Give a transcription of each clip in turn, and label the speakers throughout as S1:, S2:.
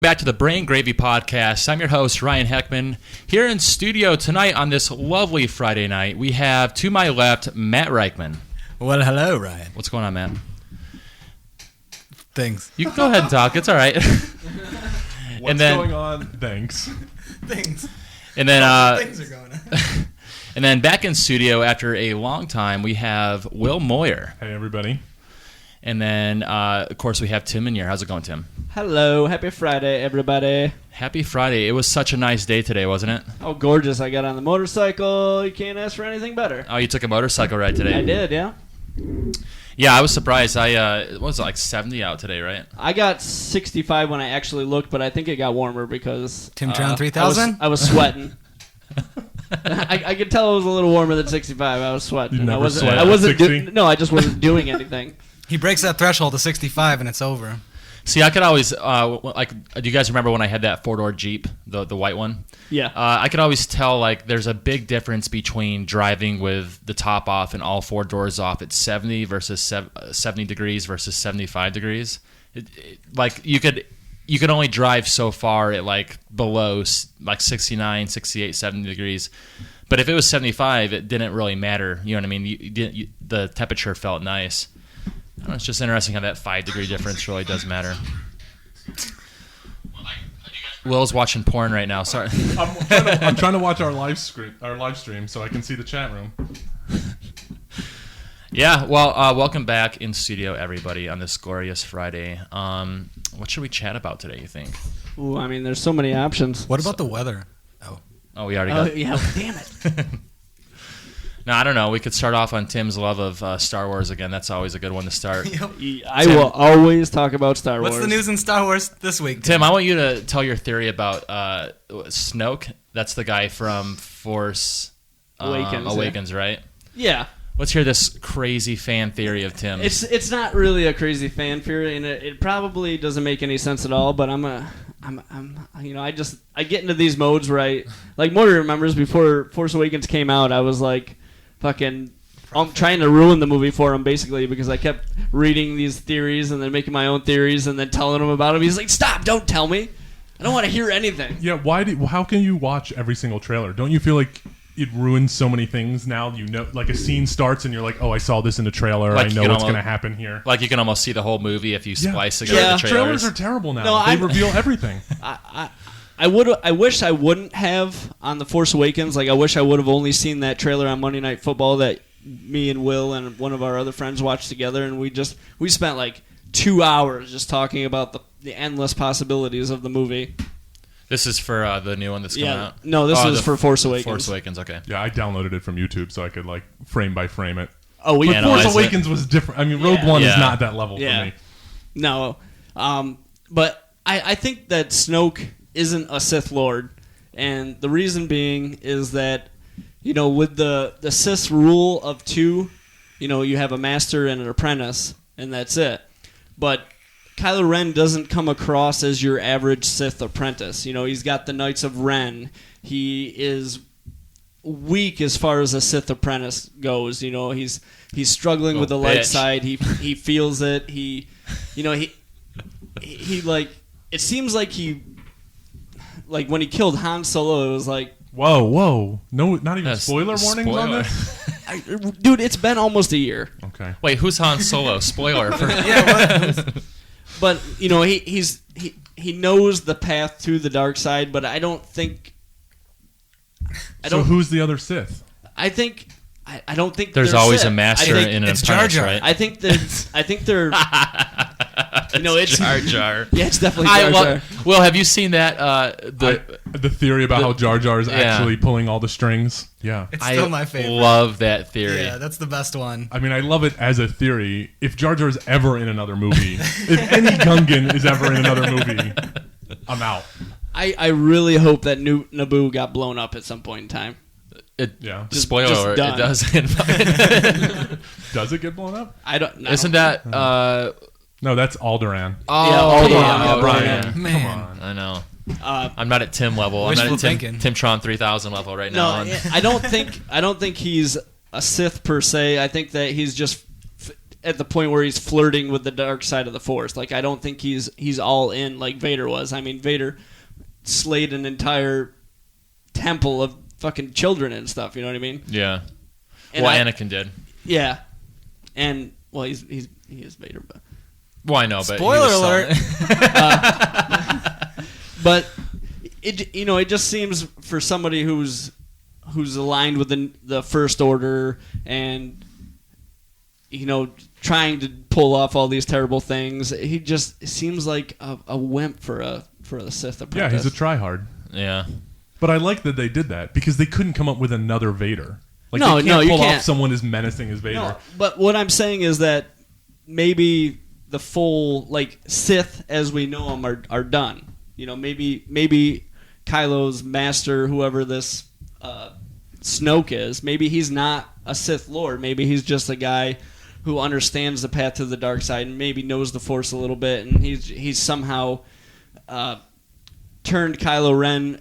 S1: Back to the Brain Gravy Podcast. I'm your host, Ryan Heckman. Here in studio tonight on this lovely Friday night, we have to my left, Matt Reichman.
S2: Well, hello, Ryan.
S1: What's going on, Matt?
S2: Things.
S1: You can go ahead and talk. It's all right.
S3: What's going on? Thanks.
S2: Things.
S1: And then,
S2: Things are going on.
S1: and then back in studio after a long time, we have Will Moyer.
S3: Hey, everybody.
S1: And then, of course, we have Tim in here. How's it going, Tim?
S4: Hello. Happy Friday, everybody.
S1: Happy Friday. It was such a nice day today, wasn't it?
S4: Oh, gorgeous. I got on the motorcycle. You can't ask for anything better.
S1: Oh, you took a motorcycle ride today?
S4: I did, yeah.
S1: Yeah, I was surprised. What was it, like 70 out today, right?
S4: I got 65 when I actually looked, but I think it got warmer because...
S2: Timtron 3000?
S4: I was sweating. I could tell it was a little warmer than 65. I was sweating.
S3: You never
S4: I
S3: sweat at
S4: wasn't
S3: 60?
S4: No, I just wasn't doing anything.
S2: He breaks that threshold of 65 and it's over.
S1: See, I could always, do you guys remember when I had that four-door Jeep, the white one?
S4: Yeah.
S1: I could always tell, there's a big difference between driving with the top off and all four doors off at 70 versus 70 degrees versus 75 degrees. You could only drive so far at, below, 69, 68, 70 degrees. But if it was 75, it didn't really matter. You know what I mean? The temperature felt nice. I don't know, it's just interesting how that 5-degree difference really does matter. Will's watching porn right now. Sorry.
S3: I'm trying to watch our live stream so I can see the chat room.
S1: Yeah, well, welcome back in studio, everybody, on this glorious Friday. What should we chat about today, you think?
S4: Ooh, I mean, there's so many options.
S2: What about the weather?
S1: Oh, we already got...
S4: Oh, yeah, damn it.
S1: No, I don't know. We could start off on Tim's love of Star Wars again. That's always a good one to start.
S4: I will always talk about Star Wars.
S2: What's the news in Star Wars this week?
S1: Tim, I want you to tell your theory about Snoke. That's the guy from Force Awakens, right?
S4: Yeah.
S1: Let's hear this crazy fan theory of Tim's.
S4: It's not really a crazy fan theory, and it probably doesn't make any sense at all. But I get into these modes where like Morty remembers before Force Awakens came out, I was like, fucking, I'm trying to ruin the movie for him basically because I kept reading these theories and then making my own theories and then telling him about them. He's like, stop! Don't tell me. I don't want to hear anything.
S3: Yeah, how can you watch every single trailer? Don't you feel like it ruins so many things now? You know, like a scene starts and you're like, oh, I saw this in the trailer. I know what's going to happen here.
S1: Like you can almost see the whole movie if you splice together the trailers.
S3: Trailers are terrible now. They reveal everything.
S4: I wish I wouldn't have on The Force Awakens. Like, I wish I would have only seen that trailer on Monday Night Football that me and Will and one of our other friends watched together, and we spent like 2 hours just talking about the endless possibilities of the movie.
S1: This is for the new one that's coming out?
S4: No, this is for Force Awakens.
S1: Force Awakens, okay.
S3: Yeah, I downloaded it from YouTube so I could frame by frame it.
S4: Oh,
S3: but Force Awakens was different. I mean, Rogue One is not that level for me.
S4: No, but I think that Snoke isn't a Sith Lord, and the reason being is that, with the Sith rule of 2, you have a master and an apprentice, and that's it. But Kylo Ren doesn't come across as your average Sith apprentice. He's got the Knights of Ren. He is weak as far as a Sith apprentice goes. He's struggling with the light side. He feels it. He it seems like when he killed Han Solo, it was like,
S3: whoa, no, not even spoiler warnings on this.
S4: Dude, it's been almost a year.
S3: Okay.
S1: Wait, who's Han Solo? Spoiler.
S4: But he knows the path to the dark side, but I don't think.
S3: So who's the other Sith?
S4: I don't think
S1: there's always Sith. A master in an apprentice,
S2: Jar Jar.
S4: right? I think they're. It's
S1: Jar Jar.
S4: Yeah, it's definitely Jar Jar.
S1: Well, have you seen that?
S3: The theory about how Jar Jar is actually pulling all the strings? Yeah.
S2: It's still my favorite.
S1: I love that theory.
S2: Yeah, that's the best one.
S3: I mean, I love it as a theory. If Jar Jar is ever in another movie, if any Gungan is ever in another movie, I'm out.
S4: I really hope that Naboo got blown up at some point in time.
S1: Spoiler alert, it doesn't.
S3: Does it get blown up?
S1: Isn't that...
S3: No, that's Alderaan.
S4: Oh,
S1: Alderaan.
S3: Brian.
S2: Man.
S1: Come on. I know. I'm not at Tim level. I'm not at Timtron 3000 level right now.
S4: No, I don't think he's a Sith per se. I think that he's just at the point where he's flirting with the dark side of the Force. Like, I don't think he's all in like Vader was. I mean, Vader slayed an entire temple of fucking children and stuff. You know what I mean?
S1: Yeah.
S4: And
S1: Anakin did.
S4: Yeah. And well, he is Vader, but
S1: well, I know, but
S2: spoiler alert.
S4: But it just seems for somebody who's aligned with the First Order and trying to pull off all these terrible things, he just seems like a wimp for a Sith apprentice.
S3: Yeah, he's a tryhard.
S1: Yeah.
S3: But I like that they did that because they couldn't come up with another Vader. Like,
S4: No,
S3: they can't
S4: you
S3: pull
S4: can't.
S3: off someone as menacing as Vader.
S4: No, but what I'm saying is that maybe the full Sith as we know them are done. Maybe Kylo's master, whoever this Snoke is, maybe he's not a Sith Lord. Maybe he's just a guy who understands the path to the dark side and maybe knows the Force a little bit, and he's somehow turned Kylo Ren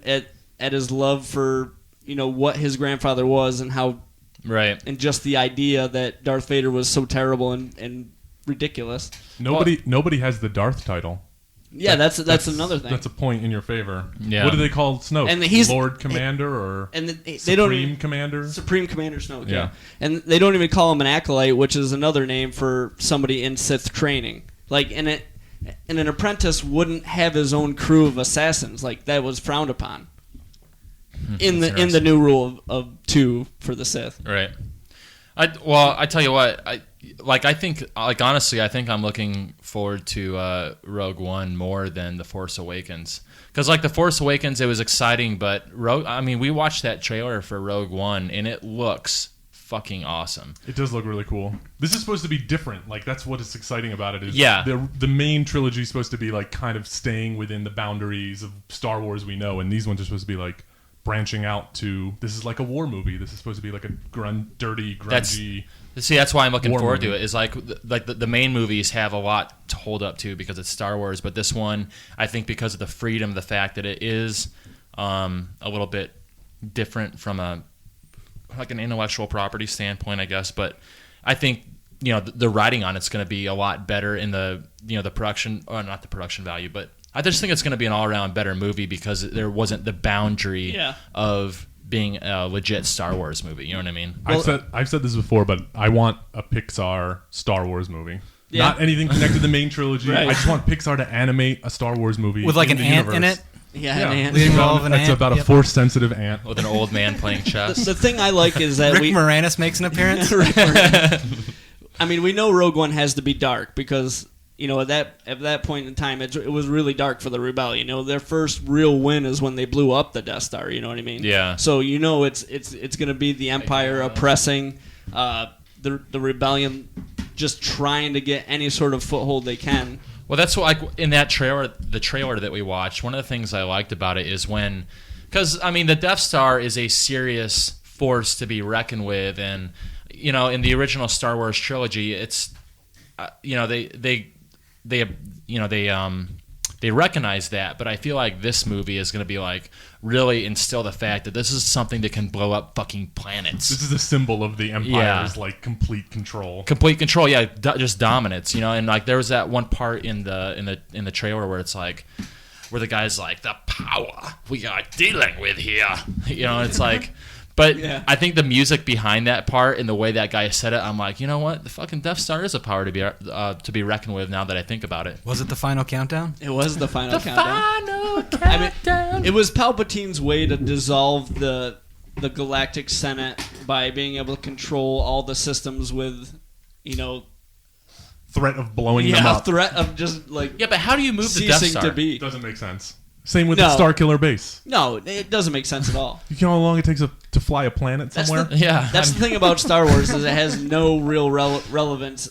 S4: at his love for what his grandfather was and how
S1: right,
S4: and just the idea that Darth Vader was so terrible and ridiculous.
S3: Nobody has the Darth title.
S4: Yeah, that's another thing.
S3: That's a point in your favor.
S1: Yeah.
S3: What do they call Snoke?
S4: And he's
S3: Lord Commander or
S4: and they
S3: Supreme Commander?
S4: Supreme Commander Snoke.
S3: Yeah.
S4: And they don't even call him an acolyte, which is another name for somebody in Sith training. And an apprentice wouldn't have his own crew of assassins. Like, that was frowned upon in the new rule of 2 for the Sith.
S1: Right. I tell you what, honestly, I think I'm looking forward to Rogue One more than The Force Awakens. Because The Force Awakens, it was exciting, but we watched that trailer for Rogue One, and it looks fucking awesome.
S3: It does look really cool. This is supposed to be different. That's what is exciting about it. Is
S1: yeah.
S3: The main trilogy is supposed to be kind of staying within the boundaries of Star Wars we know, and these ones are supposed to be branching out to, this is like a war movie. This is supposed to be like a dirty, grungy.
S1: That's why I'm looking forward
S3: movie.
S1: to it. Is the main movies have a lot to hold up to because it's Star Wars, but this one, I think, because of the freedom, the fact that it is a little bit different from an intellectual property standpoint, I guess. But I think the writing on it's going to be a lot better in the production, or not the production value, but I just think it's going to be an all-around better movie because there wasn't the boundary of being a legit Star Wars movie. You know what I mean?
S3: I've said this before, but I want a Pixar Star Wars movie.
S4: Yeah.
S3: Not anything connected to the main trilogy.
S4: Right.
S3: I just want Pixar to animate a Star Wars movie
S2: with an
S3: the
S2: ant
S3: universe.
S2: in it.
S4: Yeah,
S3: Yeah,
S4: an ant.
S2: Leading role of an
S3: it's
S2: ant.
S3: about a
S2: Yep.
S3: Force-sensitive ant.
S1: With an old man playing chess.
S4: The thing I like is that
S2: Rick Moranis makes an appearance.
S4: we know Rogue One has to be dark because at that point in time it was really dark for the rebellion. Their first real win is when they blew up the Death Star. You know what I mean?
S1: Yeah.
S4: So it's going to be the Empire oppressing the rebellion, just trying to get any sort of foothold they can.
S1: Well, that's what, in that trailer, the trailer that we watched, one of the things I liked about it is because the Death Star is a serious force to be reckoned with, and in the original Star Wars trilogy, it's they recognize that, but I feel like this movie is going to be really instill the fact that this is something that can blow up fucking planets.
S3: This is a symbol of the Empire's complete control.
S1: Complete control, yeah, just dominance, and there was that one part in the trailer where it's where the guy's the power we are dealing with here, it's But yeah. I think the music behind that part and the way that guy said it, I'm like, you know what? The fucking Death Star is a power to be reckoned with now that I think about it.
S2: Was it the final countdown?
S4: It was the final countdown.
S1: Final countdown.
S4: It was Palpatine's way to dissolve the Galactic Senate by being able to control all the systems with,
S3: threat of blowing them up.
S4: Threat of just
S1: yeah, but how do you move the Death Star?
S4: To be.
S3: Doesn't make sense. Same with the Star Killer base.
S4: No, it doesn't make sense at all.
S3: You know how long it takes to fly a planet somewhere?
S4: That's the thing about Star Wars is it has no real relevance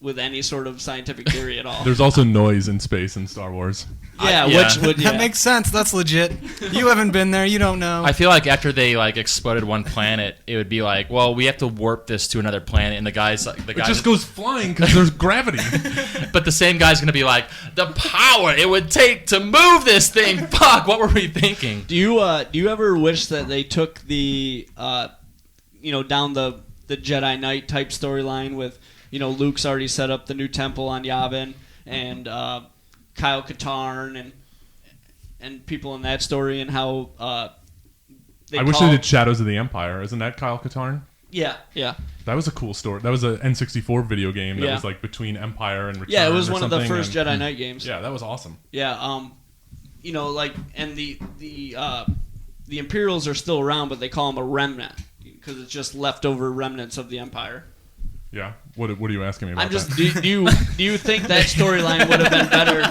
S4: with any sort of scientific theory at all.
S3: There's also noise in space in Star Wars.
S4: Which would
S2: that makes sense. That's legit. You haven't been there. You don't know.
S1: I feel after they exploded one planet, it would be well, we have to warp this to another planet, and the guy's
S3: it just goes flying because there's gravity.
S1: But the same guy's gonna be the power it would take to move this thing. Fuck, what were we thinking?
S4: Do you ever wish that they took the down the Jedi Knight type storyline with Luke's already set up the new temple on Yavin, and Kyle Katarn and people in that story, and how
S3: I wish they did Shadows of the Empire. Isn't that Kyle Katarn?
S4: Yeah.
S3: That was a cool story. That was an N64 video game that was like between Empire and Return.
S4: Yeah, it was one of the
S3: something,
S4: first Jedi Knight games.
S3: Yeah, that was awesome.
S4: Yeah, and the Imperials are still around, but they call them a remnant because it's just leftover remnants of the Empire.
S3: Yeah. What are you asking me about?
S4: I'm just. Do you think that storyline would have been better?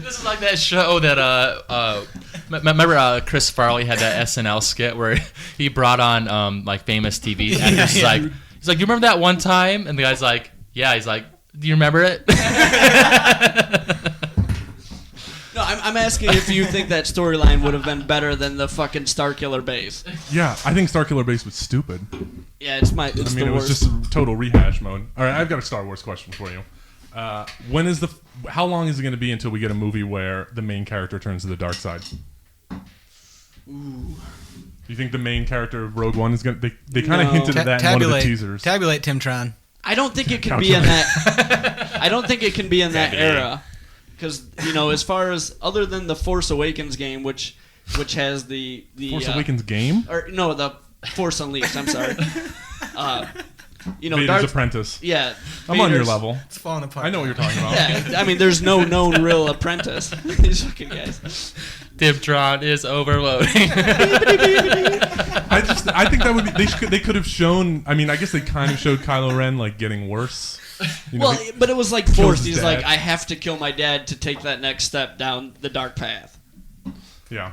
S1: This is like that show that remember Chris Farley had that SNL skit where he brought on like famous TV actors. He's like, you remember that one time? And the guy's like, yeah. He's like, do you remember it?
S4: No, I'm asking if you think that storyline would have been better than the fucking Starkiller base.
S3: Yeah, I think Starkiller Base was stupid.
S4: Yeah, it's the worst.
S3: It was just a total rehash mode. All right, I've got a Star Wars question for you. How long is it going to be until we get a movie where the main character turns to the dark side?
S4: Ooh.
S3: You think the main character of Rogue One is going to... They kind of hinted at that in one of the teasers.
S2: Tabulate, Timtron.
S4: I don't think it can be in that... I don't think it can be in that era. Because, as far as... Other than the Force Awakens game, which has the
S3: Force Awakens game?
S4: Or, no, the Force Unleashed, I'm sorry.
S3: Vader's Apprentice.
S4: Yeah.
S3: I'm on your level.
S2: It's falling apart.
S3: I know what you're talking about.
S4: Yeah, I mean, there's no known real apprentice. These fucking guys.
S1: Timtron is overloading.
S3: I think that would be... They could have shown... I mean, I guess they kind of showed Kylo Ren, like, getting worse.
S4: But it was like forced. He's
S3: dad.
S4: like, I have to kill my dad to take that next step down the dark path.
S3: Yeah.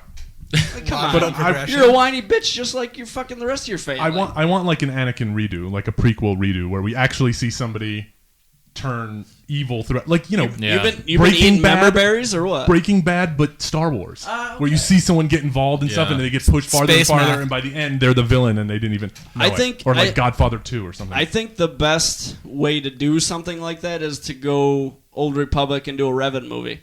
S4: Like, come on.
S3: But
S4: you're a whiny bitch just like you're fucking the rest of your family.
S3: I want like an Anakin redo, like a prequel redo, where we actually see somebody turn evil through, like,
S4: You've been
S3: Breaking
S4: eating
S3: Bad,
S4: member berries or what?
S3: Breaking Bad, but Star Wars,
S4: Okay.
S3: where you see someone get involved in stuff and they get pushed farther
S2: Space
S3: and farther,
S2: math.
S3: and by the end they're the villain and they didn't even know it. Or like Godfather 2 or something.
S4: I think the best way to do something like that is to go Old Republic and do a Revan movie.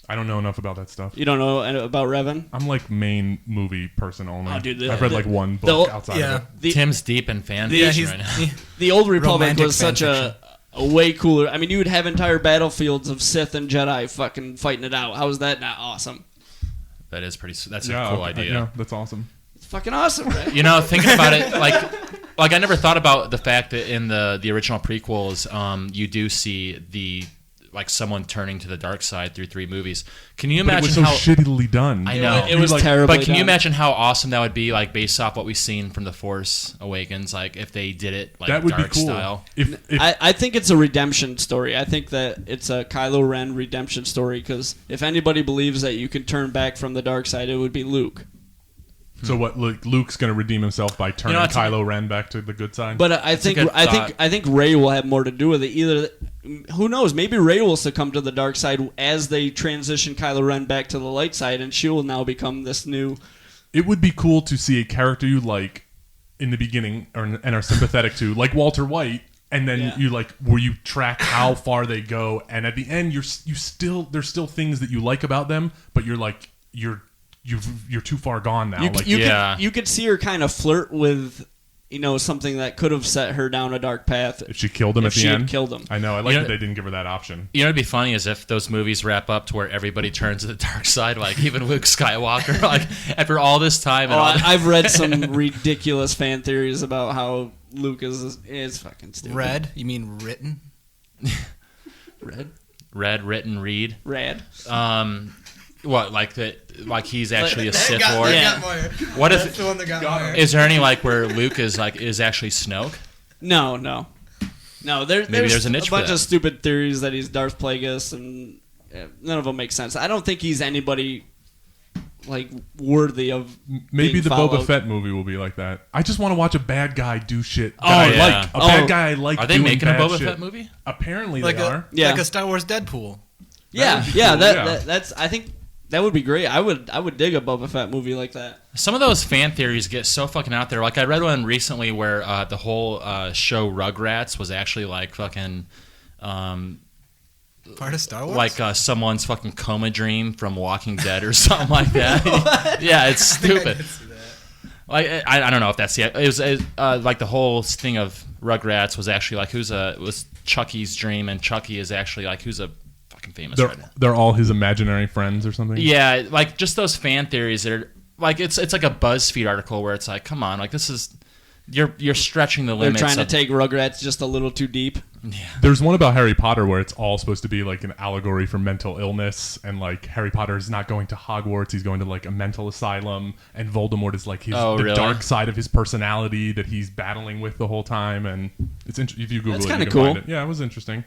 S3: I don't know enough about that stuff.
S4: You don't know about Revan?
S3: I'm like main movie person only.
S4: Oh, dude,
S3: I've read like one book outside of it.
S1: Tim's deep in fan fiction right now.
S4: The Old Republic
S2: Romantic
S4: was such a way cooler. I mean, you would have entire battlefields of Sith and Jedi fucking fighting it out. How is that not awesome?
S1: That is pretty. That's a cool idea.
S3: Yeah, that's awesome.
S4: It's fucking awesome, right?
S1: Thinking about it, like I never thought about the fact that in the original prequels, you do see someone turning to the dark side through 3 movies. Can you imagine
S3: it was so shittily done?
S1: I know
S4: it was terrible.
S1: But can you imagine how awesome that would be, like based off what we've seen from the Force Awakens, like if they did it like
S3: that would
S1: dark
S3: be cool.
S1: style?
S4: I think it's a redemption story. I think that it's a Kylo Ren redemption story because if anybody believes that you can turn back from the dark side, it would be Luke.
S3: So what? Luke's going to redeem himself by turning Kylo Ren back to the good side.
S4: But I think Rey will have more to do with it. Either, who knows? Maybe Rey will succumb to the dark side as they transition Kylo Ren back to the light side, and she will now become this new.
S3: It would be cool to see a character you like in the beginning and are sympathetic to, like Walter White, and then where you track how far they go, and at the end there's still things that you like about them, but you're too far gone now.
S4: You could see her kind of flirt with, something that could have set her down a dark path.
S3: If she killed him at the end.
S4: Killed him.
S3: I know. I like that they didn't give her that option.
S1: It'd be funny is if those movies wrap up to where everybody turns to the dark side, like even Luke Skywalker, like after all this time.
S4: I've read some ridiculous fan theories about how Luke is fucking stupid.
S2: Red? You mean written?
S1: Read, written, read.
S4: Rad.
S1: What, like that? Like he's actually a Sith
S2: got,
S1: Lord.
S2: got more.
S1: What
S2: That's
S1: if?
S2: the one that got more.
S1: Is there any where Luke is actually Snoke?
S4: No. There's
S1: a niche for
S4: bunch
S1: that.
S4: of stupid theories that he's Darth Plagueis, and none of them make sense. I don't think he's anybody worthy of.
S3: Maybe
S4: being
S3: the
S4: followed.
S3: Boba Fett movie will be like that. I just want to watch a bad guy do shit.
S1: Yeah.
S3: Bad guy I like.
S1: Are they
S3: doing
S1: making a
S3: bad
S1: Boba
S3: shit.
S1: Fett movie?
S3: Apparently
S2: Like
S3: they are.
S4: Yeah.
S2: like a Star Wars Deadpool.
S4: That's. I think that would be great. I would dig a Boba Fett movie like that.
S1: Some of those fan theories get so fucking out there. Like I read one recently where the whole show Rugrats was actually like fucking.
S2: Part of Star Wars?
S1: Like someone's fucking coma dream from Walking Dead or something like that. Yeah, it's stupid. Like I don't know if that's it was like the whole thing of Rugrats was actually like was Chucky's dream, and Chucky is actually like who's a fucking famous
S3: They're,
S1: right now.
S3: they're all his imaginary friends or something.
S1: Yeah, like just those fan theories that are like it's like a BuzzFeed article where it's like, come on, like this is you're stretching the
S4: They're
S1: limits.
S4: trying to take Rugrats just a little too deep.
S1: Yeah.
S3: There's one about Harry Potter where it's all supposed to be like an allegory for mental illness, and like Harry Potter is not going to Hogwarts, he's going to like a mental asylum, and Voldemort is like the
S1: really?
S3: dark side of his personality that he's battling with the whole time. And it's if you Google
S4: That's
S3: it, you
S4: kinda
S3: can
S4: cool.
S3: find it. Yeah, it was interesting.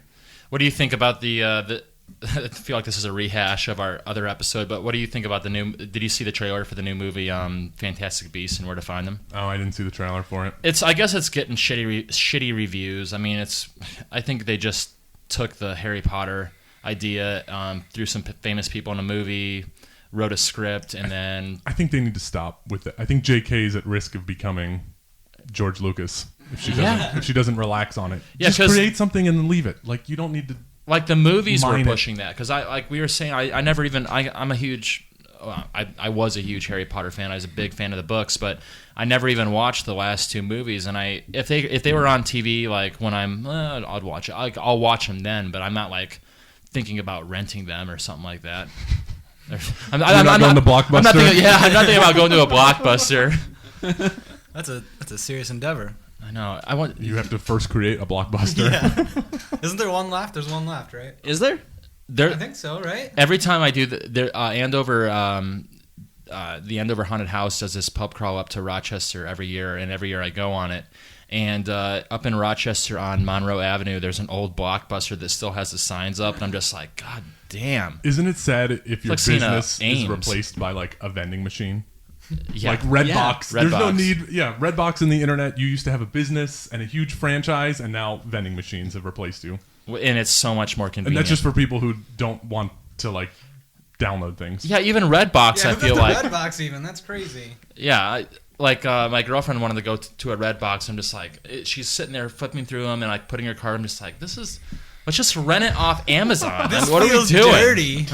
S1: What do you think about the I feel like this is a rehash of our other episode, but what do you think about the new? Did you see the trailer for the new movie, Fantastic Beasts and Where to Find Them?
S3: Oh, I didn't see the trailer for it.
S1: I guess it's getting shitty reviews. I mean, I think they just took the Harry Potter idea, threw some famous people in a movie, wrote a script, and then
S3: I think they need to stop with it. I think J.K. is at risk of becoming George Lucas if she doesn't relax on it.
S1: Yeah,
S3: just
S1: 'cause-
S3: create something and then leave it. Like you don't need to.
S1: like the movies were
S3: Mine it.
S1: pushing that because we were saying I never even I'm a huge. I was a huge Harry Potter fan. I was a big fan of the books, but I never even watched the last two movies. And if they were on TV, like when I'd watch it. I'll watch them then, but I'm not like thinking about renting them or something like that. I'm
S3: not going to Blockbuster?
S1: I'm not thinking about going to a Blockbuster.
S2: That's a serious endeavor.
S1: I know. I want.
S3: You have to first create a Blockbuster.
S2: Yeah. Isn't there one left? There's one left, right?
S4: Is there?
S2: I think so, right?
S1: Every time I do the Andover Haunted House does this pub crawl up to Rochester every year, and every year I go on it. And up in Rochester on Monroe Avenue, there's an old Blockbuster that still has the signs up, and I'm just like, God damn.
S3: Isn't it sad if your
S1: like seeing
S3: business is
S1: Ames.
S3: replaced by like a vending machine?
S1: Yeah.
S3: Like Redbox.
S1: Yeah.
S3: There's no
S1: Redbox.
S3: need. Yeah, Redbox in the internet. You used to have a business and a huge franchise, and now vending machines have replaced you.
S1: And it's so much more
S3: And
S1: convenient.
S3: that's just for people who don't want to like download things.
S1: Yeah, even Redbox,
S2: Yeah,
S1: I
S2: who
S1: feel
S2: got
S1: like.
S2: the Redbox even? That's crazy.
S1: Yeah, my girlfriend wanted to go to a Redbox. I'm just like, she's sitting there flipping through them and like putting her card. I'm just like, let's just rent it off Amazon.
S2: This
S1: what are we
S2: feels
S1: doing?
S2: dirty.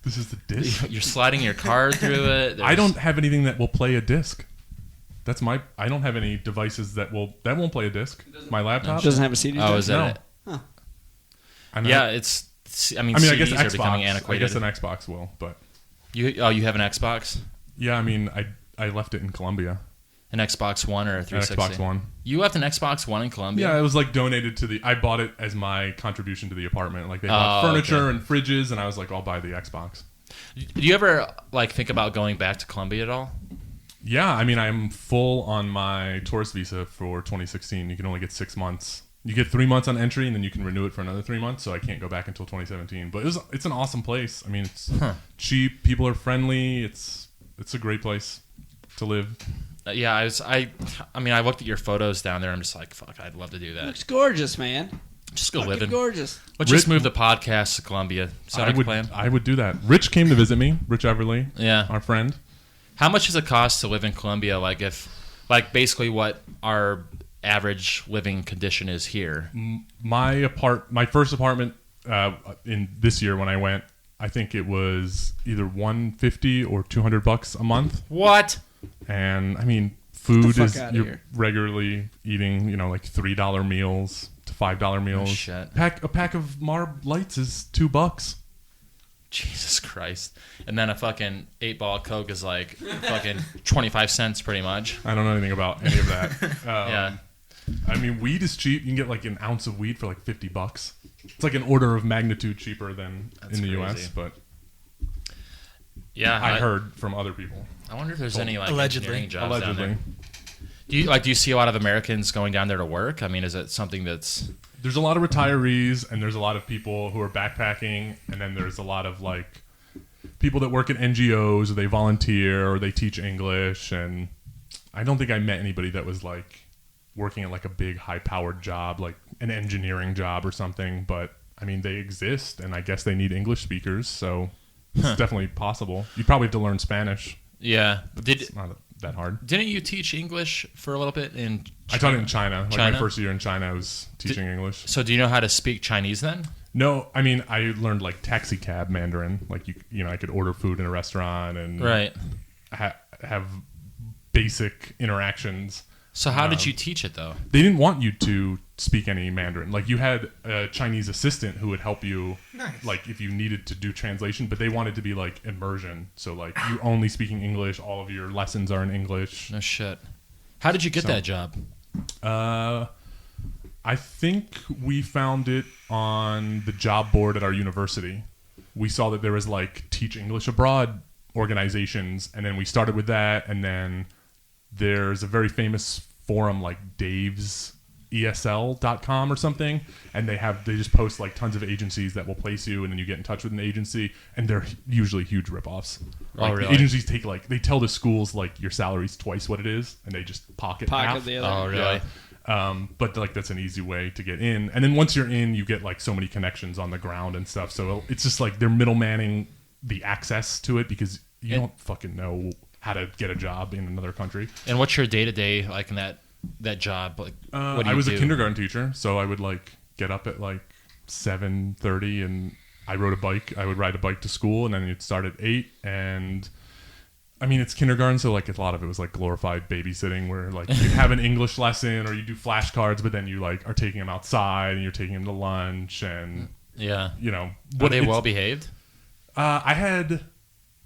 S3: This is the disc.
S1: You're sliding your card through it.
S3: I don't have anything that will play a disc. I don't have any devices that won't play a disc. My laptop
S4: Doesn't have a CD.
S1: Oh, is that
S3: No.
S1: it?
S3: I know-
S1: Yeah, I mean,
S3: I
S1: CDs
S3: guess
S1: are
S3: Xbox.
S1: becoming
S3: I
S1: antiquated.
S3: guess an Xbox will, but
S1: You have an Xbox?
S3: yeah, I mean, I left it in Colombia.
S1: An Xbox One or a
S3: An
S1: 360?
S3: Xbox One.
S1: You left an Xbox One in Colombia?
S3: Yeah, it was like donated to I bought it as my contribution to the apartment. Like they bought furniture
S1: okay.
S3: and fridges, and I was like, I'll buy the Xbox.
S1: Do you ever like think about going back to Colombia at all?
S3: Yeah, I mean, I'm full on my tourist visa for 2016. You can only get 6 months. You get 3 months on entry, and then you can renew it for another 3 months. So I can't go back until 2017. But it's an awesome place. I mean, it's cheap. People are friendly. It's a great place to live.
S1: Yeah, I mean, I looked at your photos down there. I'm just like, fuck, I'd love to do that.
S4: Looks gorgeous, man.
S1: Just go
S4: Fucking
S1: live in.
S4: gorgeous.
S1: Let's just move the podcast to Colombia. Sound like a plan?
S3: I would do that. Rich came to visit me. Rich Everly,
S1: Yeah.
S3: our friend.
S1: How much does it cost to live in Colombia? Like basically what our average living condition is here.
S3: My first apartment in this year when I went, I think it was either $150 or $200 a month.
S1: What?
S3: And I mean, food
S4: fuck
S3: is
S4: outta
S3: you're
S4: here.
S3: regularly eating, like $3 meals to $5 meals.
S1: shit.
S3: A pack of Marb Lights is $2.
S1: Jesus Christ. And then a fucking 8-ball Coke is like fucking 25 cents pretty much.
S3: I don't know anything about any of that.
S1: Yeah.
S3: I mean, weed is cheap. You can get like an ounce of weed for like $50. It's like an order of magnitude cheaper than
S1: That's
S3: in the
S1: crazy.
S3: U.S. But
S1: Yeah.
S3: I heard from other people.
S1: I wonder if there's any like
S2: Allegedly.
S1: engineering jobs down
S3: Allegedly.
S1: there. Do you see a lot of Americans going down there to work? I mean, is it something that's
S3: There's a lot of retirees, and there's a lot of people who are backpacking, and then there's a lot of like people that work at NGOs, or they volunteer, or they teach English. And I don't think I met anybody that was like working at like a big high-powered job, like an engineering job or something. But I mean, they exist, and I guess they need English speakers, so it's definitely possible. You probably have to learn Spanish.
S1: yeah?
S3: It's not that hard.
S1: Didn't you teach English for a little bit in
S3: I taught it in China. Like
S1: China?
S3: my first year in China, I was teaching English.
S1: So do you know how to speak Chinese then?
S3: No, I mean, I learned like taxi cab Mandarin. Like I could order food in a restaurant and
S1: Right.
S3: have basic interactions.
S1: So how did you teach it though?
S3: They didn't want you to speak any Mandarin. Like you had a Chinese assistant who would help you, like if you needed to do translation. But they wanted to be like immersion. So like you only speaking English. All of your lessons are in English.
S1: No shit. How did you get that job?
S3: I think we found it on the job board at our university. We saw that there was like Teach English Abroad organizations, and then we started with that, and then there's a very famous forum like Dave's ESL.com or something, and they just post like tons of agencies that will place you, and then you get in touch with an agency, and they're usually huge ripoffs. Like,
S1: really?
S3: The agencies take they tell the schools like your salary's twice what it is, and they just pocket half.
S4: the other.
S1: Oh, really?
S3: Yeah. But like that's an easy way to get in, and then once you're in, you get like so many connections on the ground and stuff. So it's just like they're middlemaning the access to it because you don't fucking know how to get a job in another country.
S1: And what's your day to day like in that job? Like, what do you
S3: I was
S1: do?
S3: a kindergarten teacher, so I would like get up at like 7:30, and I rode a bike. I would ride a bike to school, and then it'd start at 8. And I mean, it's kindergarten, so like a lot of it was like glorified babysitting, where like you have an English lesson or you do flashcards, but then you like are taking them outside and you're taking them to lunch, and you know,
S1: Were they well behaved?
S3: I had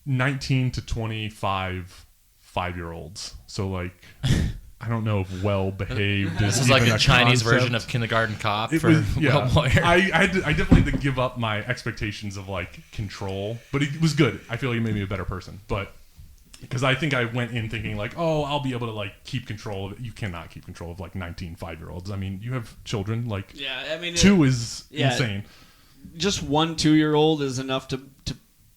S3: 19 to 25 5-year-olds, so like I don't know if well behaved is
S1: This is like
S3: even
S1: a Chinese
S3: concept.
S1: version of kindergarten cop
S3: It
S1: for
S3: was, yeah.
S1: Will Moyer.
S3: I definitely had to give up my expectations of like control, but it was good. I feel like it made me a better person, but because I think I went in thinking like, oh, I'll be able to like keep control of it. You cannot keep control of like 19 5-year-olds. I mean, you have children. Like,
S4: I mean,
S3: 2 is insane.
S4: Just 1 2-year-old is enough to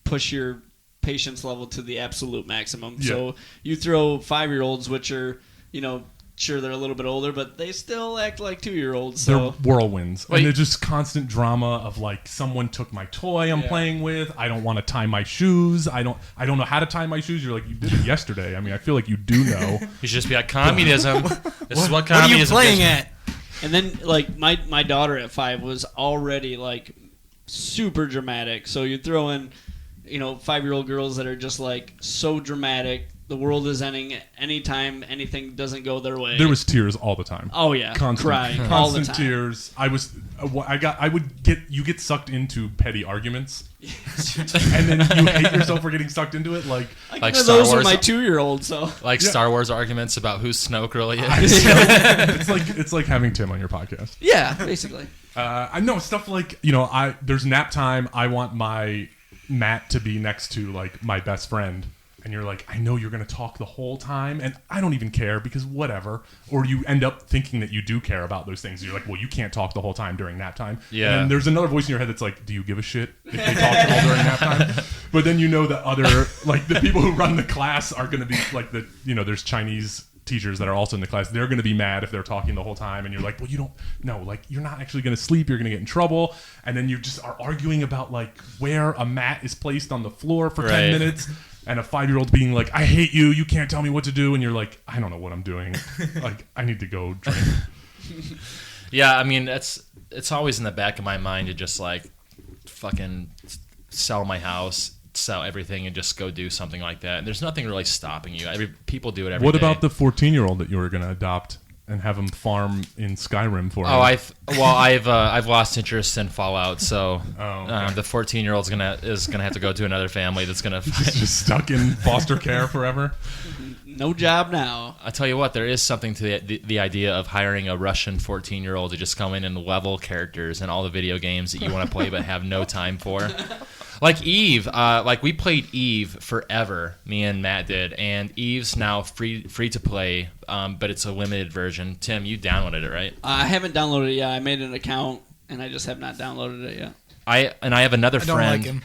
S4: push your patience level to the absolute maximum.
S3: Yeah.
S4: So you throw 5-year-olds, which are, you know, sure they're a little bit older, but they still act like 2-year-olds. So
S3: They're whirlwinds.
S1: Wait.
S3: And they're just constant drama of like someone took my toy I'm playing with. I don't want to tie my shoes. I don't know how to tie my shoes. You're like, you did it yesterday. I mean, I feel like you do know.
S1: You should just be like, communism. This is what
S2: What are you
S1: communism
S2: playing
S1: is.
S2: at?
S4: And then, like, my daughter at 5 was already, like, super dramatic. So you throw in, you know, 5-year-old girls that are just, like, so dramatic. The world is ending anytime anything doesn't go their way.
S3: There was tears all the time.
S4: Oh, yeah.
S3: Constant,
S4: Crying all the
S3: constant
S4: time.
S3: tears. You get sucked into petty arguments, and then you hate yourself for getting sucked into it. Like
S1: Like
S4: None of
S1: Star
S4: those are
S1: Wars.
S4: my 2-year-old, so.
S1: Like
S3: Yeah.
S1: Star Wars arguments about who Snoke really
S3: I
S1: is.
S3: know. it's like having Tim on your podcast.
S4: Yeah, basically.
S3: I know stuff like, you know, there's nap time. I want my Matt to be next to like my best friend. And you're like, I know you're going to talk the whole time, and I don't even care because whatever. Or you end up thinking that you do care about those things. You're like, well, you can't talk the whole time during nap time.
S1: Yeah.
S3: And there's another voice in your head that's like, do you give a shit if they talk all during nap time? But then you know that other, like the people who run the class are going to be like there's Chinese teachers that are also in the class. They're going to be mad if they're talking the whole time, and you're like, well, you don't know, like you're not actually going to sleep. You're going to get in trouble, and then you just are arguing about like where a mat is placed on the floor for 10 minutes. And a 5-year-old being like, I hate you. You can't tell me what to do. And you're like, I don't know what I'm doing. Like, I need to go drink.
S1: Yeah, I mean, it's always in the back of my mind to just like fucking sell my house, sell everything, and just go do something like that. And there's nothing really stopping you. People do it every day.
S3: What about the 14-year-old that you were going to adopt and have him farm in Skyrim for you?
S1: Oh, I've lost interest in Fallout, so
S3: okay.
S1: the 14-year-old's is gonna have to go to another family that's gonna.
S3: He's just stuck in foster care forever.
S4: No job now.
S1: I tell you what, there is something to the idea of hiring a Russian 14-year-old to just come in and level characters in all the video games that you want to play but have no time for. Like Eve, like we played Eve forever. Me and Matt did, and Eve's now free to play, but it's a limited version. Tim, you downloaded it, right?
S4: I haven't downloaded it yet. I made an account, and I just have not downloaded it yet.
S1: I have another
S2: I don't
S1: friend.
S2: like him.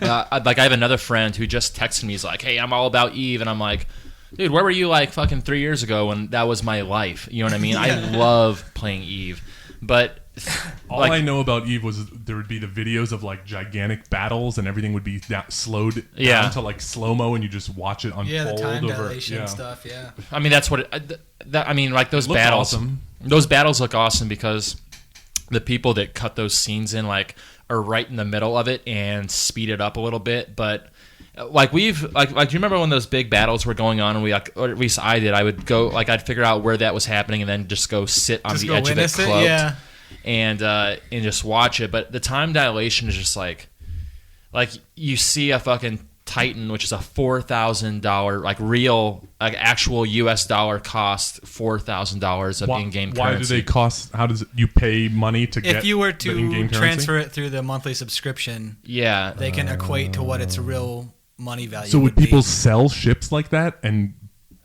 S1: I have another friend who just texted me. He's like, "Hey, I'm all about Eve," and I'm like, "Dude, where were you like fucking 3 years ago when that was my life?" You know what I mean? I love playing Eve, but
S3: All I know about Eve was there would be the videos of like gigantic battles, and everything would be slowed down to like slow mo, and you just watch it unfold
S2: Yeah, the time
S3: over.
S2: dilation stuff. Yeah.
S1: I mean, that's what I mean. Like those
S3: looks
S1: battles,
S3: awesome.
S1: those battles look awesome because the people that cut those scenes in like are right in the middle of it and speed it up a little bit, but like we've like do you remember when those big battles were going on and we like, or at least I did, I would go like I'd figure out where that was happening and then just go sit on the edge of it cloaked and just watch it. But the time dilation is just like you see a fucking Titan, which is a $4,000 like real like actual US dollar cost $4,000 of in-game currency.
S3: Why do they cost? How does you pay money to get?
S2: If you were
S3: the in-game
S2: to transfer
S3: currency?
S2: it through the monthly subscription,
S1: yeah,
S2: they can equate to what its real money value.
S3: So would people
S2: be.
S3: sell ships like that and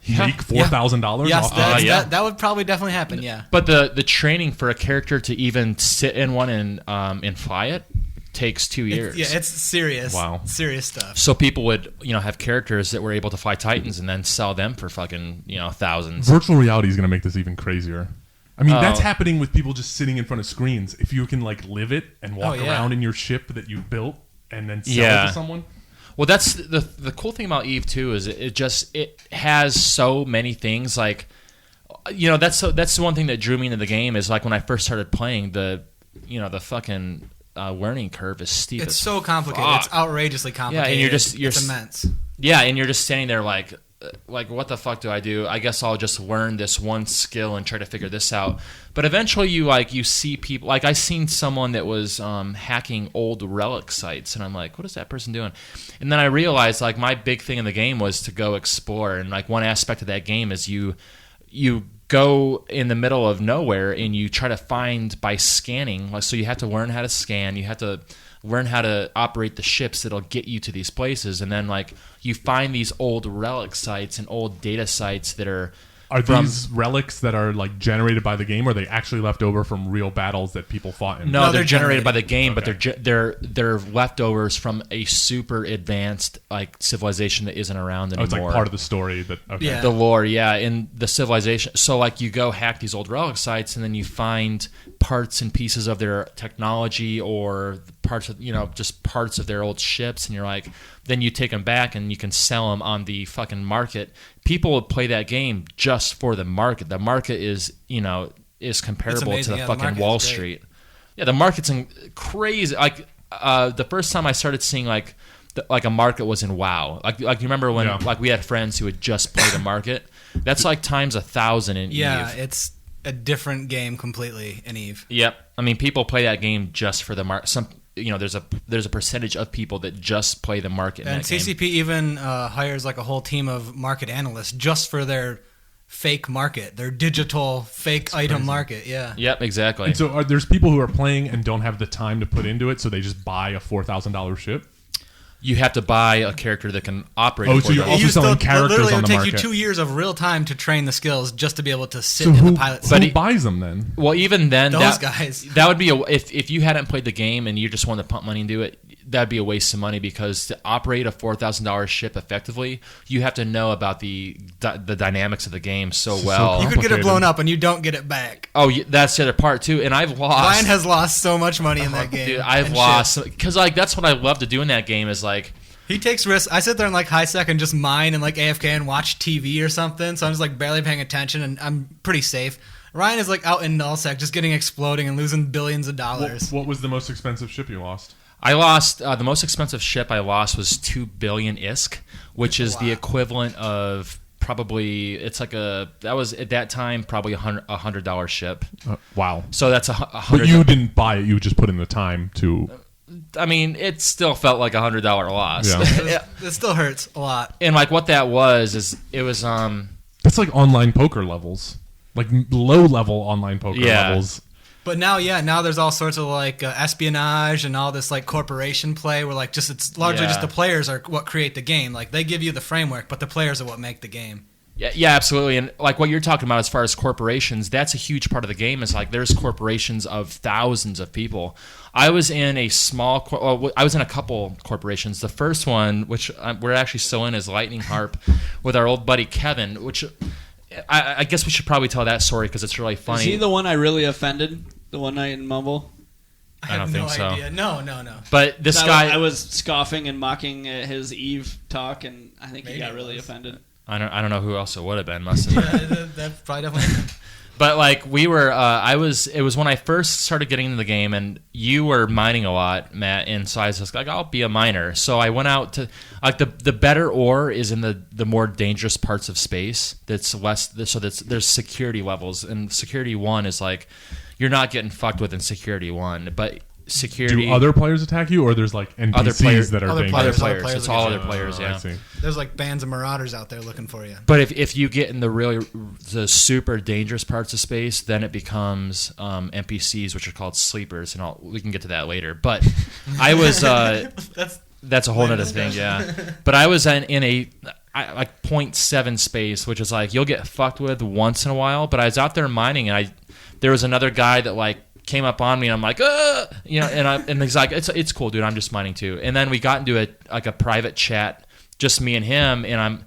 S3: make $4,000
S2: Yes,
S3: off?
S2: that would probably definitely happen. Yeah,
S1: but the training for a character to even sit in one and fly it takes 2 years.
S2: It's serious.
S3: Wow.
S2: Serious stuff.
S1: So people would, have characters that were able to fly Titans and then sell them for fucking, thousands.
S3: Virtual reality is going to make this even crazier. I mean, that's happening with people just sitting in front of screens. If you can like live it and walk around in your ship that you built and then sell it to someone.
S1: Well, that's the cool thing about Eve too is it has so many things like, that's the one thing that drew me into the game is like when I first started playing the fucking learning curve is steep.
S2: It's so complicated.
S1: Fuck.
S2: It's outrageously complicated.
S1: Yeah, and you're
S2: it's immense.
S1: Yeah, and you're just standing there like what the fuck do I do? I guess I'll just learn this one skill and try to figure this out. But eventually you see people like I seen someone that was hacking old relic sites and I'm like, what is that person doing? And then I realized like my big thing in the game was to go explore, and like one aspect of that game is you go in the middle of nowhere and you try to find by scanning. Like, so you have to learn how to scan. You have to learn how to operate the ships that'll get you to these places. And then like you find these old relic sites and old data sites that are
S3: these relics that are like generated by the game, or are they actually left over from real battles that people fought in?
S1: No, they're generated by the game,
S3: Okay.
S1: but they're leftovers from a super advanced like civilization that isn't around anymore.
S3: Oh, it's like part of the story that
S2: Yeah.
S1: The lore, yeah, in the civilization. So like you go hack these old relic sites and then you find parts and pieces of their technology or parts of just parts of their old ships, and you're like, then you take them back and you can sell them on the fucking market. People would play that game just for the market. The market is comparable to the fucking Wall Street. Yeah, the market's crazy. Like the first time I started seeing like a market was in WoW. Like you remember when like we had friends who would just play the market. That's like times 1,000 in Eve.
S2: Yeah, it's a different game completely in Eve.
S1: Yep. I mean, people play that game just for the market. There's a percentage of people that just play the market.
S2: And
S1: in that
S2: CCP
S1: game.
S2: even hires like a whole team of market analysts just for their fake market, their digital fake item market. Yeah.
S1: Yep. Exactly.
S3: And so there's people who are playing and don't have the time to put into it, so they just buy a $4,000 ship.
S1: You have to buy a character that can operate.
S3: Oh, so you're also selling characters
S2: literally
S3: on the
S2: it would
S3: market.
S2: take you 2 years of real time to train the skills just to be able to sit
S3: So
S2: in
S3: who,
S2: the pilot
S3: who
S2: seat.
S3: buys them then?
S1: Well, even then,
S2: Those guys.
S1: that would be if you hadn't played the game and you just wanted to pump money into it, that'd be a waste of money because to operate a $4,000 ship effectively, you have to know about the dynamics of the game so well.
S2: You could get it blown up and you don't get it back.
S1: Oh, that's the other part too. And I've lost.
S2: Ryan has lost so much money in that game.
S1: Dude, I've lost because like that's what I love to do in that game is like.
S2: He takes risks. I sit there and like high sec and just mine and like AFK and watch TV or something. So I'm just like barely paying attention and I'm pretty safe. Ryan is like out in null sec, just getting exploding and losing billions of dollars.
S3: What was the most expensive ship you lost?
S1: I lost the most expensive ship I lost was 2 billion ISK, which is the equivalent of probably that was at that time probably $100 ship.
S3: Wow.
S1: So that's $100.
S3: But you didn't buy it. You just put in the time to.
S1: I mean, it still felt like $100 loss.
S3: Yeah.
S2: It still hurts a lot.
S1: And like what that was is it was
S3: That's like online poker levels, like low level online poker levels.
S2: But now there's all sorts of like espionage and all this like corporation play where like it's largely just the players are what create the game. Like they give you the framework, but the players are what make the game.
S1: Yeah, absolutely. And like what you're talking about as far as corporations, that's a huge part of the game. Is like there's corporations of thousands of people. I was in a I was in a couple corporations. The first one, which we're actually still in, is Lightning Harp with our old buddy Kevin, which I guess we should probably tell that story because it's really funny.
S4: Is he the one I really offended the one night in Mumble?
S1: I don't think so.
S2: Idea. No.
S1: But this guy...
S4: I was scoffing and mocking at his Eve talk, and I think he got really offended.
S1: I don't know who else it would have been. Must have.
S2: Yeah, that probably definitely.
S1: But like we were, it was when I first started getting into the game, and you were mining a lot, Matt, and so I was just like, I'll be a miner. So I went out to like the better ore is in the more dangerous parts of space. That's less, so there's security levels, and security 1 is like you're not getting fucked with in security 1, but security.
S3: Do other players attack you, or there's like NPCs
S1: other players,
S3: that are
S2: other
S3: dangerous?
S1: Other players. It's all other players.
S3: I
S1: Yeah.
S3: see.
S2: There's like bands of marauders out there looking for you.
S1: But if you get in the super dangerous parts of space, then it becomes NPCs, which are called sleepers, and we can get to that later. But I was that's a whole other thing, yeah. But I was in a like 0.7 space, which is like you'll get fucked with once in a while. But I was out there mining, and there was another guy that like came up on me, and I'm like, and he's like, it's cool, dude. I'm just mining too. And then we got into a private chat, just me and him, and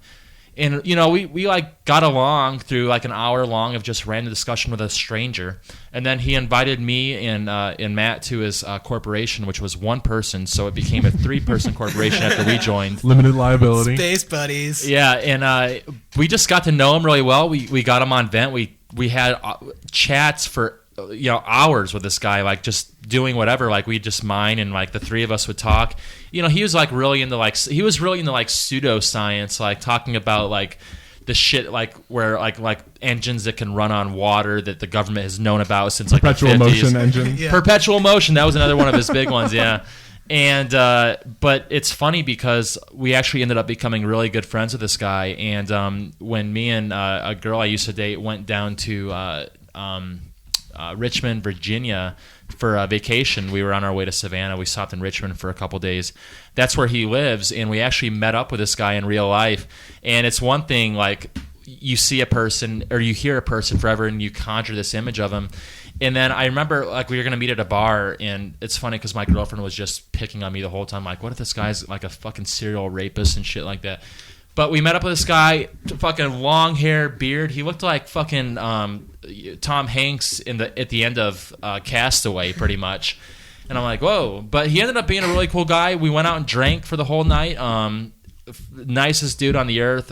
S1: we like got along through like an hour long of just random discussion with a stranger. And then he invited me and Matt to his corporation, which was 1 person, so it became a 3-person corporation after we joined.
S3: Limited liability.
S2: Space buddies.
S1: Yeah, and we just got to know him really well. We got him on Vent. We had chats for hours with this guy, like just doing whatever. Like we just mine, and like the 3 of us would talk. He was like really into like pseudoscience, like talking about like the shit like where like engines that can run on water that the government has known about since like
S3: Perpetual
S1: the 50s.
S3: motion engine.
S2: Yeah.
S1: Perpetual motion, that was another one of his big ones, yeah. And but it's funny because we actually ended up becoming really good friends with this guy. And when me and a girl I used to date went down to Richmond, Virginia for a vacation, we were on our way to Savannah. We stopped in Richmond for a couple days. That's where he lives, and we actually met up with this guy in real life. And it's one thing, like, you see a person or you hear a person forever and you conjure this image of him. And then I remember, like, we were going to meet at a bar, and it's funny because my girlfriend was just picking on me the whole time, like, what if this guy's like a fucking serial rapist and shit like that? But we met up with this guy, fucking long hair, beard. He looked like fucking Tom Hanks at the end of Castaway, pretty much. And I'm like, whoa. But he ended up being a really cool guy. We went out and drank for the whole night. Nicest dude on the earth.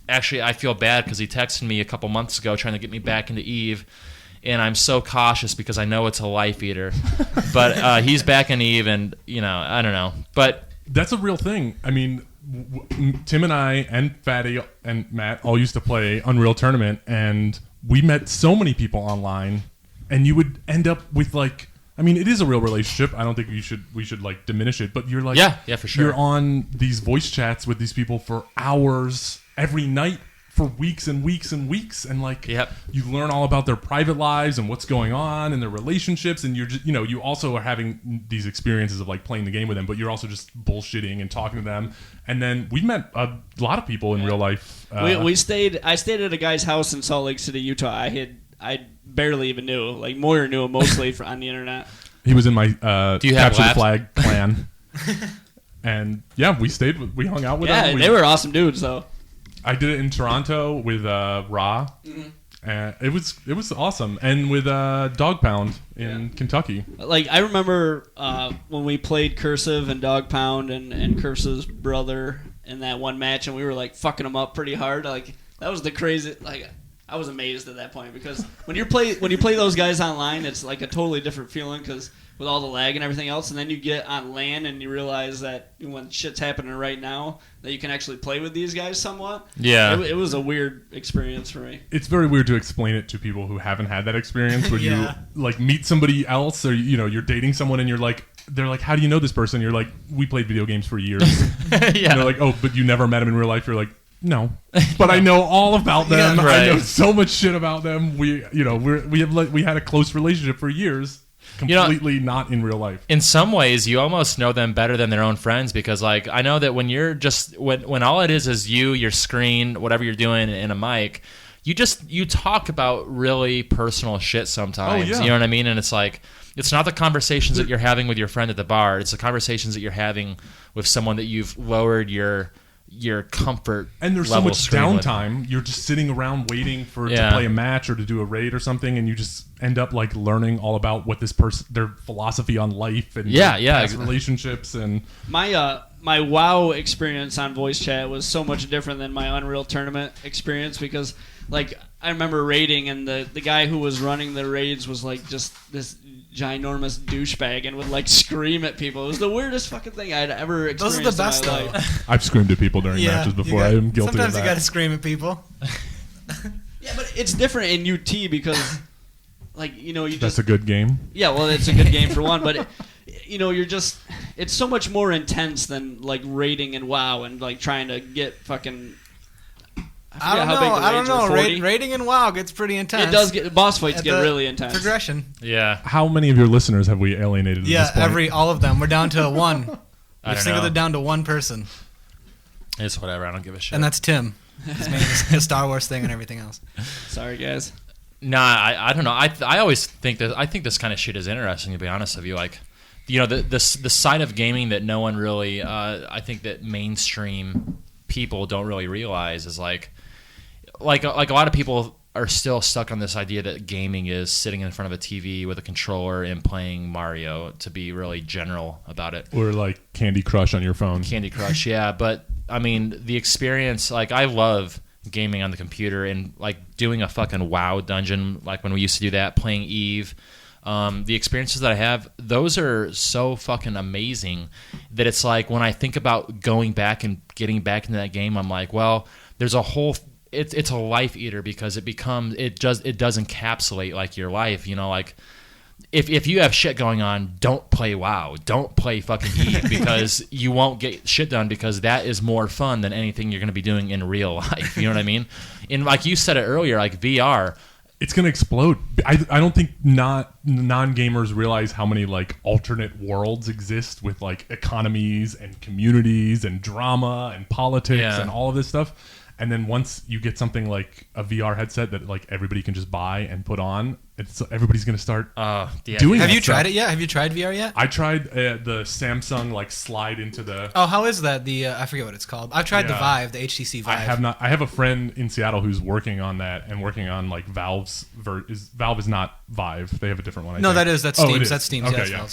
S1: Actually, I feel bad because he texted me a couple months ago trying to get me back into EVE. And I'm so cautious because I know it's a life eater. But he's back in EVE, and, I don't know. But
S3: that's a real thing. I mean, Tim and I and Fatty and Matt all used to play Unreal Tournament, and we met so many people online, and you would end up with like, I mean, it is a real relationship. I don't think we should like diminish it, but you're like,
S1: yeah, for sure.
S3: You're on these voice chats with these people for hours every night for weeks and weeks and weeks, and like,
S1: yep.
S3: You learn all about their private lives and what's going on and their relationships, and you're just, you also are having these experiences of like playing the game with them, but you're also just bullshitting and talking to them. And then we met a lot of people in real life.
S4: I stayed at a guy's house in Salt Lake City, Utah. I barely even knew. Like, Moyer knew him mostly on the internet.
S3: He was in my
S1: Do you have
S3: Capture the
S1: labs?
S3: Flag clan. And yeah, we hung out with them.
S4: Yeah, they were awesome dudes, though.
S3: I did it in Toronto with Ra. Mm-hmm. And it was awesome. And with Dog Pound in Kentucky.
S4: Like, I remember when we played Cursive and Dog Pound and Cursive's brother in that one match, and we were like fucking them up pretty hard. Like, that was the crazy. Like, I was amazed at that point because when you play those guys online, it's like a totally different feeling because with all the lag and everything else, and then you get on LAN and you realize that when shit's happening right now, that you can actually play with these guys somewhat.
S1: Yeah.
S4: It was a weird experience for me.
S3: It's very weird to explain it to people who haven't had that experience where
S2: Yeah.
S3: you like meet somebody else, or you're dating someone and they're like, how do you know this person? You're like, we played video games for years.
S1: Yeah.
S3: And they're like, oh, but you never met him in real life. You're like, no, but I know all about them.
S1: Yeah, right.
S3: I know so much shit about them. We had a close relationship for years. Completely not in real life.
S1: In some ways, you almost know them better than their own friends because, like, I know that when you're just when all it is you, your screen, whatever you're doing, and a mic, you talk about really personal shit sometimes.
S3: Oh, yeah.
S1: You know what I mean? And it's like it's not the conversations that you're having with your friend at the bar. It's the conversations that you're having with someone that you've lowered your comfort
S3: and there's so
S1: level
S3: much
S1: screen with.
S3: downtime. You're just sitting around waiting to
S1: Yeah.
S3: play a match or to do a raid or something, and you just end up like learning all about what this person, their philosophy on life and past relationships. And
S4: my WoW experience on voice chat was so much different than my Unreal Tournament experience because, like, I remember raiding, and the guy who was running the raids was like just this ginormous douchebag and would like scream at people. It was the weirdest fucking thing I'd ever experienced.
S2: Those are the best
S4: in my
S2: though.
S4: life.
S3: I've screamed at people during matches before. I am guilty of that.
S2: Sometimes you got to scream at people.
S4: Yeah, but it's different in UT because, like, you know, you just...
S3: That's a good game.
S4: Yeah, well, it's a good game for one, but, you're just... It's so much more intense than, like, raiding and WoW and, like, trying to get fucking...
S2: I don't know. Raiding in WoW gets pretty intense.
S4: It does get... Boss fights get really intense.
S2: Progression.
S1: Yeah.
S3: How many of your listeners have we alienated at this point?
S2: All of them. We're down to one. We've singled
S1: know.
S2: it down to one person.
S1: It's whatever. I don't give a shit.
S2: And that's Tim. His name is the Star Wars thing and everything else.
S4: Sorry, guys.
S1: Nah, I don't know. I always think that I think this kind of shit is interesting, to be honest with you. Like, you know, the side of gaming that no one really, I think that mainstream people don't really realize is like a lot of people are still stuck on this idea that gaming is sitting in front of a TV with a controller and playing Mario, to be really general about it.
S3: Or like Candy Crush on your phone.
S1: Candy Crush, yeah. But, I mean, the experience, like, I love gaming on the computer and, like, doing a fucking WoW dungeon, like when we used to do that, playing Eve. The experiences that I have, those are so fucking amazing that it's like when I think about going back and getting back into that game, I'm like, well, there's a whole... It's a life eater because it does encapsulate, like, your life, you know, like... If you have shit going on, don't play WoW. Don't play fucking Eve because you won't get shit done, because that is more fun than anything you're going to be doing in real life. You know what I mean? And like you said it earlier, like VR,
S3: it's going to explode. I don't think non-gamers realize how many like alternate worlds exist with like economies and communities and drama and politics and all of this stuff. And then once you get something like a VR headset that like everybody can just buy and put on, everybody's going to start doing.
S2: Have you
S3: stuff.
S2: tried it yet? Have you tried VR yet?
S3: I tried the Samsung like slide into the.
S2: Oh, how is that? The I forget what it's called. I've tried the Vive, the HTC Vive.
S3: I have not. I have a friend in Seattle who's working on that and working on like Valve's. Valve is not Vive. They have a different one.
S2: That's Steam.
S3: That's
S2: Steam.
S3: Okay,
S2: yeah.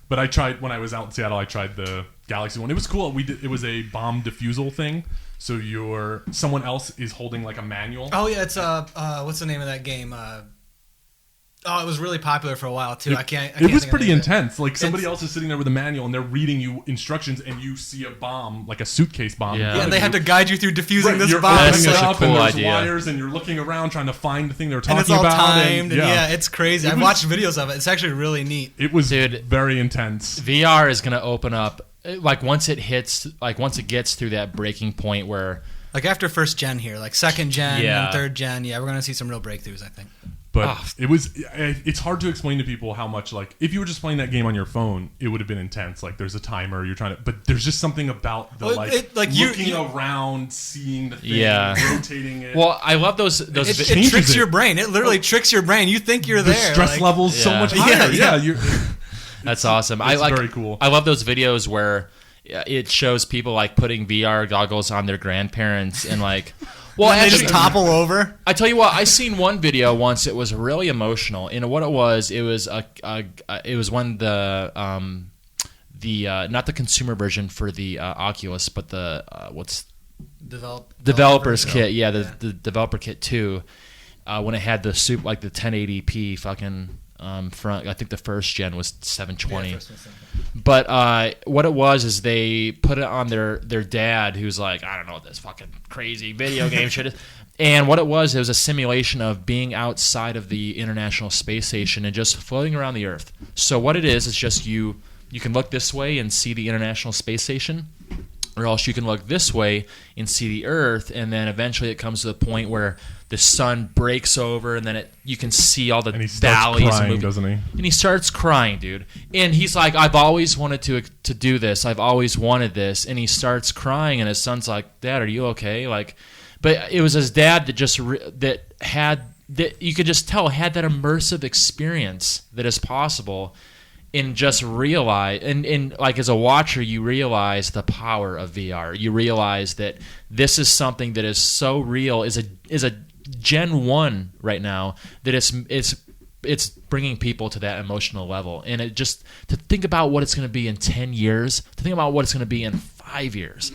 S3: But I tried when I was out in Seattle. I tried the Galaxy one. It was cool. It was a bomb defusal thing. So someone else is holding like a manual.
S2: Oh yeah, it's what's the name of that game? It was really popular for a while too.
S3: It was pretty intense. Like somebody else is sitting there with a manual and they're reading you instructions, and you see a bomb, like a suitcase bomb.
S1: Yeah,
S2: and they have to guide you through defusing this
S3: you're
S2: bomb.
S1: That's
S3: opening
S1: such
S3: it
S1: a
S3: up,
S1: cool
S3: and there's
S1: idea.
S3: wires, and you're looking around trying to find the thing they were talking
S2: and it's all
S3: about.
S2: timed. And it's crazy. I've watched videos of it. It's actually really neat.
S3: It was very intense.
S1: VR is going to open up, like once it gets through that breaking point where,
S2: like after first gen here, like second gen
S1: Yeah.
S2: and third gen, we're going to see some real breakthroughs, I think.
S3: But it's hard to explain to people how much, like, if you were just playing that game on your phone, it would have been intense. Like, there's a timer, you're trying to, but there's just something about the, looking around, seeing the thing, rotating it.
S1: Well, I love those.
S2: It tricks your brain. It literally tricks your brain. You think you're there.
S3: The stress level's so much higher.
S2: Yeah.
S1: That's awesome.
S3: It's very cool.
S1: I love those videos where it shows people like putting VR goggles on their grandparents and like.
S2: Well, and they just topple over.
S1: I tell you what, I seen one video once. It was really emotional, and what it was when the not the consumer version for the Oculus, but the developer's kit. Yeah, the developer kit 2. When it had the like the 1080p fucking front. I think the first gen was 720. Yeah, but what it was is they put it on their dad, who's like, I don't know what this fucking crazy video game shit is. And what it was a simulation of being outside of the International Space Station and just floating around the Earth. So what it is just you can look this way and see the International Space Station, or else you can look this way and see the Earth, and then eventually it comes to the point where the sun breaks over, and then you can see all the
S3: and he
S1: valleys.
S3: Crying, doesn't he?
S1: And he starts crying, dude. And he's like, I've always wanted to do this. I've always wanted this. And he starts crying, and his son's like, Dad, are you okay? Like, but it was his dad that that you could just tell had that immersive experience that is possible. And just realize, and like as a watcher, you realize the power of VR. You realize that this is something that is so real, is a Gen 1 right now, that it's bringing people to that emotional level. And it just, to think about what it's going to be in 10 years, to think about what it's going to be in 5 years,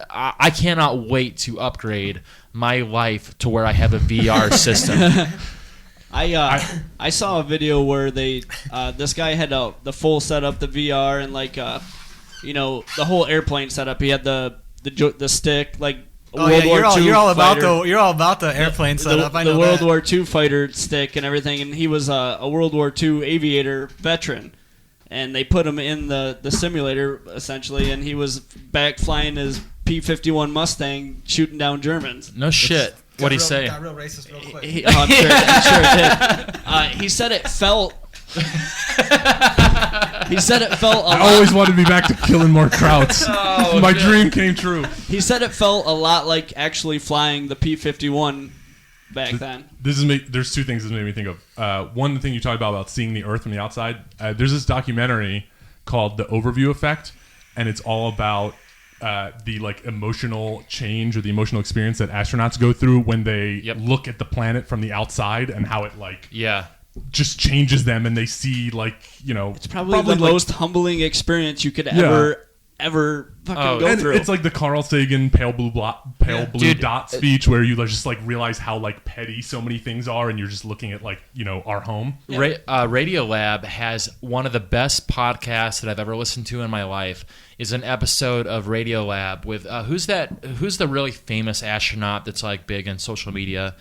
S1: I cannot wait to upgrade my life to where I have a VR system.
S4: I saw a video where they this guy had the full setup, the VR, and like the whole airplane setup. He had the stick, like World War II
S2: you're all about
S4: fighter.
S2: the airplane setup. I know
S4: the World
S2: that.
S4: War II fighter stick and everything, and he was a World War II aviator veteran. And they put him in the simulator, essentially, and he was back flying his P-51 Mustang shooting down Germans.
S1: No shit. What'd he say?
S2: Got real racist real quick.
S4: I'm sure it did. He said it felt...
S3: I always wanted to be back to killing more Krauts. My dream came true.
S4: He said it felt a lot like actually flying the P-51 back then.
S3: There's two things this made me think of. One thing you talked about seeing the Earth from the outside. There's this documentary called The Overview Effect, and it's all about the like emotional change or the emotional experience that astronauts go through when they look at the planet from the outside, and how it just changes them, and they see
S4: it's probably the most humbling experience you could ever fucking go through.
S3: It's like the Carl Sagan pale blue dot speech, where you just like realize how like petty so many things are, and you're just looking at our home.
S1: Radiolab has one of the best podcasts that I've ever listened to in my life. Is an episode of Radiolab with who's the really famous astronaut that's like big in social media.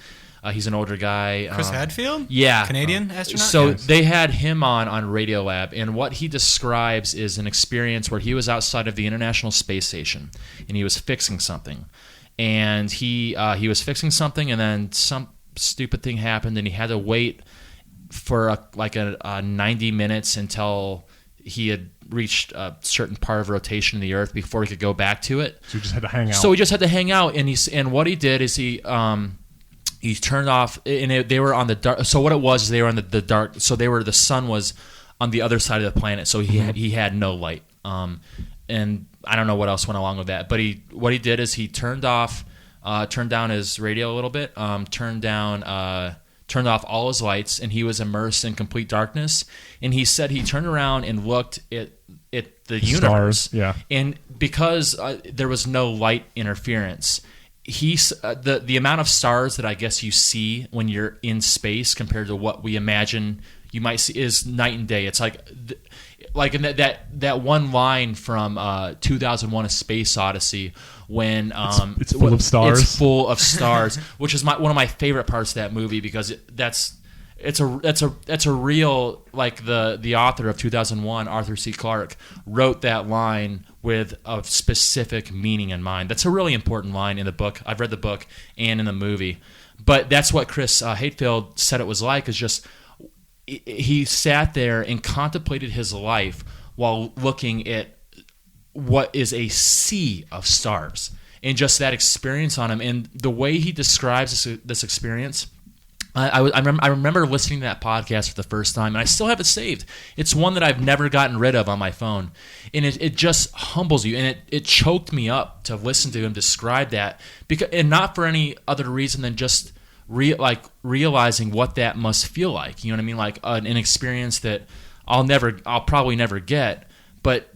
S1: He's an older guy.
S2: Chris Hadfield?
S1: Yeah.
S2: Canadian astronaut?
S1: So they had him on Radiolab, and what he describes is an experience where he was outside of the International Space Station, and he was fixing something. And he was fixing something, and then some stupid thing happened, and he had to wait for 90 minutes until he had reached a certain part of rotation of the Earth before he could go back to it.
S3: So he just had to hang out.
S1: So he just had to hang out, and what he did is he turned off, and they were on the dark. So what it was is they were on the dark. So the sun was on the other side of the planet. So he had no light. And I don't know what else went along with that. But what he did is he turned down his radio a little bit, turned off all his lights, and he was immersed in complete darkness. And he said he turned around and looked at the universe.
S3: Stars, yeah.
S1: And because there was no light interference, the amount of stars that I guess you see when you're in space compared to what we imagine you might see is night and day. It's like in that one line from 2001: A Space Odyssey when
S3: it's full of stars.
S1: It's full of stars, which is one of my favorite parts of that movie because that's a real, like the author of 2001, Arthur C. Clarke, wrote that line with a specific meaning in mind. That's a really important line in the book. I've read the book and in the movie. But that's what Chris Hadfield said it was like, is just he sat there and contemplated his life while looking at what is a sea of stars, and just that experience on him. And the way he describes this experience, I remember listening to that podcast for the first time, and I still have it saved. It's one that I've never gotten rid of on my phone, and it just humbles you, and it choked me up to listen to him describe that, and not for any other reason than just realizing what that must feel like. You know what I mean? Like an experience that I'll probably never get, but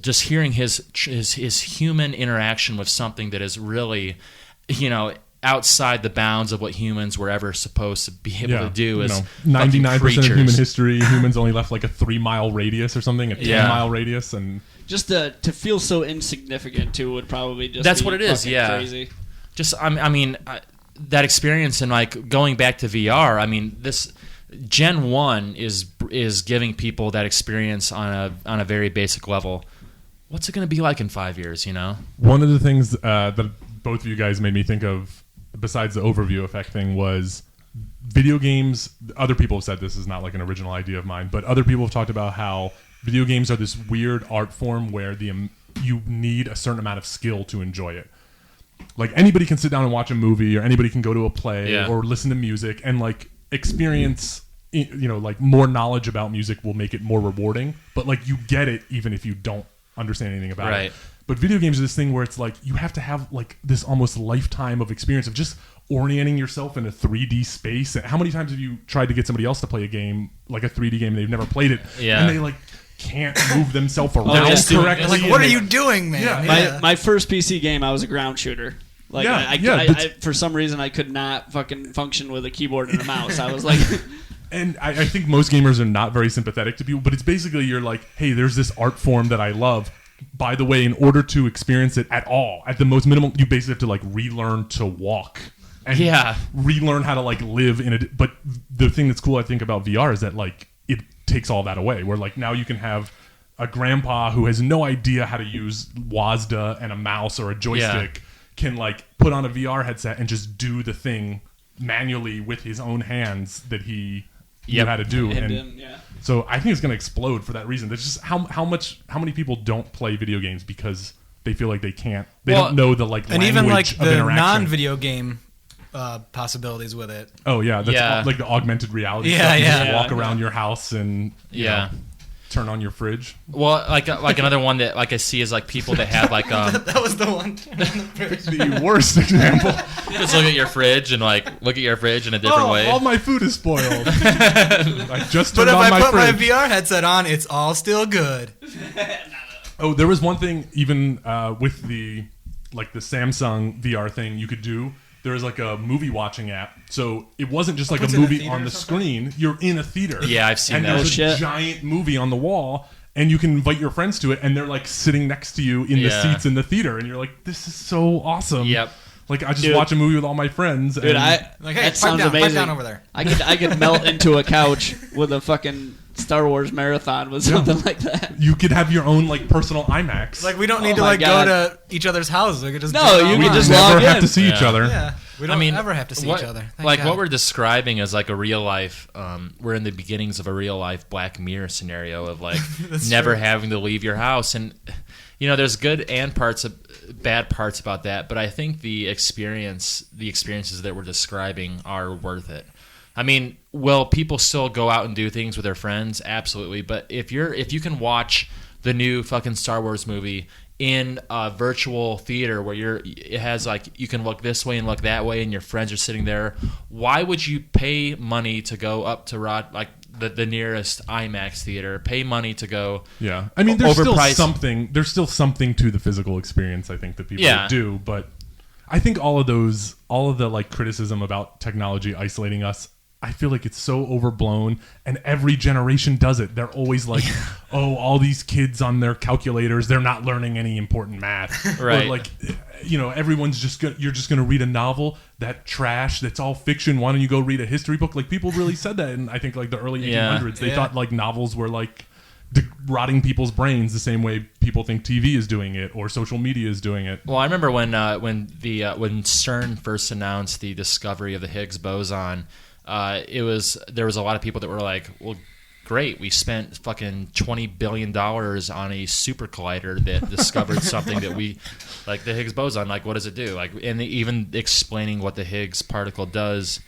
S1: just hearing his human interaction with something that is really, outside the bounds of what humans were ever supposed to be able to do. Is
S3: 99% of human history, humans only left like a 3-mile radius or something, a 10-mile radius, and
S4: just to feel so insignificant too would probably just
S1: that's
S4: be
S1: what it is. Yeah,
S4: crazy.
S1: Just that experience, and like going back to VR. I mean, this Gen 1 is giving people that experience on a very basic level. What's it going to be like in 5 years?
S3: One of the things that both of you guys made me think of, besides the overview effect thing, was video games. Other people have said this is not like an original idea of mine, but other people have talked about how video games are this weird art form where you need a certain amount of skill to enjoy it. Like anybody can sit down and watch a movie, or anybody can go to a play or listen to music and like experience, like more knowledge about music will make it more rewarding, but like you get it even if you don't understand anything about it. But video games are this thing where it's like you have to have like this almost lifetime of experience of just orienting yourself in a 3D space. How many times have you tried to get somebody else to play a game, like a 3D game, and they've never played it, and they like can't move themselves around
S1: just doing-
S3: correctly.
S2: Like,
S3: and
S2: what are
S3: they-
S2: you doing, man?
S3: Yeah.
S4: My first PC game, I was a ground shooter. Like, I for some reason, I could not fucking function with a keyboard and a mouse. I was like,
S3: And I think most gamers are not very sympathetic to people, but it's basically you're like, hey, there's this art form that I love. By the way, in order to experience it at all, at the most minimal, you basically have to like relearn to walk and relearn how to like live in it. But the thing that's cool, I think, about VR is that like it takes all that away. Where like now you can have a grandpa who has no idea how to use WASD and a mouse or a joystick can like put on a VR headset and just do the thing manually with his own hands that he knew how to do. And so I think it's going to explode for that reason. There's just how many people don't play video games because they feel like they can't. They don't know the like
S2: and
S3: language
S2: even like
S3: of
S2: the
S3: interaction.
S2: non-video game possibilities with it.
S3: Oh yeah, that's like the augmented reality.
S2: Yeah,
S3: stuff. You
S2: yeah.
S3: just walk around your house and you know, turn on your fridge.
S1: Well, like another one that like I see is like people that have like
S2: That was the one.
S3: The worst example.
S1: just look at your fridge and like look at your fridge in a different way.
S3: All my food is spoiled. I just turned
S2: But if
S3: on
S2: I
S3: my
S2: put my
S3: fridge.
S2: VR headset on, it's all still good.
S3: Oh, there was one thing even with the like the Samsung VR thing you could do. There was like a movie watching app, so it wasn't just like a
S2: It's in a
S3: movie
S2: theater
S3: on
S2: or
S3: the
S2: something?
S3: screen. You're in a theater.
S1: Yeah, I've seen
S3: and
S1: that.
S3: there's
S4: Oh, shit.
S3: a giant movie on the wall, and you can invite your friends to it, and they're like sitting next to you in the
S1: Yeah.
S3: seats in the theater, and you're like, "This is so awesome."
S1: Yep.
S3: Like I just
S4: Dude.
S3: watch a movie with all my friends.
S4: dude,
S3: and
S2: Like, hey,
S4: that
S2: pipe
S4: sounds
S2: down,
S4: amazing.
S2: pipe down over there.
S4: I could melt into a couch with a fucking Star Wars marathon with something like that.
S3: you could have your own like personal IMAX.
S2: Like, we don't need
S4: Oh
S2: to
S4: my
S2: like
S4: God.
S2: go to each other's houses. We could just
S4: No,
S2: do it
S4: you
S3: we
S4: could
S2: online.
S4: just
S3: never
S4: log
S3: have
S4: in.
S3: to see each
S1: Yeah.
S3: other.
S2: Yeah, we don't ever have to see each other. Thank
S1: Like
S2: God.
S1: what we're describing is like a real life. We're in the beginnings of a real life Black Mirror scenario of like
S2: That's
S1: never
S2: true.
S1: having to leave your house, and you know, there's good and bad parts about that. But I think the experiences that we're describing are worth it. I mean, will people still go out and do things with their friends? Absolutely. But if you can watch the new fucking Star Wars movie in a virtual theater where it has like you can look this way and look that way and your friends are sitting there, why would you pay money to go up to the nearest IMAX theater, pay money to go?
S3: Yeah, I mean, there's still
S1: overpriced-
S3: something. There's still something to the physical experience. I think that people
S1: Yeah.
S3: do, but I think all of the like criticism about technology isolating us, I feel like it's so overblown, and every generation does it. They're always like, "Oh, all these kids on their calculators, they're not learning any important math."
S1: Right.
S3: Or like, you know, everyone's you're just gonna read a novel, that trash, that's all fiction. Why don't you go read a history book? Like, people really said that, and I think like the early 1800s, they thought like novels were like rotting people's brains the same way people think TV is doing it or social media is doing it.
S1: Well, I remember when CERN first announced the discovery of the Higgs boson. There was a lot of people that were like, well, great, we spent fucking $20 billion on a super collider that discovered something that we, like the Higgs boson, like what does it do? Like, and even explaining what the Higgs particle does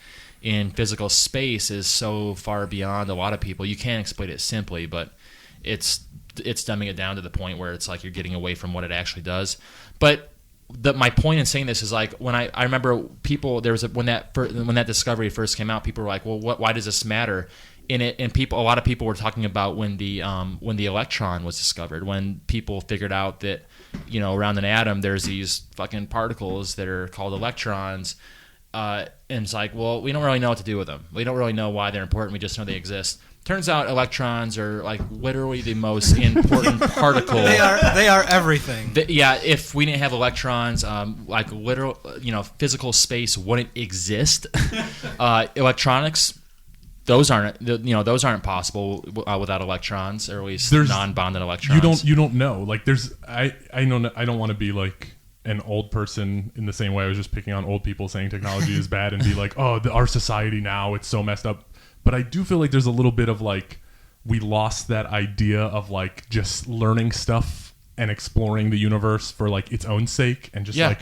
S1: in physical space is so far beyond a lot of people. You can't explain it simply, but it's dumbing it down to the point where it's like you're getting away from what it actually does. But my point in saying this is like when I remember people when that discovery first came out, people were like, well, why does this matter? A lot of people were talking about when the electron was discovered, when people figured out that, you know, around an atom there's these fucking particles that are called electrons, and it's like, well, we don't really know what to do with them. We don't really know why they're important. We just know they exist. Turns out electrons are like literally the most important particle.
S2: They are everything.
S1: If we didn't have electrons, like literal, you know, physical space wouldn't exist. Electronics, those aren't possible without electrons, or at least non-bonded electrons.
S3: You don't know. Like I don't want to be like an old person in the same way I was just picking on old people saying technology is bad and be like, oh, our society now, it's so messed up. But I do feel like there's a little bit of like we lost that idea of like just learning stuff and exploring the universe for like its own sake, and just like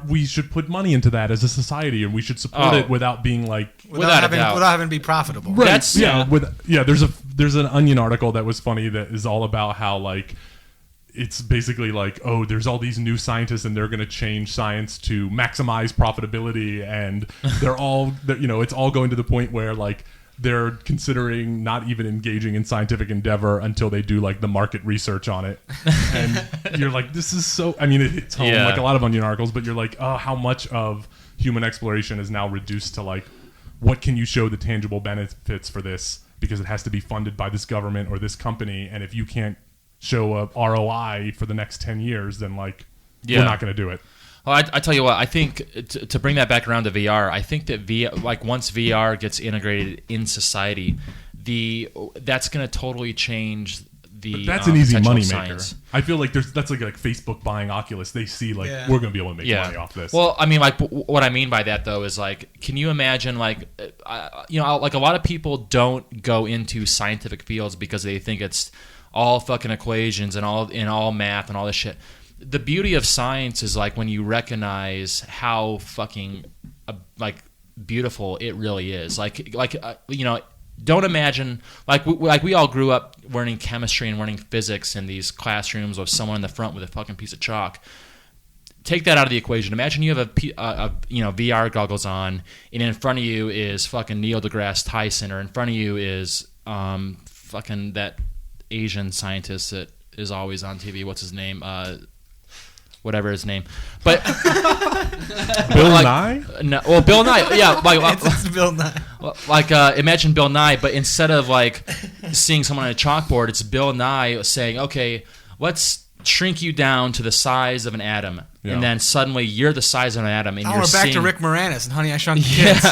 S3: we should put money into that as a society, and we should support it without being like
S1: without
S2: having to be profitable.
S3: right. There's an Onion article that was funny that is all about how like it's basically like, oh, there's all these new scientists and they're going to change science to maximize profitability, and they're all, you know, it's all going to the point where like they're considering not even engaging in scientific endeavor until they do like the market research on it. And you're like, this is so, I mean, it hits home like a lot of Onion articles, but you're like, oh, how much of human exploration is now reduced to like, what can you show the tangible benefits for this? Because it has to be funded by this government or this company. And if you can't show a ROI for the next 10 years, then like, we're not going to do it.
S1: Well, I tell you what, I think to bring that back around to VR, I think that once VR gets integrated in society, that's going to totally change the.
S3: But that's an easy money
S1: maker.
S3: I feel like that's like Facebook buying Oculus. They see like we're going to be able to make money off this.
S1: Well, I mean, like what I mean by that though is like, can you imagine like, like a lot of people don't go into scientific fields because they think it's all fucking equations and all math and all this shit. The beauty of science is like when you recognize how fucking like beautiful it really is. Don't imagine like we all grew up learning chemistry and learning physics in these classrooms with someone in the front with a fucking piece of chalk. Take that out of the equation. Imagine you have a VR goggles on, and in front of you is fucking Neil deGrasse Tyson, or in front of you is fucking that Asian scientist that is always on TV. What's his name? Whatever his name, but
S3: Bill Nye.
S1: No, well, Bill Nye, yeah,
S2: It's Bill Nye.
S1: Like imagine Bill Nye, but instead of like seeing someone on a chalkboard, it's Bill Nye saying, "Okay, let's shrink you down to the size of an atom," and then suddenly you're the size of an atom, and
S2: we're back to Rick Moranis and Honey I Shrunk the Kids.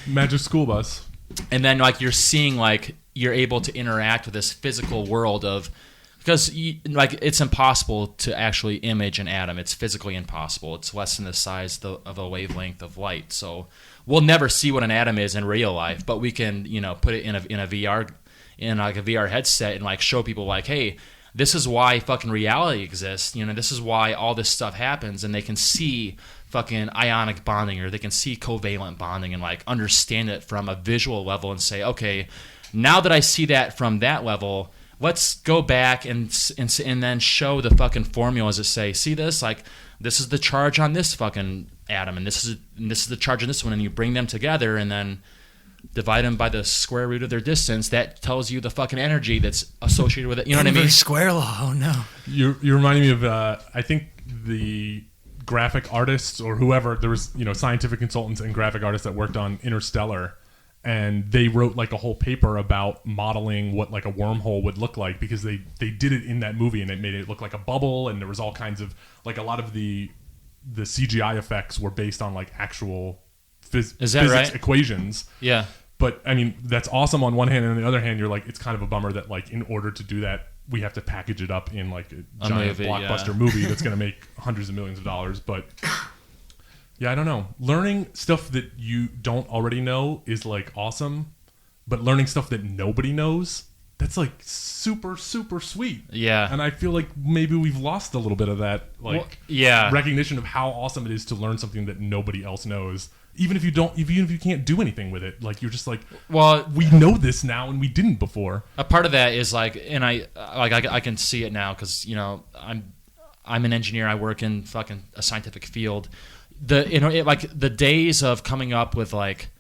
S3: Magic School Bus,
S1: and then like you're seeing like you're able to interact with this physical world of. Because it's impossible to actually image an atom. It's physically impossible. It's less than the size of a wavelength of light. So we'll never see what an atom is in real life, but we can put it in a VR like a VR headset and like show people like, hey, this is why fucking reality exists. This is why all this stuff happens, and they can see fucking ionic bonding, or they can see covalent bonding and like understand it from a visual level and say, okay, now that I see that from that level. Let's go back and then show the fucking formulas that say, see this? Like, this is the charge on this fucking atom, and this is the charge on this one, and you bring them together and then divide them by the square root of their distance. That tells you the fucking energy that's associated with it. You know what I mean?
S2: Square law. Oh no.
S3: You're reminding me of I think the graphic artists or whoever, there was scientific consultants and graphic artists that worked on Interstellar. And they wrote like a whole paper about modeling what like a wormhole would look like, because they did it in that movie and it made it look like a bubble, and there was all kinds of like a lot of the CGI effects were based on like actual physics
S1: right?
S3: equations.
S1: Yeah.
S3: But I mean, that's awesome on one hand, and on the other hand, you're like, it's kind of a bummer that like in order to do that, we have to package it up in like a giant blockbuster movie that's going to make hundreds of millions of dollars. But yeah, I don't know. Learning stuff that you don't already know is like awesome, but learning stuff that nobody knows, that's like super, super sweet.
S1: Yeah.
S3: And I feel like maybe we've lost a little bit of that recognition of how awesome it is to learn something that nobody else knows. Even if you can't do anything with it, like you're just like, well, we know this now and we didn't before.
S1: A part of that is like, and I can see it now because I'm an engineer. I work in fucking a scientific field. The days of coming up with like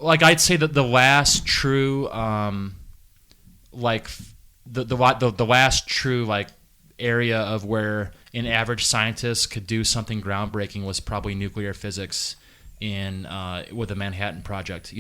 S1: I'd say that the last true the last true like area of where an average scientist could do something groundbreaking was probably nuclear physics with the Manhattan Project.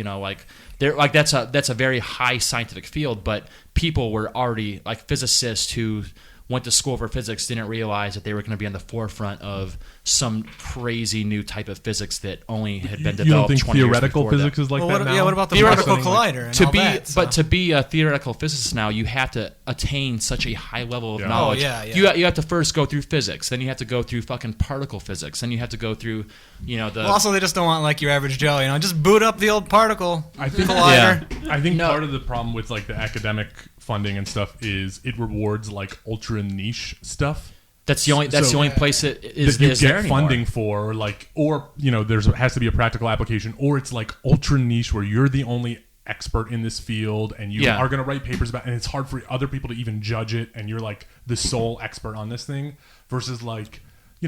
S1: That's a very high scientific field, but people were already like physicists who went to school for physics didn't realize that they were going to be on the forefront of some crazy new type of physics that only had been developed.
S3: You don't think
S1: 20
S3: theoretical
S1: years before
S3: physics is like that now?
S2: Yeah, what about the particle collider and all that?
S1: But to be a theoretical physicist now, you have to attain such a high level of knowledge.
S2: Oh, yeah.
S1: You have to first go through physics, then you have to go through fucking particle physics, then you have to go through,
S2: Well, also, they just don't want like your average Joe, just boot up the old particle collider.
S3: Yeah. I think part of the problem with like the academic funding and stuff is it rewards like ultra niche stuff.
S1: That's the only place it is
S3: that you
S1: is
S3: get
S1: there
S3: funding for, there has to be a practical application, or it's like ultra niche where you're the only expert in this field and you are going to write papers about it, and it's hard for other people to even judge it, and you're like the sole expert on this thing, versus like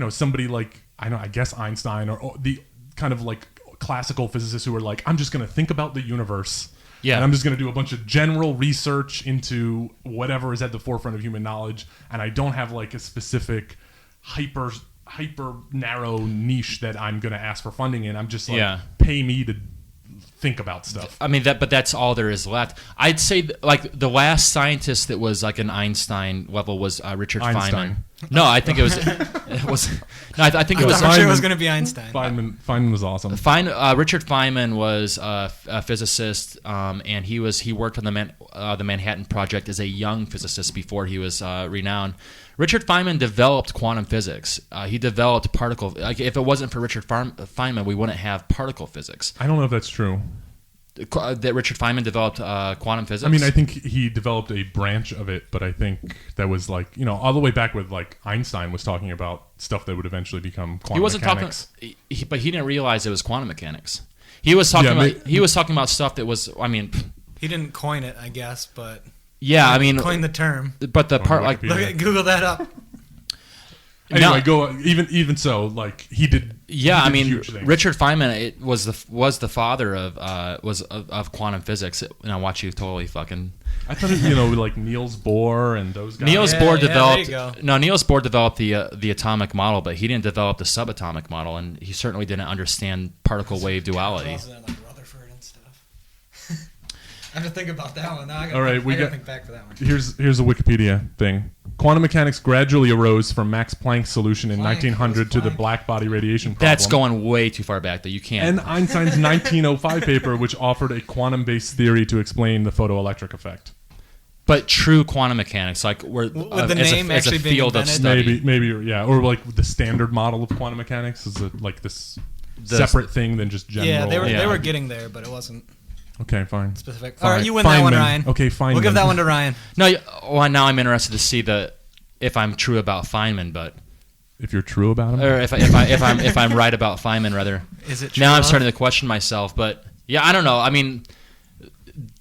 S3: somebody like I guess Einstein or the kind of like classical physicists who are like, I'm just going to think about the universe
S1: Yeah.
S3: And I'm just going to do a bunch of general research into whatever is at the forefront of human knowledge, and I don't have like a specific hyper narrow niche that I'm going to ask for funding in. I'm just like, pay me to think about stuff. I mean,
S1: but that's all there is left. I'd say like the last scientist that was like an Einstein level was Richard Feynman. No, I think it was. I think it was.
S2: I'm sure it was going to be Einstein.
S3: Feynman was awesome.
S1: Richard Feynman was a physicist, and he worked on the Manhattan Project as a young physicist before he was renowned. Richard Feynman developed quantum physics. He developed particle. Like if it wasn't for Richard Feynman, we wouldn't have particle physics.
S3: I don't know if that's true.
S1: That Richard Feynman developed quantum physics?
S3: I mean, I think he developed a branch of it, but I think that was like, all the way back with like Einstein was talking about stuff that would eventually become quantum mechanics.
S1: But he didn't realize it was quantum mechanics. He was talking about stuff that was, I mean...
S2: He didn't coin it, I guess, but...
S1: Yeah, I mean...
S2: Coined the term.
S1: But the part like...
S2: Google that up.
S3: Anyway, even so, like he did.
S1: Yeah, I mean, Richard Feynman was the father of quantum physics. And I watch you totally fucking.
S3: I thought like Niels Bohr and those guys.
S1: Niels Bohr developed. No, Niels Bohr developed the atomic model, but he didn't develop the subatomic model, and he certainly didn't understand particle wave duality.
S2: I have to think about that one. Now I gotta think back for that one.
S3: Here's a Wikipedia thing. Quantum mechanics gradually arose from Max Planck's solution in 1900 to the black body radiation problem.
S1: That's going way too far back that you can't.
S3: And Einstein's 1905 paper, which offered a quantum-based theory to explain the photoelectric effect.
S1: But true quantum mechanics, like
S2: would the name actually
S1: as a field
S2: being
S1: of study.
S3: Maybe, yeah, or like the standard model of quantum mechanics is like this separate thing than just general.
S2: Yeah, they were getting there, but it wasn't.
S3: Okay, fine.
S2: Specific. All right, you win that one, Ryan.
S3: Okay, fine.
S2: We'll give that one to Ryan.
S1: No, now I'm interested to see if I'm true about Feynman, but
S3: if you're true about him,
S1: or if I'm right about Feynman, rather.
S2: Is it true?
S1: Now I'm starting to question myself, but yeah, I don't know. I mean,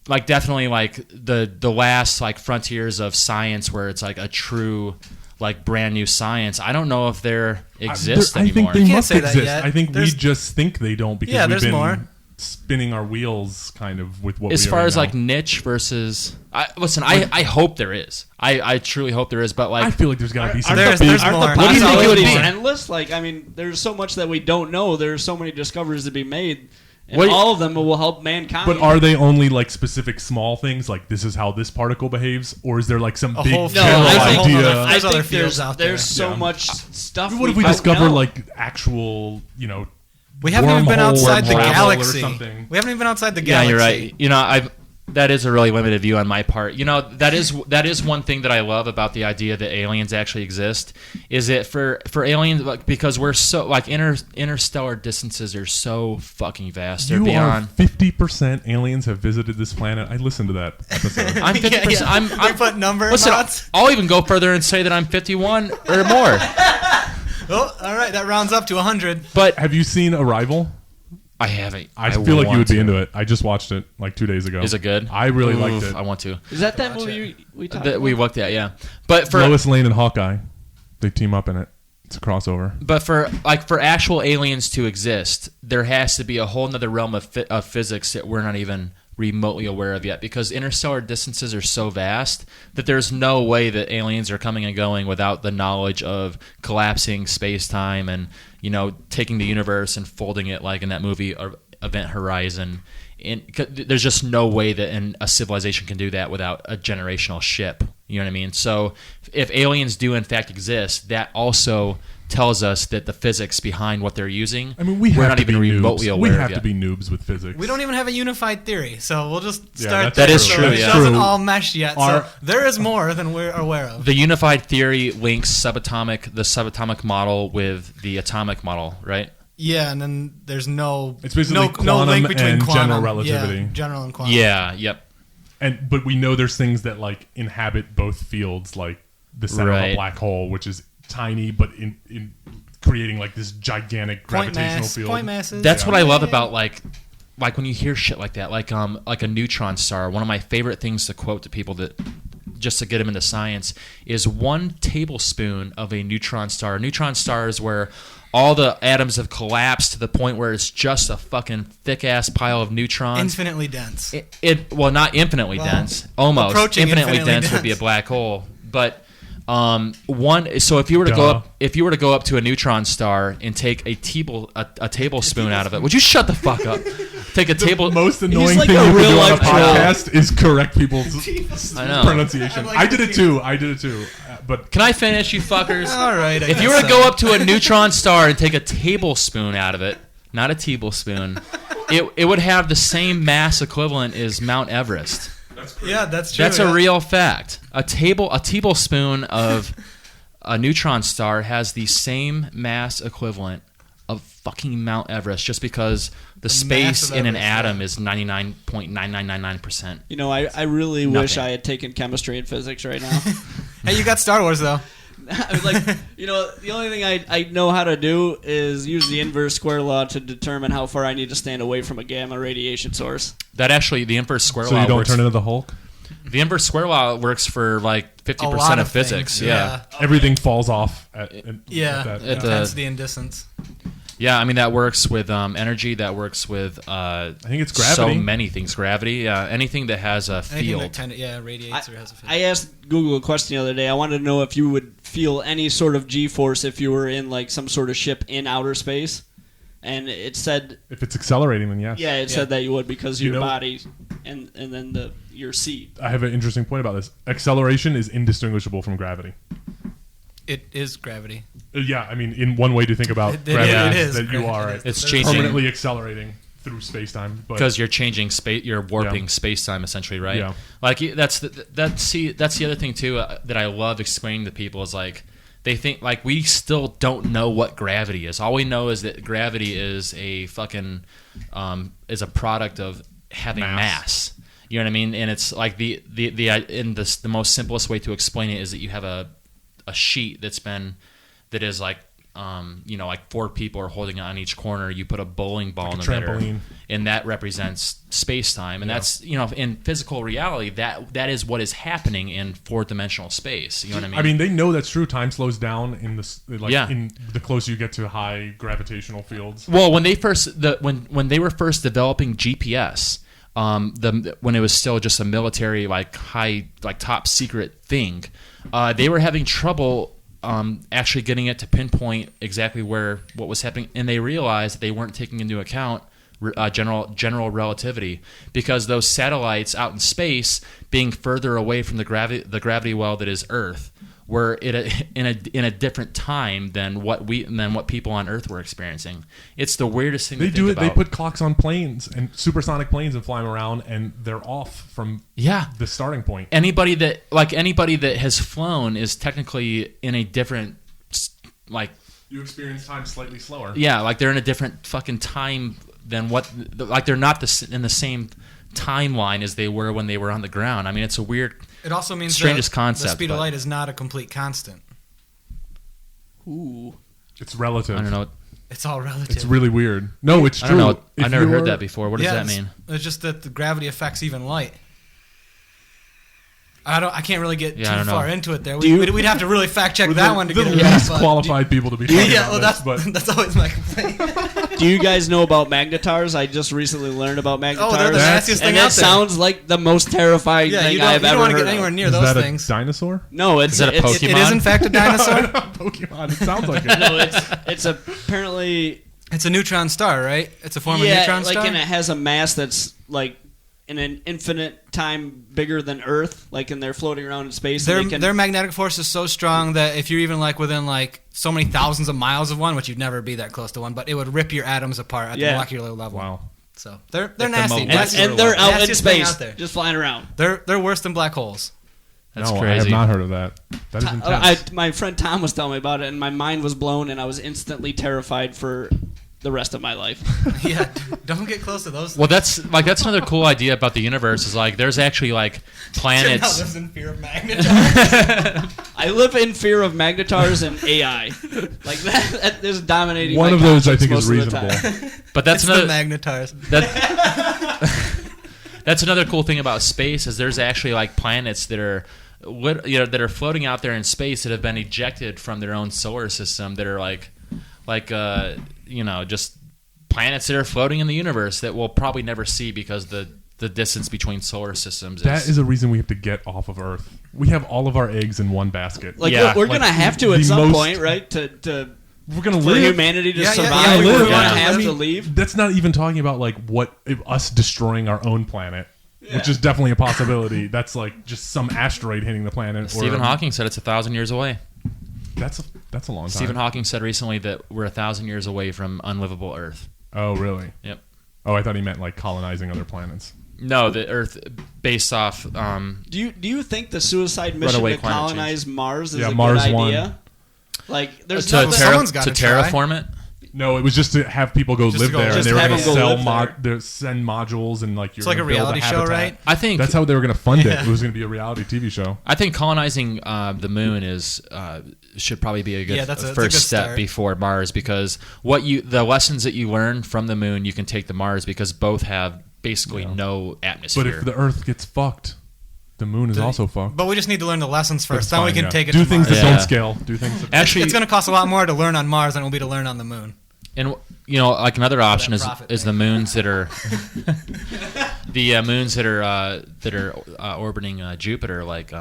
S1: like definitely like the last like frontiers of science where it's like a true like brand new science. I don't know if there exists anymore.
S3: I think they must exist. I think we just think they don't because we've been
S2: more.
S3: Spinning our wheels kind of with what
S1: as
S3: we
S1: far as
S3: know.
S1: like niche versus I hope there is. I truly hope there is, but like
S3: I feel like there's got to be some.
S2: There's more.
S4: What
S1: do you think it would be?
S4: Endless. Like I mean, there's so much that we don't know. There's so many discoveries to be made, and all of them will help mankind.
S3: But are they only like specific small things, like this is how this particle behaves, or is there like some big general idea?
S2: There's other fields out there.
S4: There's so much stuff.
S3: What if we discover like actual,
S2: we haven't even been outside the
S3: galaxy.
S2: We haven't even been outside the
S1: galaxy.
S2: Yeah,
S1: you're right. That is a really limited view on my part. That is one thing that I love about the idea that aliens actually exist. Is it for aliens, like, because we're so like interstellar distances are so fucking vast. They're beyond
S3: 50% aliens have visited this planet. I listened to that episode.
S1: I'm 50%.
S2: We put number.
S1: Listen, I'll even go further and say that I'm 51 or more.
S2: Oh, all right, that rounds up to 100.
S1: But
S3: have you seen Arrival?
S1: I haven't.
S3: I feel like you would be into it. I just watched it like 2 days ago.
S1: Is it good?
S3: I really liked it.
S1: I want to.
S4: Is that movie we talked about?
S1: We looked at, yeah. But for
S3: Lois Lane and Hawkeye, they team up in it. It's a crossover.
S1: But for actual aliens to exist, there has to be a whole other realm of physics that we're not even remotely aware of yet, because interstellar distances are so vast that there's no way that aliens are coming and going without the knowledge of collapsing space-time and taking the universe and folding it like in that movie Event Horizon. And there's just no way that a civilization can do that without a generational ship. You know what I mean? So if aliens do in fact exist, that also tells us that the physics behind what they're using, we're not even remotely aware of.
S3: We have to be noobs with physics.
S2: We don't even have a unified theory, so we'll just start.
S1: That is true.
S2: It doesn't all mesh yet, so there is more than we're aware of.
S1: The unified theory links the subatomic model with the atomic model, right?
S2: Yeah, and then there's no
S3: link
S2: between
S3: and
S2: quantum,
S3: general relativity.
S2: Yeah, general and quantum.
S1: Yeah, yep.
S3: But we know there's things that like inhabit both fields, like the center of a black hole, which is tiny, but in creating like this gigantic gravitational field.
S2: Point masses.
S1: That's what I love about like when you hear shit like that, like a neutron star. One of my favorite things to quote to people that just to get them into science, is 1 tablespoon of a neutron star. A neutron star is where all the atoms have collapsed to the point where it's just a fucking thick-ass pile of neutrons.
S2: Infinitely dense.
S1: Well, not infinitely dense. Almost.
S2: Approaching
S1: Infinitely dense would be a black hole. But so if you were to go up to a neutron star and take a tablespoon out of it, would you shut the fuck up? Take a table.
S3: Most annoying
S4: like
S3: thing
S4: a
S3: you can
S4: real
S3: do on a
S4: life troll.
S3: podcast is correct people's
S1: I know.
S3: pronunciation.
S2: like
S3: I did it too. But
S1: Can I finish, you fuckers?
S2: All right.
S1: If you were to go up to a neutron star and take a tablespoon out of it, not a tablespoon, it would have the same mass equivalent as Mount Everest.
S2: Yeah, that's true.
S1: That's a real fact. A tablespoon of a neutron star has the same mass equivalent of fucking Mount Everest, just because the space in an atom is 99.9999%.
S4: You know, I really wish I had taken chemistry and physics right now.
S2: Hey, you got Star Wars though.
S4: I was like, you know, the only thing I know how to do is use the inverse square law to determine how far I need to stand away from a gamma radiation source.
S1: That actually, the inverse square
S3: so
S1: law
S3: you don't
S1: works.
S3: turn into the Hulk?
S1: The inverse square law works for like 50% of physics.
S2: Things.
S1: Yeah.
S3: Everything falls off at that.
S2: Intensity and distance.
S1: Yeah, I mean, that works with energy. That works with
S3: I think it's
S1: so
S3: gravity.
S1: many things. Gravity, anything that has a
S2: Anything
S1: field.
S2: that kind of radiates or has a field.
S4: I asked Google a question the other day. I wanted to know if you would feel any sort of G-force if you were in like some sort of ship in outer space, and it said,
S3: If it's accelerating, then yes.
S4: yeah, it said that you would because
S3: You
S4: your
S3: know-
S4: body and then your seat.
S3: I have an interesting point about this. Acceleration is indistinguishable from gravity.
S2: It is gravity.
S3: Yeah, I mean, in one way to think about gravity
S2: it is.
S3: that you are
S1: It's
S2: There's
S1: changing
S3: permanently accelerating through space-time. But
S1: because you're changing space. You're warping
S3: Yeah.
S1: space-time essentially, right?
S3: Yeah.
S1: Like that's the other thing too that I love explaining to people is like they think like we still don't know what gravity is. All we know is that gravity is a fucking is a product of having mass. You know what I mean? And it's like the most simplest way to explain it is that you have a sheet that is like like 4 people are holding it on each corner. You put a bowling ball in the middle,
S3: trampoline.
S1: and that represents space time. And that's in physical reality that is what is happening in 4-dimensional space. You know what I mean?
S3: I mean, they know that's true. Time slows down in
S1: Yeah.
S3: in the closer you get to high gravitational fields.
S1: Well, when they when they were first developing GPS, when it was still just a military top secret thing, they were having trouble actually getting it to pinpoint exactly what was happening, and they realized that they weren't taking into account general relativity, because those satellites out in space, being further away from the gravity well that is Earth, were in a different time than what people on Earth were experiencing. It's the weirdest thing.
S3: They
S1: to
S3: do
S1: think
S3: it. They
S1: about.
S3: put clocks on planes and supersonic planes and fly them around, and they're off from the starting point.
S1: Anybody that has flown is technically in a different
S3: You experience time slightly slower.
S1: Yeah, like they're in a different fucking time than they're not in the same timeline as they were when they were on the ground. I mean, it's a weird.
S2: It also means
S1: strangest
S2: the
S1: concept.
S2: speed of light is not a complete constant.
S4: Ooh.
S3: It's relative.
S1: I don't know.
S2: It's all relative.
S3: It's really weird. No, it's
S1: I
S3: true.
S1: don't know.
S3: If
S1: I've never
S3: you're-
S1: heard that before. What does that mean?
S2: It's just that the gravity affects even light. I can't really get
S1: Yeah, I
S2: too
S1: don't
S2: far
S1: know.
S2: into it there. We'd have to really fact check that one to
S3: the
S2: get it
S3: least
S2: right. but-
S3: qualified people to be talking
S2: Yeah,
S3: about
S2: well,
S3: this, but
S2: that's always my complaint.
S4: Do you guys know about Magnetars? I just recently learned about Magnetars.
S2: Oh, they're the nastiest
S4: and
S2: thing
S4: that
S2: out there.
S4: sounds like the most terrifying
S2: Yeah,
S4: thing
S2: you
S4: I've
S2: don't
S4: ever
S2: want to
S4: heard
S2: get anywhere
S4: of.
S2: near
S3: is
S2: those
S3: that
S2: things.
S3: a dinosaur?
S4: No, it's
S1: Is that a
S4: it's-
S1: Pokemon?
S2: It is in fact a dinosaur.
S3: Pokemon. It sounds like it.
S4: No, it's apparently
S2: It's a neutron star, right? It's a form of neutron star.
S4: and it has a mass that's like in an infinite time bigger than Earth, like, and they're floating around in space. And
S2: Their magnetic force is so strong that if you're even like within like so many thousands of miles of one, which you'd never be that close to one, but it would rip your atoms apart at the molecular level.
S3: Wow.
S2: So they're
S1: the
S2: nasty.
S4: and they're out in
S2: Nastiest thing
S4: space,
S2: out there.
S4: just flying around.
S2: They're worse than black holes.
S1: That's
S3: no,
S1: crazy.
S3: I have not heard of that. That is intense.
S4: My friend Tom was telling me about it, and my mind was blown, and I was instantly terrified for the rest of my life.
S2: Yeah, don't get close to those.
S1: Well, that's another cool idea about the universe is like there's actually like planets.
S2: lives in fear of magnetars.
S4: I live in fear of Magnetars and AI. Like that is dominating.
S3: One
S4: my
S3: of those I think
S4: conscience
S3: is
S4: most of the
S3: reasonable.
S4: time.
S1: But that's
S2: It's
S1: another
S2: the magnetars.
S1: that's another cool thing about space is there's actually like planets that are that are floating out there in space that have been ejected from their own solar system that are just planets that are floating in the universe that we'll probably never see because the distance between solar systems
S3: That is a reason we have to get off of Earth. We have all of our eggs in one basket.
S4: Like
S1: Yeah.
S4: we're gonna have to at some point, right?
S3: We're gonna
S4: For
S3: live.
S4: humanity to
S2: Yeah, yeah,
S4: survive,
S2: yeah, we
S4: we're
S2: will.
S4: gonna
S1: Yeah.
S4: have to leave.
S3: That's not even talking about like us destroying our own planet, which is definitely a possibility. That's like just some asteroid hitting the planet.
S1: Stephen Hawking said it's 1,000 years away.
S3: That's a long time.
S1: Stephen Hawking said recently that we're 1,000 years away from unlivable Earth.
S3: Oh, really?
S1: Yep.
S3: Oh, I thought he meant like colonizing other planets.
S1: No, the Earth based off.
S4: Do you think the suicide mission
S1: Runaway
S4: to
S1: climate
S4: colonize Mars is
S3: Yeah,
S4: a
S3: Mars
S4: good
S3: won.
S4: idea? Like, there's
S1: to
S4: no
S2: someone's gotta try.
S1: terraform it.
S3: No, it was just to have people go
S2: Just
S3: live
S2: to go-
S3: there, and
S2: just
S3: they were
S4: have
S3: going to
S4: them go
S3: sell
S4: live
S3: send modules, and like you're
S2: It's like a
S3: gonna build
S2: reality show,
S3: habitat.
S2: right?
S1: I think
S3: That's how they were going to fund
S2: Yeah.
S3: it. It was going to be a reality TV show.
S1: I think colonizing the moon should probably be a good
S2: Yeah, that's a
S1: first
S2: good
S1: step
S2: start.
S1: before Mars, because the lessons that you learn from the moon you can take to Mars, because both have basically no atmosphere.
S3: But if the Earth gets fucked, the moon is also fucked.
S2: But we just need to learn the lessons
S3: But
S2: first.
S3: it's
S2: Then we
S3: fine,
S2: can
S3: yeah.
S2: take it
S3: Do
S2: to
S3: things
S2: Mars.
S3: that
S1: Yeah.
S3: don't scale. Do things that
S1: Actually,
S2: It's going to cost a lot more to learn on Mars than it will be to learn on the moon.
S1: and like another option is
S2: profit
S1: the moons that are the moons that are orbiting Jupiter, like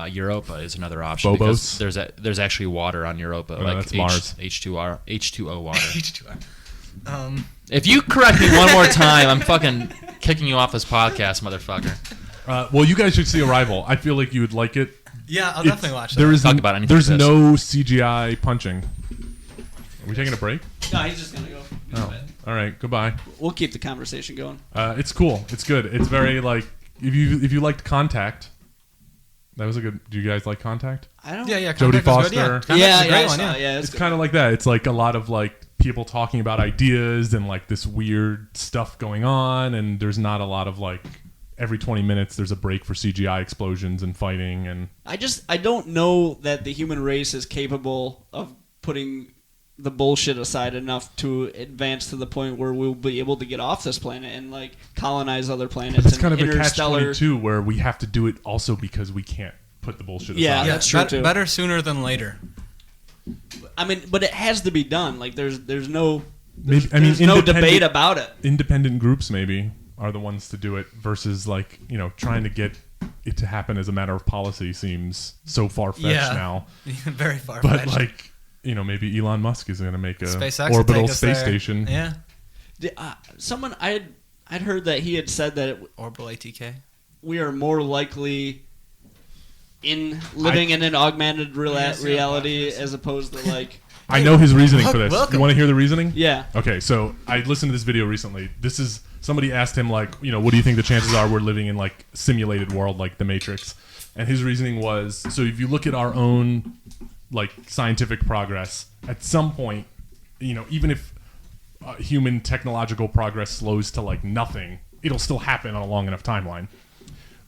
S1: Europa is another option.
S3: Phobos?
S1: Because there's actually water on Europa,
S3: Oh,
S1: like
S3: that's Mars.
S1: H2O water.
S2: H2O.
S1: If you correct me one more time, I'm fucking kicking you off this podcast, motherfucker.
S3: well, you guys should see Arrival. I feel like you would like it.
S2: Yeah, I'll
S3: It's-
S2: definitely watch that.
S3: There is
S1: Talk about anything
S3: there's
S1: for this.
S3: no CGI punching. Are we taking a break?
S4: No, he's just gonna go.
S3: Oh, all right. Goodbye.
S4: We'll keep the conversation going.
S3: It's cool. It's good. It's very like if you liked Contact. That was a good. Do you guys like Contact?
S4: I don't.
S2: Yeah,
S3: Jodie
S2: Contact was good,
S3: Foster.
S2: Yeah,
S3: Yeah,
S2: Contact's
S4: yeah,
S2: a great
S4: I
S2: one.
S4: saw,
S2: Yeah.
S4: yeah.
S3: It's
S4: It's
S3: kind of like that. It's like a lot of like people talking about ideas and like this weird stuff going on, and there's not a lot of like every 20 minutes there's a break for CGI explosions and fighting and
S4: I don't know that the human race is capable of putting the bullshit aside enough to advance to the point where we'll be able to get off this planet and like colonize other planets.
S3: but it's
S4: and
S3: kind of a
S4: interstellar.
S3: catch-22 where we have to do it also because we can't put the bullshit
S4: Yeah,
S3: aside.
S4: that's true, too.
S2: Better sooner than later.
S4: I mean, but it has to be done. Like there's no
S3: Maybe,
S4: there's no debate about it.
S3: Independent groups maybe are the ones to do it versus like trying to get it to happen as a matter of policy seems so far-fetched
S2: Yeah.
S3: now.
S2: Very far.
S3: But like maybe Elon Musk is going to make a
S2: SpaceX will
S3: orbital
S2: take us
S3: space
S2: there.
S3: station.
S2: Yeah.
S4: Someone I'd heard that he had said that
S2: Orbital ATK.
S4: we are more likely living in an augmented reality as opposed to like
S3: I know his reasoning for this.
S2: welcome.
S3: You want to hear the reasoning?
S4: yeah.
S3: Okay, so I listened to this video recently. This is somebody asked him like, what do you think the chances are we're living in like simulated world like the Matrix? And his reasoning was, so if you look at our own like scientific progress, at some point, even if human technological progress slows to like nothing, it'll still happen on a long enough timeline.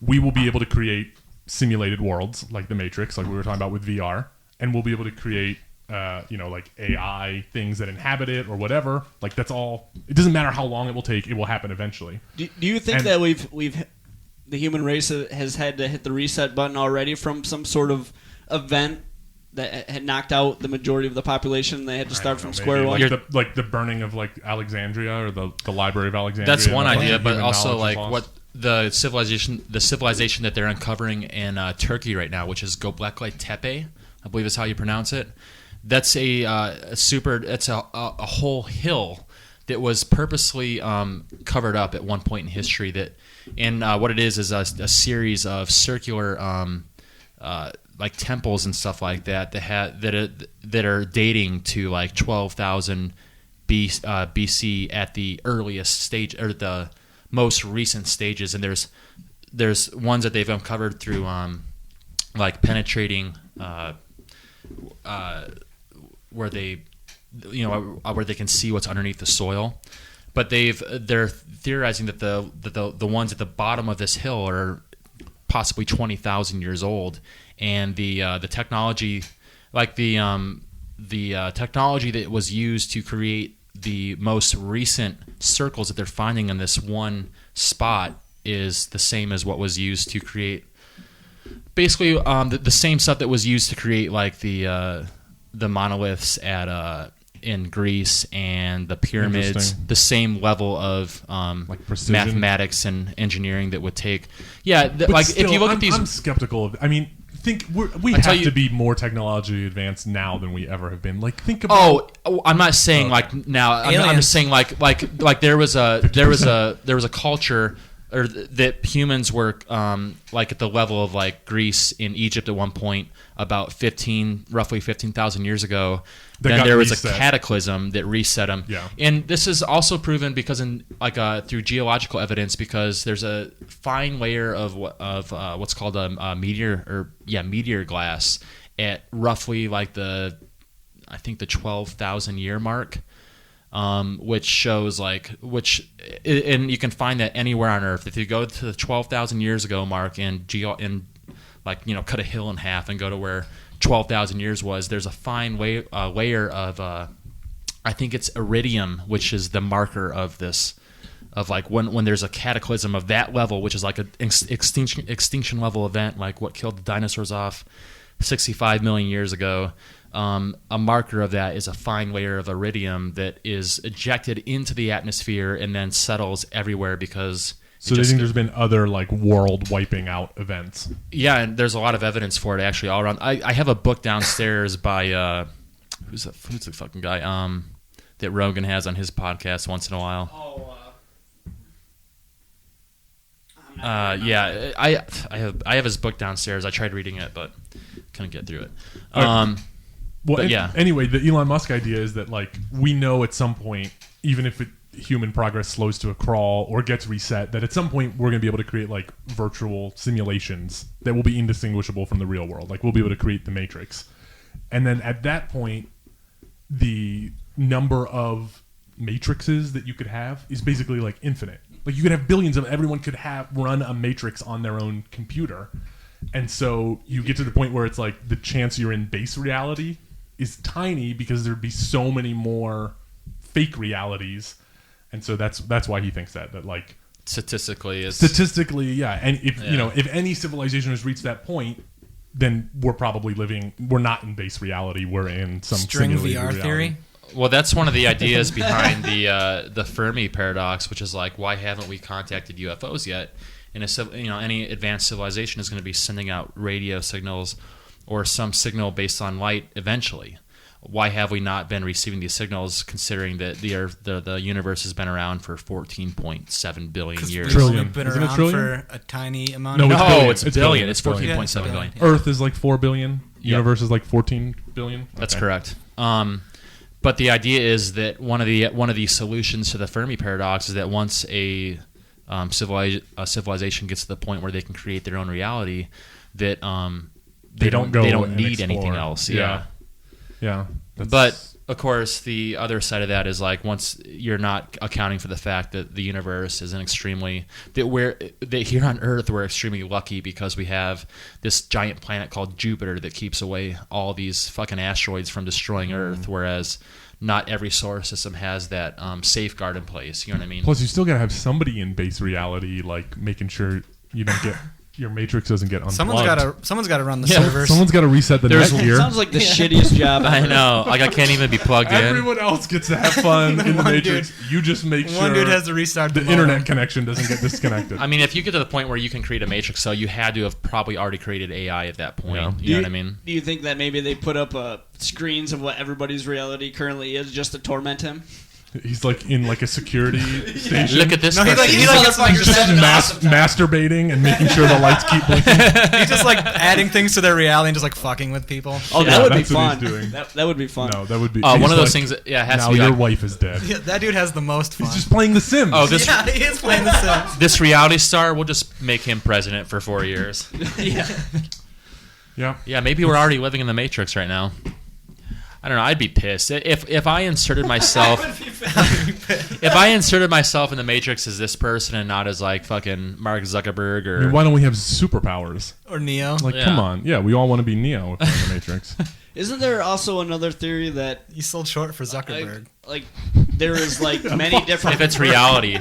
S3: We will be able to create simulated worlds like the Matrix, like we were talking about with VR, and we'll be able to create like AI things that inhabit it or whatever. Like that's all. It doesn't matter how long it will take; it will happen eventually.
S4: Do you think
S3: And-
S4: that the human race has had to hit the reset button already from some sort of event that had knocked out the majority of the population? They had to start from square one.
S3: Like the burning of like Alexandria or the Library of Alexandria.
S1: That's one
S3: and, like,
S1: idea, but
S3: human
S1: also
S3: knowledge
S1: like
S3: is
S1: what
S3: lost.
S1: the civilization that they're uncovering in Turkey right now, which is Göbekli Tepe, I believe is how you pronounce it. That's a whole hill that was purposely covered up at one point in history. And what it is a series of circular like temples and stuff like that that are dating to like 12,000 BC at the earliest stage or the most recent stages. And there's ones that they've uncovered through like penetrating where they can see what's underneath the soil. But they're theorizing that the ones at the bottom of this hill are possibly 20,000 years old, and the technology, like the technology that was used to create the most recent circles that they're finding in this one spot is the same as what was used to create basically the same stuff that was used to create like the monoliths at in Greece and the pyramids, the same level of
S3: like precision?
S1: mathematics and engineering that would take. Yeah,
S3: But
S1: like
S3: still,
S1: if you look at these,
S3: I'm skeptical of. I mean, we have to be more technologically advanced now than we ever have been. Like, think about.
S1: Oh, I'm not saying like now. I'm just saying like there was a culture or that humans were like at the level of like Greece in Egypt at one point about roughly 15,000 years ago. Then there was a cataclysm that reset them.
S3: Yeah.
S1: And this is also proven because through geological evidence, because there's a fine layer of what's called a meteor glass at roughly like the 12,000 year mark. Which shows and you can find that anywhere on Earth. If you go to the 12,000 years ago mark and cut a hill in half and go to where 12,000 years was, there's a fine layer of I think it's iridium, which is the marker of this, of like when there's a cataclysm of that level, which is like an extinction level event, like what killed the dinosaurs off 65 million years ago. A marker of that is a fine layer of iridium that is ejected into the atmosphere and then settles everywhere because.
S3: So they think there's been other like world wiping out events.
S1: Yeah, and there's a lot of evidence for it actually all around. I have a book downstairs by who's the fucking guy that Rogan has on his podcast once in a while. Yeah, I have his book downstairs. I tried reading it, but couldn't get through it.
S3: Anyway, the Elon Musk idea is that like we know at some point, even if human progress slows to a crawl or gets reset, that at some point we're going to be able to create like virtual simulations that will be indistinguishable from the real world. Like we'll be able to create the Matrix, and then at that point, the number of matrices that you could have is basically like infinite. Like you could have billions of everyone could run a matrix on their own computer, and so you get to the point where it's like the chance you're in base reality is tiny because there'd be so many more fake realities, and so that's why he thinks that like
S1: statistically,
S3: yeah. And if any civilization has reached that point, then we're not in base reality. We're in some
S2: string VR
S3: reality.
S2: theory.
S1: Well, that's one of the ideas behind the Fermi paradox, which is like, why haven't we contacted UFOs yet? And any advanced civilization is going to be sending out radio signals or some signal based on light eventually. Why have we not been receiving these signals, considering that the universe has been around for 14.7 billion years?
S2: We've been around for a tiny amount.
S1: No, it's billion. It's 14.7 billion.
S3: Earth is like 4 billion. Universe is like 14 billion.
S1: That's correct. But the idea is that one of the solutions to the Fermi paradox is that once a civilization gets to the point where they can create their own reality, that they don't need anything else. Yeah. But of course, the other side of that is like once you're not accounting for the fact that the universe is that here on Earth we're extremely lucky because we have this giant planet called Jupiter that keeps away all these fucking asteroids from destroying Earth, whereas not every solar system has that safeguard in place. You know what I mean?
S3: Plus, you still gotta have somebody in base reality, like making sure you don't get. Your matrix doesn't get unplugged.
S2: Someone's got to run the servers.
S3: Someone's got to reset the net gear.
S4: Sounds like the shittiest job ever.
S1: I know. Like I can't even be plugged in.
S3: Everyone else gets to have fun in the matrix. You just make sure
S2: one dude has to restart
S3: the internet connection doesn't get disconnected.
S1: I mean, if you get to the point where you can create a matrix, so you had to have probably already created AI at that point.
S3: Yeah.
S1: You know what I mean?
S4: Do you think that maybe they put up screens of what everybody's reality currently is just to torment him?
S3: He's like in like a security station.
S1: Look at this.
S2: No,
S1: he
S3: masturbating and making sure the lights keep blinking.
S2: He's just like adding things to their reality and just like fucking with people.
S4: Oh, that would be
S3: that's what
S4: fun.
S3: he's doing.
S4: That would be fun.
S3: No, that would be.
S1: one of those
S3: like,
S1: things. That, has
S3: now
S1: to be.
S3: Your
S1: like,
S3: wife is dead.
S2: Yeah, that dude has the most fun.
S3: He's just playing The Sims.
S1: Oh,
S2: he is playing The Sims.
S1: This reality star, we'll just make him president for 4 years. Yeah. Maybe we're already living in the Matrix right now. I don't know. I'd be pissed if I inserted myself. If I inserted myself in the Matrix as this person and not as like fucking Mark Zuckerberg or.
S3: I mean, why don't we have superpowers?
S2: Or Neo?
S3: Like, come on. Yeah, we all want to be Neo if we're in the Matrix.
S4: Isn't there also another theory that
S2: He's sold short for Zuckerberg.
S4: like there is like many different.
S1: If it's reality,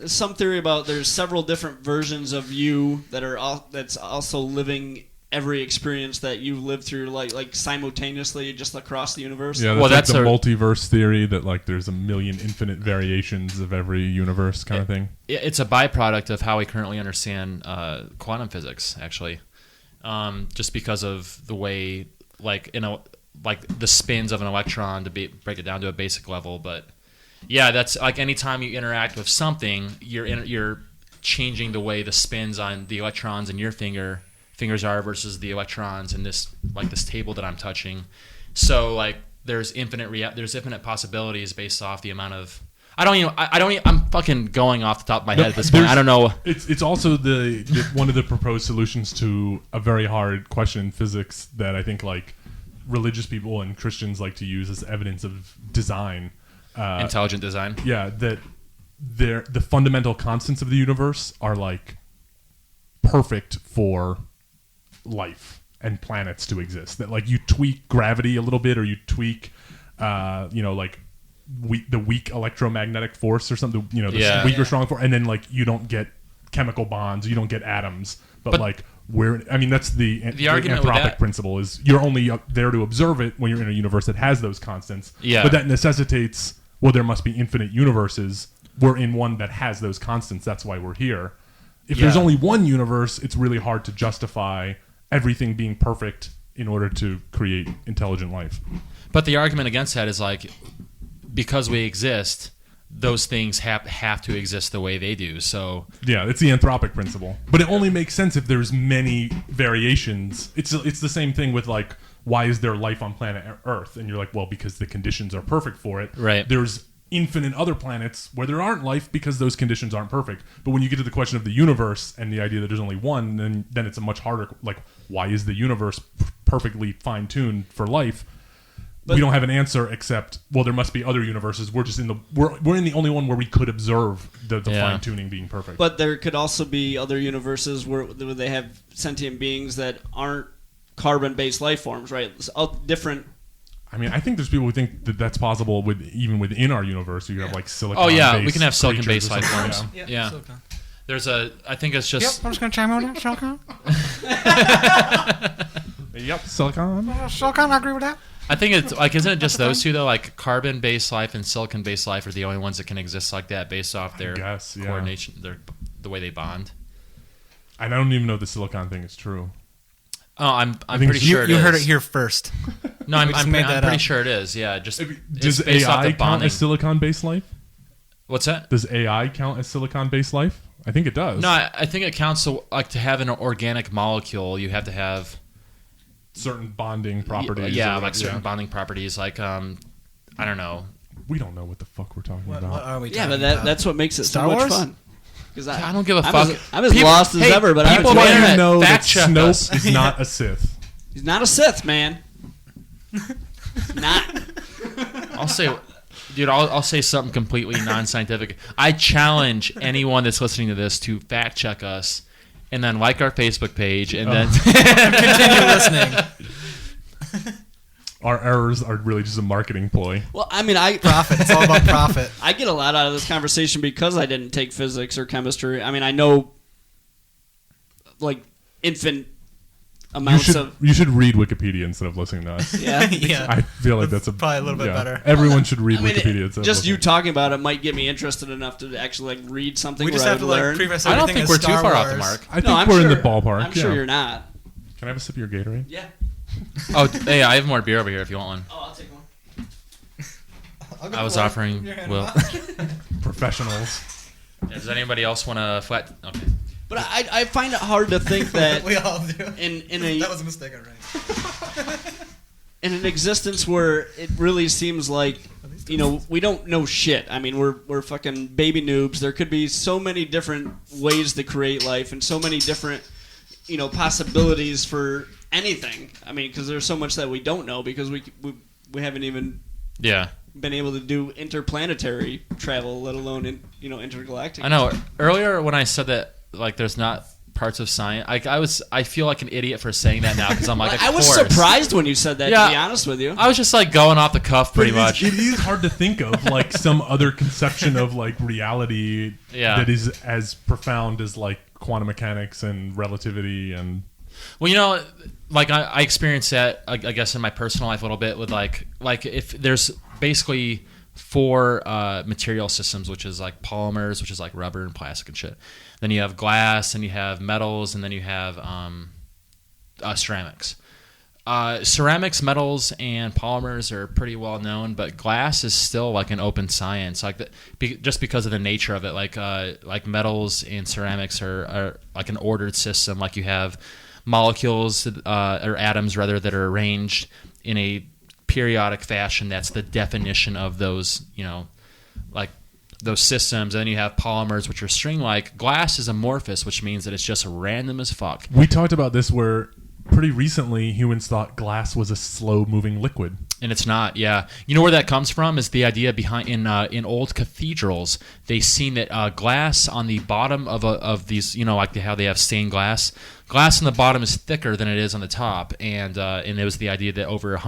S4: some theory about there's several different versions of you that are that's also living every experience that you lived through, like simultaneously, just across the universe.
S3: Yeah, that's the multiverse theory that like there's a million infinite variations of every universe kind of thing.
S1: It's a byproduct of how we currently understand quantum physics, actually, just because of the way like the spins of an electron to break it down to a basic level. But yeah, that's like anytime you interact with something, you're changing the way the spins on the electrons in your fingers are versus the electrons in this table that I'm touching. So like there's infinite possibilities based off the amount of I'm fucking going off the top of my head at this point. I don't know.
S3: It's also the one of the proposed solutions to a very hard question in physics that I think like religious people and Christians like to use as evidence of design.
S1: Intelligent design.
S3: Yeah, that the fundamental constants of the universe are like perfect for life and planets to exist. That like you tweak gravity a little bit, or you tweak, like the weak electromagnetic force or something. Weak or strong force, and then like you don't get chemical bonds, you don't get atoms, but like that's the
S1: argument
S3: anthropic principle is you're only there to observe it when you're in a universe that has those constants.
S1: Yeah.
S3: But that necessitates there must be infinite universes. We're in one that has those constants. That's why we're here. If there's only one universe, it's really hard to justify everything being perfect in order to create intelligent life.
S1: But the argument against that is like, because we exist, those things have to exist the way they do. So
S3: yeah, it's the anthropic principle. But it only makes sense if there's many variations. It's the same thing with like, why is there life on planet Earth? And you're like, well, because the conditions are perfect for it.
S1: Right.
S3: There's infinite other planets where there aren't life because those conditions aren't perfect. But when you get to the question of the universe and the idea that there's only one, then it's a much harder, like, why is the universe perfectly fine-tuned for life? But we don't have an answer except, well, there must be other universes. We're just we're in the only one where we could observe the fine-tuning being perfect.
S4: But there could also be other universes where they have sentient beings that aren't carbon-based life forms, right? It's all different.
S3: I mean, I think there's people who think that that's possible even within our universe. You can have like silicon.
S1: Oh yeah, we can have silicon-based life forms.
S3: Yeah.
S1: Silicon. I think it's just.
S2: Yep, I'm just gonna chime in with that. Silicon.
S3: Yep, silicon.
S2: Silicon, I agree with that.
S1: I think it's like, isn't it just those two though? Like carbon-based life and silicon-based life are the only ones that can exist like that based off their coordination, the way they bond.
S3: And I don't even know if the silicon thing is true.
S1: Oh, I'm pretty sure
S2: you heard it here first.
S1: No, I'm pretty sure it is. Yeah, just
S3: does AI count as silicon-based life?
S1: What's that?
S3: Does AI count as silicon-based life? I think it does.
S1: No, I think it counts. So, like, to have an organic molecule, you have to have
S3: certain bonding properties.
S1: Yeah, like certain bonding properties. Like, I don't know.
S3: We don't know what the fuck we're talking about.
S2: What are we
S4: talking
S2: about?
S4: That's what makes it
S2: Star
S4: so much
S2: Wars?
S4: fun. Because
S1: I don't give a fuck.
S4: I'm as lost as ever, but
S1: people
S3: I know that
S1: fact check
S3: Snoke
S1: us.
S3: is not a Sith.
S4: He's not a Sith, man. Not.
S1: I'll say something completely non-scientific. I challenge anyone that's listening to this to fact check us, and then like our Facebook page, and then
S2: continue listening.
S3: Our errors are really just a marketing ploy.
S4: Well, I mean,
S2: profit. It's all about profit.
S4: I get a lot out of this conversation because I didn't take physics or chemistry. I mean, I know like infinite amounts of.
S3: You should read Wikipedia instead of listening to us.
S4: Yeah,
S2: yeah.
S3: I feel like that's
S2: probably a little bit better.
S3: Everyone should read Wikipedia.
S4: Just you talking about it might get me interested enough to actually like read something.
S2: We just have to
S4: learn.
S2: preface
S1: I don't
S2: everything
S1: think
S2: as
S1: we're too
S2: Star
S1: far
S2: Wars.
S1: off the mark.
S3: I think we're in the ballpark.
S4: I'm sure you're not.
S3: Can I have a sip of your Gatorade?
S4: Yeah.
S1: Oh, hey, I have more beer over here if you want one.
S4: Oh, I'll take one.
S1: I was offering Will.
S3: Professionals.
S1: Does anybody else want to flat? Okay.
S4: But I find it hard to think that
S2: we all do.
S4: That
S2: was a mistake, right?
S4: In an existence where it really seems like we don't know shit. I mean, we're fucking baby noobs. There could be so many different ways to create life and so many different possibilities for anything. I mean, because there's so much that we don't know because we haven't even been able to do interplanetary travel, let alone intergalactic.
S1: I know. Earlier when I said that like there's not parts of science. I feel like an idiot for saying that now because I'm like,
S4: I was
S1: course.
S4: surprised when you said that.
S1: Yeah.
S4: To be honest with you,
S1: I was just like going off the cuff pretty much.
S3: It is hard to think of like some other conception of like reality that is as profound as like quantum mechanics and relativity and.
S1: Well, like I experienced that, I guess, in my personal life a little bit with like if there's basically 4 material systems, which is like polymers, which is like rubber and plastic and shit. Then you have glass, and you have metals, and then you have ceramics. Ceramics, metals, and polymers are pretty well known, but glass is still like an open science, like just because of the nature of it. Like metals and ceramics are like an ordered system. Like you have molecules or atoms rather that are arranged in a periodic fashion. That's the definition of those, like those systems. And then you have polymers, which are string-like. Glass is amorphous, which means that it's just random as fuck.
S3: We talked about this where pretty recently humans thought glass was a slow-moving liquid.
S1: And it's not, yeah. You know where that comes from is the idea behind in old cathedrals. They seen that glass on the bottom of these, like how they have stained glass. Glass on the bottom is thicker than it is on the top, and it was the idea that over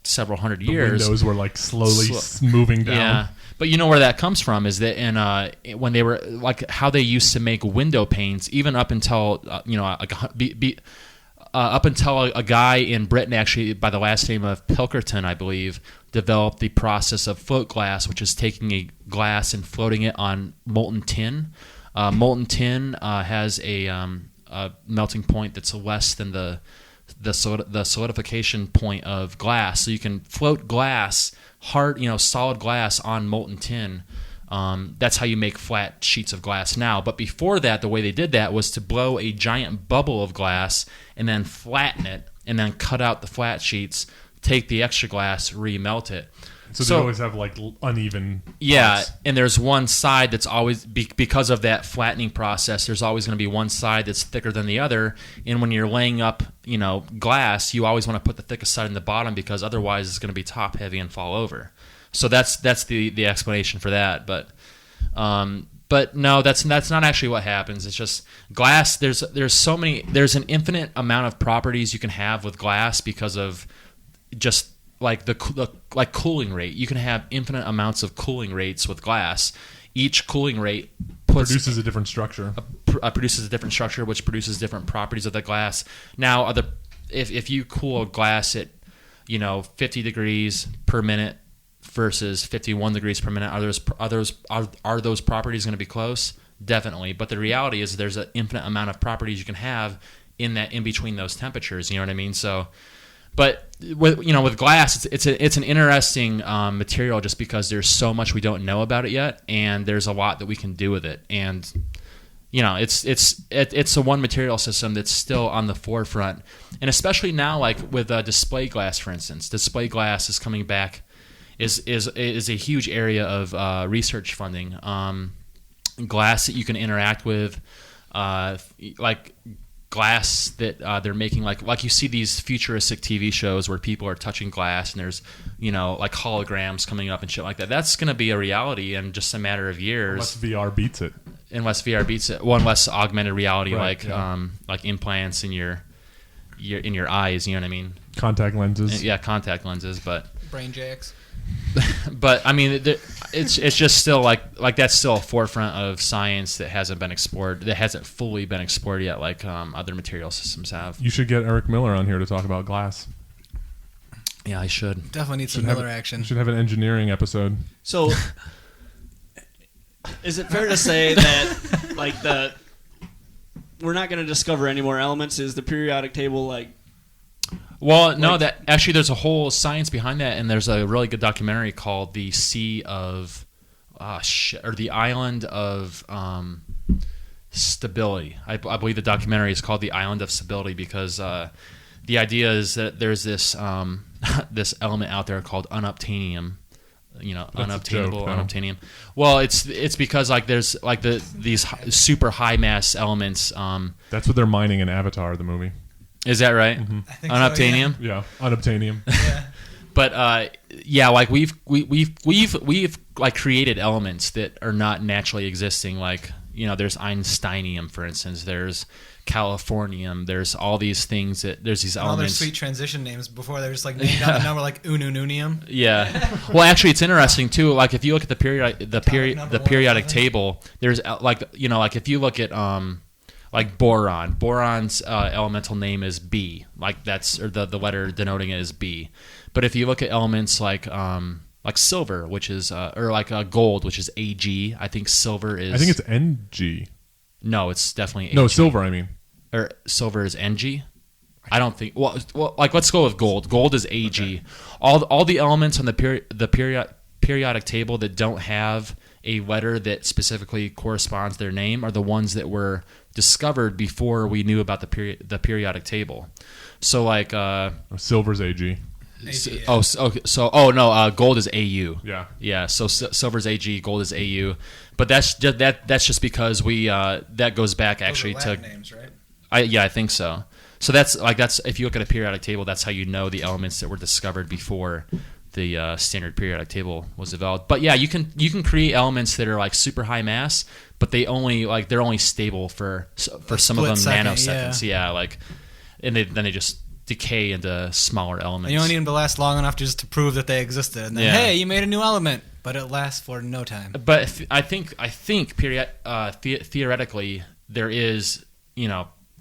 S1: several hundred years,
S3: the windows were like slowly moving down.
S1: Yeah, but you know where that comes from is that when they were like how they used to make window panes, even up until up until a guy in Britain, actually by the last name of Pilkington, I believe, developed the process of float glass, which is taking a glass and floating it on molten tin. Molten tin has a melting point that's less than the solidification point of glass. So you can float glass, hard, solid glass on molten tin. That's how you make flat sheets of glass now. But before that, the way they did that was to blow a giant bubble of glass and then flatten it and then cut out the flat sheets, take the extra glass, remelt it.
S3: So they always have like uneven parts.
S1: Yeah, and there's one side that's always, because of that flattening process, there's always going to be one side that's thicker than the other. And when you're laying up, glass, you always want to put the thickest side in the bottom because otherwise it's going to be top heavy and fall over. So that's the explanation for that. But no, that's not actually what happens. It's just glass. There's an infinite amount of properties you can have with glass because of just like like cooling rate. You can have infinite amounts of cooling rates with glass. Each cooling rate
S3: produces a different structure.
S1: Produces a different structure, which produces different properties of the glass. Now, if you cool a glass at 50 degrees per minute versus 51 degrees per minute, are those properties going to be close? Definitely. But the reality is there's an infinite amount of properties you can have in between those temperatures. You know what I mean? So. But with glass, it's an interesting material just because there's so much we don't know about it yet, and there's a lot that we can do with it. And it's a one material system that's still on the forefront, and especially now, like with display glass, for instance, display glass is coming back, is a huge area of research funding. Glass that you can interact with, like. Glass that they're making, like you see these futuristic TV shows where people are touching glass and there's like holograms coming up and shit like that. That's going to be a reality in just a matter of years.
S3: Unless VR beats it.
S1: Unless augmented reality,
S3: right,
S1: like implants in your eyes. You know what I mean?
S3: Contact lenses.
S1: Yeah, contact lenses, but
S2: brain jacks.
S1: But I mean, it's just still like that's still a forefront of science that hasn't been explored, that hasn't fully been explored yet, like other material systems have.
S3: You should get Eric Miller on here to talk about glass.
S1: Yeah, I should.
S2: Definitely need some Miller action.
S3: You should have an engineering episode.
S4: So, is it fair to say that we're not going to discover any more elements? Is the periodic table
S1: Well, no, that actually there's a whole science behind that, and there's a really good documentary called "The Sea of or the Island of Stability." I believe the documentary is called "The Island of Stability" because the idea is that there's this this element out there called unobtainium. Unobtainable, unobtainium. Well, it's because there's these super high mass elements.
S3: That's what they're mining in Avatar, the movie.
S1: Is that right?
S3: Mm-hmm.
S2: I think
S3: So,
S1: unobtainium?
S3: yeah, unobtainium.
S2: Yeah.
S1: But we've created elements that are not naturally existing, like there's Einsteinium, for instance. There's Californium. There's all these things there's these
S2: all their
S1: elements.
S2: sweet transition names before they're just like named out a number like unununium.
S1: Yeah. Well, actually, it's interesting too. Like if you look at the periodic table, there's like if you look at like boron's elemental name is B. Like the letter denoting it is B. But if you look at elements like silver, which is or like gold, which is Ag. I think silver is.
S3: I think it's Ng.
S1: No, it's definitely Ag.
S3: No, silver. I mean,
S1: or silver is Ng. I don't think. Well, like let's go with gold. Gold is Ag.
S3: Okay.
S1: All the elements on the periodic table that don't have a letter that specifically corresponds to their name are the ones that were discovered before we knew about the periodic table. So like
S3: silver's Ag.
S1: Gold is Au.
S3: Yeah.
S1: So silver's Ag, gold is Au, but that's just because we that goes back actually
S2: Those are Latin names, right?
S1: I think so. So that's if you look at a periodic table, that's how you know the elements that were discovered before the standard periodic table was developed. But yeah, you can create elements that are like super high mass, but they're only stable for some of them nanoseconds. Yeah, and then they just decay into smaller elements.
S2: And you don't need them to last long enough just to prove that they existed. And then, hey, you made a new element, but it lasts for no time.
S1: But I think theoretically there is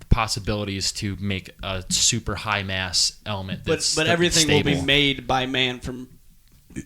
S1: possibilities to make a super high mass element.
S4: But everything
S1: stable.
S4: will be made by man from.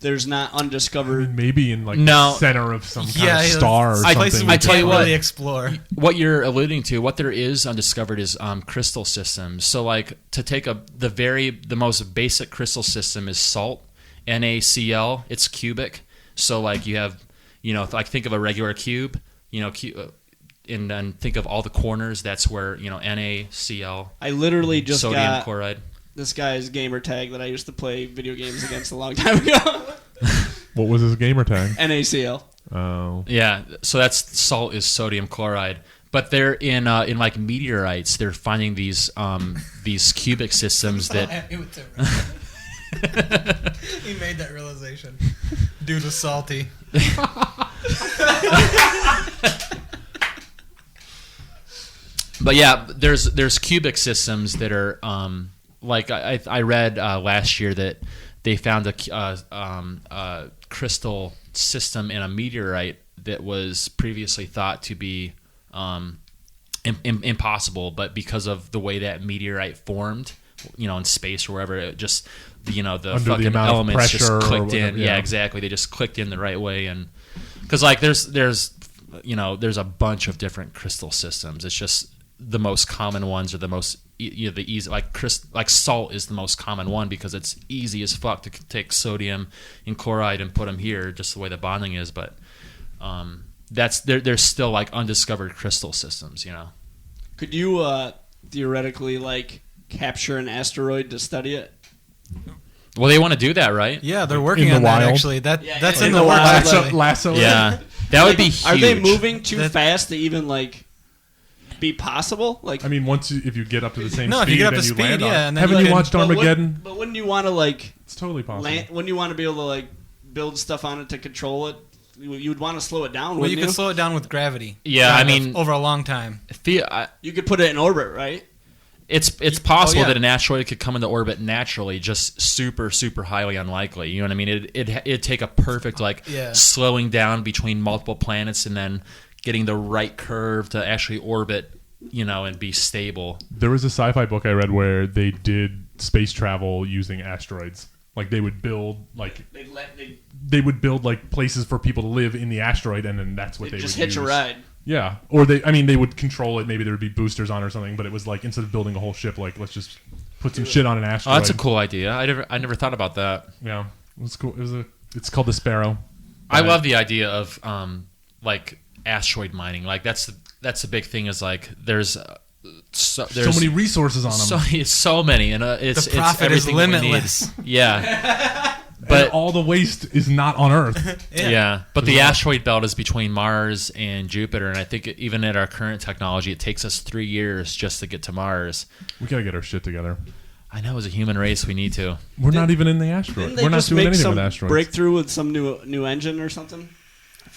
S4: There's not undiscovered.
S3: Maybe in the center of some kind of star or something.
S1: I tell you what,
S2: really explore.
S1: What you're alluding to, what there is undiscovered is crystal systems. So like to take the most basic crystal system is salt, NaCl. It's cubic. So like you have, think of a regular cube, and then think of all the corners. That's where NaCl.
S4: I literally just
S1: sodium
S4: got
S1: chloride.
S4: This guy's gamer tag that I used to play video games against a long time ago.
S3: What was his gamer tag?
S4: NaCl.
S3: Oh.
S1: Yeah, so that's salt is sodium chloride. But they're in like meteorites. They're finding these cubic systems that.
S2: He made that realization. Dude was salty.
S1: But yeah, there's cubic systems that are like I read last year that they found a crystal system in a meteorite that was previously thought to be impossible, but because of the way that meteorite formed, in space or wherever, it just the fucking elements just clicked in. Yeah, exactly. They just clicked in the right way, and because like there's a bunch of different crystal systems. It's just the most common ones are the most the easy, like salt is the most common one because it's easy as fuck to take sodium and chloride and put them here, just the way the bonding is. But there's still like undiscovered crystal systems.
S4: Could you theoretically capture an asteroid to study it?
S1: Well, they want to do that, right?
S2: Yeah, they're working on that actually. That's in the
S3: wild.
S2: lasso.
S1: Yeah, that would be huge.
S4: Are they moving too fast to even be possible?
S3: I mean, if you get up to the same speed,
S2: if you get up to
S3: then
S2: speed,
S3: you land on.
S2: and then
S3: Haven't you watched Armageddon?
S4: But wouldn't you want to
S3: It's totally possible.
S4: Wouldn't you want to be able to build stuff on it to control it? You would want to slow it down.
S2: Well, you could slow it down with gravity.
S1: Yeah, I mean,
S2: over a long time.
S4: You could put it in orbit, right?
S1: It's possible that an asteroid could come into orbit naturally, just super, super highly unlikely. You know what I mean? It'd take a perfect slowing down between multiple planets and then getting the right curve to actually orbit, and be stable.
S3: There was a sci-fi book I read where they did space travel using asteroids. Like they would build they would build places for people to live in the asteroid, and then that's what they would use.
S4: Just hitch a ride.
S3: Yeah, or they would control it. Maybe there would be boosters on or something, but it was instead of building a whole ship, let's just put some shit on an asteroid.
S1: Oh, that's a cool idea. I never thought about that.
S3: Yeah, it was cool. It's called the Sparrow.
S1: I love the idea of asteroid mining. That's the big thing. Is there's so
S3: many resources on them.
S1: So many, and
S2: the profit is limitless.
S1: Yeah.
S3: But and all the waste is not on Earth.
S1: Yeah. But the asteroid belt is between Mars and Jupiter, and I think even at our current technology, it takes us 3 years just to get to Mars.
S3: We gotta get our shit together.
S1: I know, as a human race, we need to.
S3: We're not even in the asteroid. We're not doing anything with asteroids.
S4: Breakthrough with some new engine or something.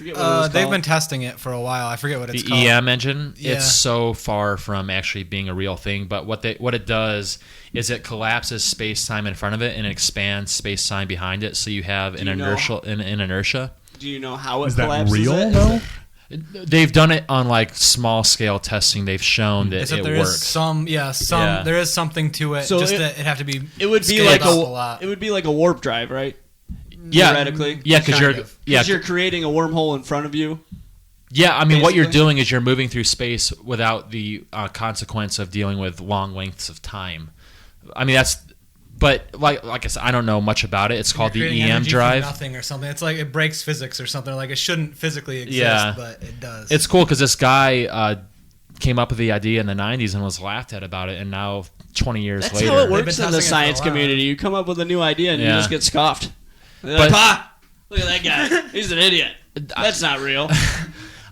S4: forget what it was
S2: They've
S4: called.
S2: been testing it for a while. I forget what it's
S1: The
S2: called.
S1: EM engine,
S2: Yeah.
S1: it's so far from actually being a real thing. But what it does is it collapses space-time in front of it and it expands space-time behind it. So you have an inertia.
S4: Do you know how it
S3: Is that
S4: collapses
S3: real
S4: it?
S3: though?
S1: They've done it on like small scale testing. They've shown that
S2: Except
S1: it
S2: there
S1: works.
S2: is some,
S1: Yeah.
S2: there is something to it.
S4: So
S2: just
S4: it-
S2: that it'd have to be.
S4: It would be
S2: scaled
S4: like
S2: up a lot.
S4: it would be like a warp drive, right?
S1: Yeah,
S4: Theoretically.
S1: yeah, because
S2: Kind
S1: you're
S2: of.
S1: yeah,
S4: Because you're creating a wormhole in front of you.
S1: yeah. I mean, what you're
S4: basically.
S1: doing is you're moving through space without the consequence of dealing with long lengths of time. I mean, that's. But like I said, I don't know much about it. It's called the
S2: You're creating
S1: EM
S2: energy from
S1: drive.
S2: Nothing or something. It's like it breaks physics or something. Like it shouldn't physically exist,
S1: Yeah.
S2: but it does.
S1: It's cool because this guy came up with the idea in the 90s and was laughed at about it, and now 20 years
S4: That's
S1: later.
S4: how it
S2: They've
S4: works
S2: been
S4: in the
S2: testing it for a
S4: science
S2: while.
S4: community. You come up with a new idea and you
S1: Yeah.
S4: just get scoffed. They're
S1: But-
S4: like, "Ah, look at that guy. He's an idiot. That's not real."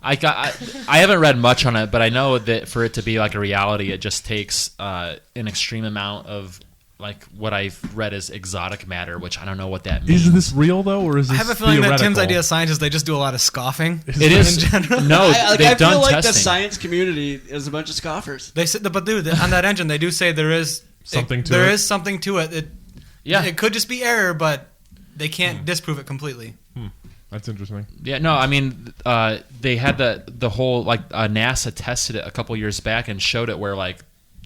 S1: I haven't read much on it, but I know that for it to be like a reality, it just takes an extreme amount of like what I've read as exotic matter, which I don't know what that means.
S3: Is this real though, or is
S2: I
S3: this
S2: have a feeling that Tim's
S3: theoretical?
S2: idea of scientists, they just do a lot of scoffing.
S1: It is
S2: in general.
S1: no.
S4: I
S1: They've done
S4: feel like
S1: testing.
S4: the science community is a bunch of scoffers.
S2: They said, but dude, on that engine, they do say there is
S3: Something to
S2: There
S3: it?
S2: is something to it.
S1: Yeah.
S2: It could just be error, but they can't disprove it completely.
S3: That's interesting.
S1: Yeah, no, I mean, they had the whole like NASA tested it a couple years back and showed it where like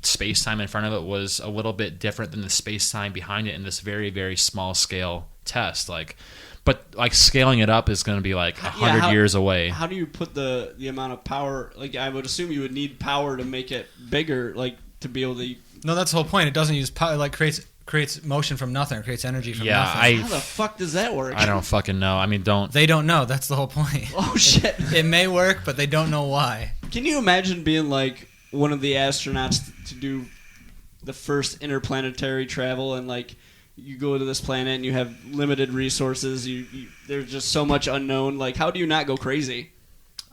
S1: space time in front of it was a little bit different than the space time behind it in this very very small scale test. Like, but like scaling it up is going to be like 100 years away.
S4: How do you put the amount of power? Like, I would assume you would need power to make it bigger, like to be able to.
S2: No, that's the whole point. It doesn't use power. Like creates motion from nothing. Or creates energy from
S1: Yeah,
S2: nothing.
S4: How the fuck does that work?
S1: I don't fucking know. I mean, don't.
S2: They don't know. That's the whole point.
S4: Oh shit!
S2: It may work, but they don't know why.
S4: Can you imagine being like one of the astronauts to do the first interplanetary travel and like you go to this planet and you have limited resources, there's just so much unknown, like how do you not go crazy?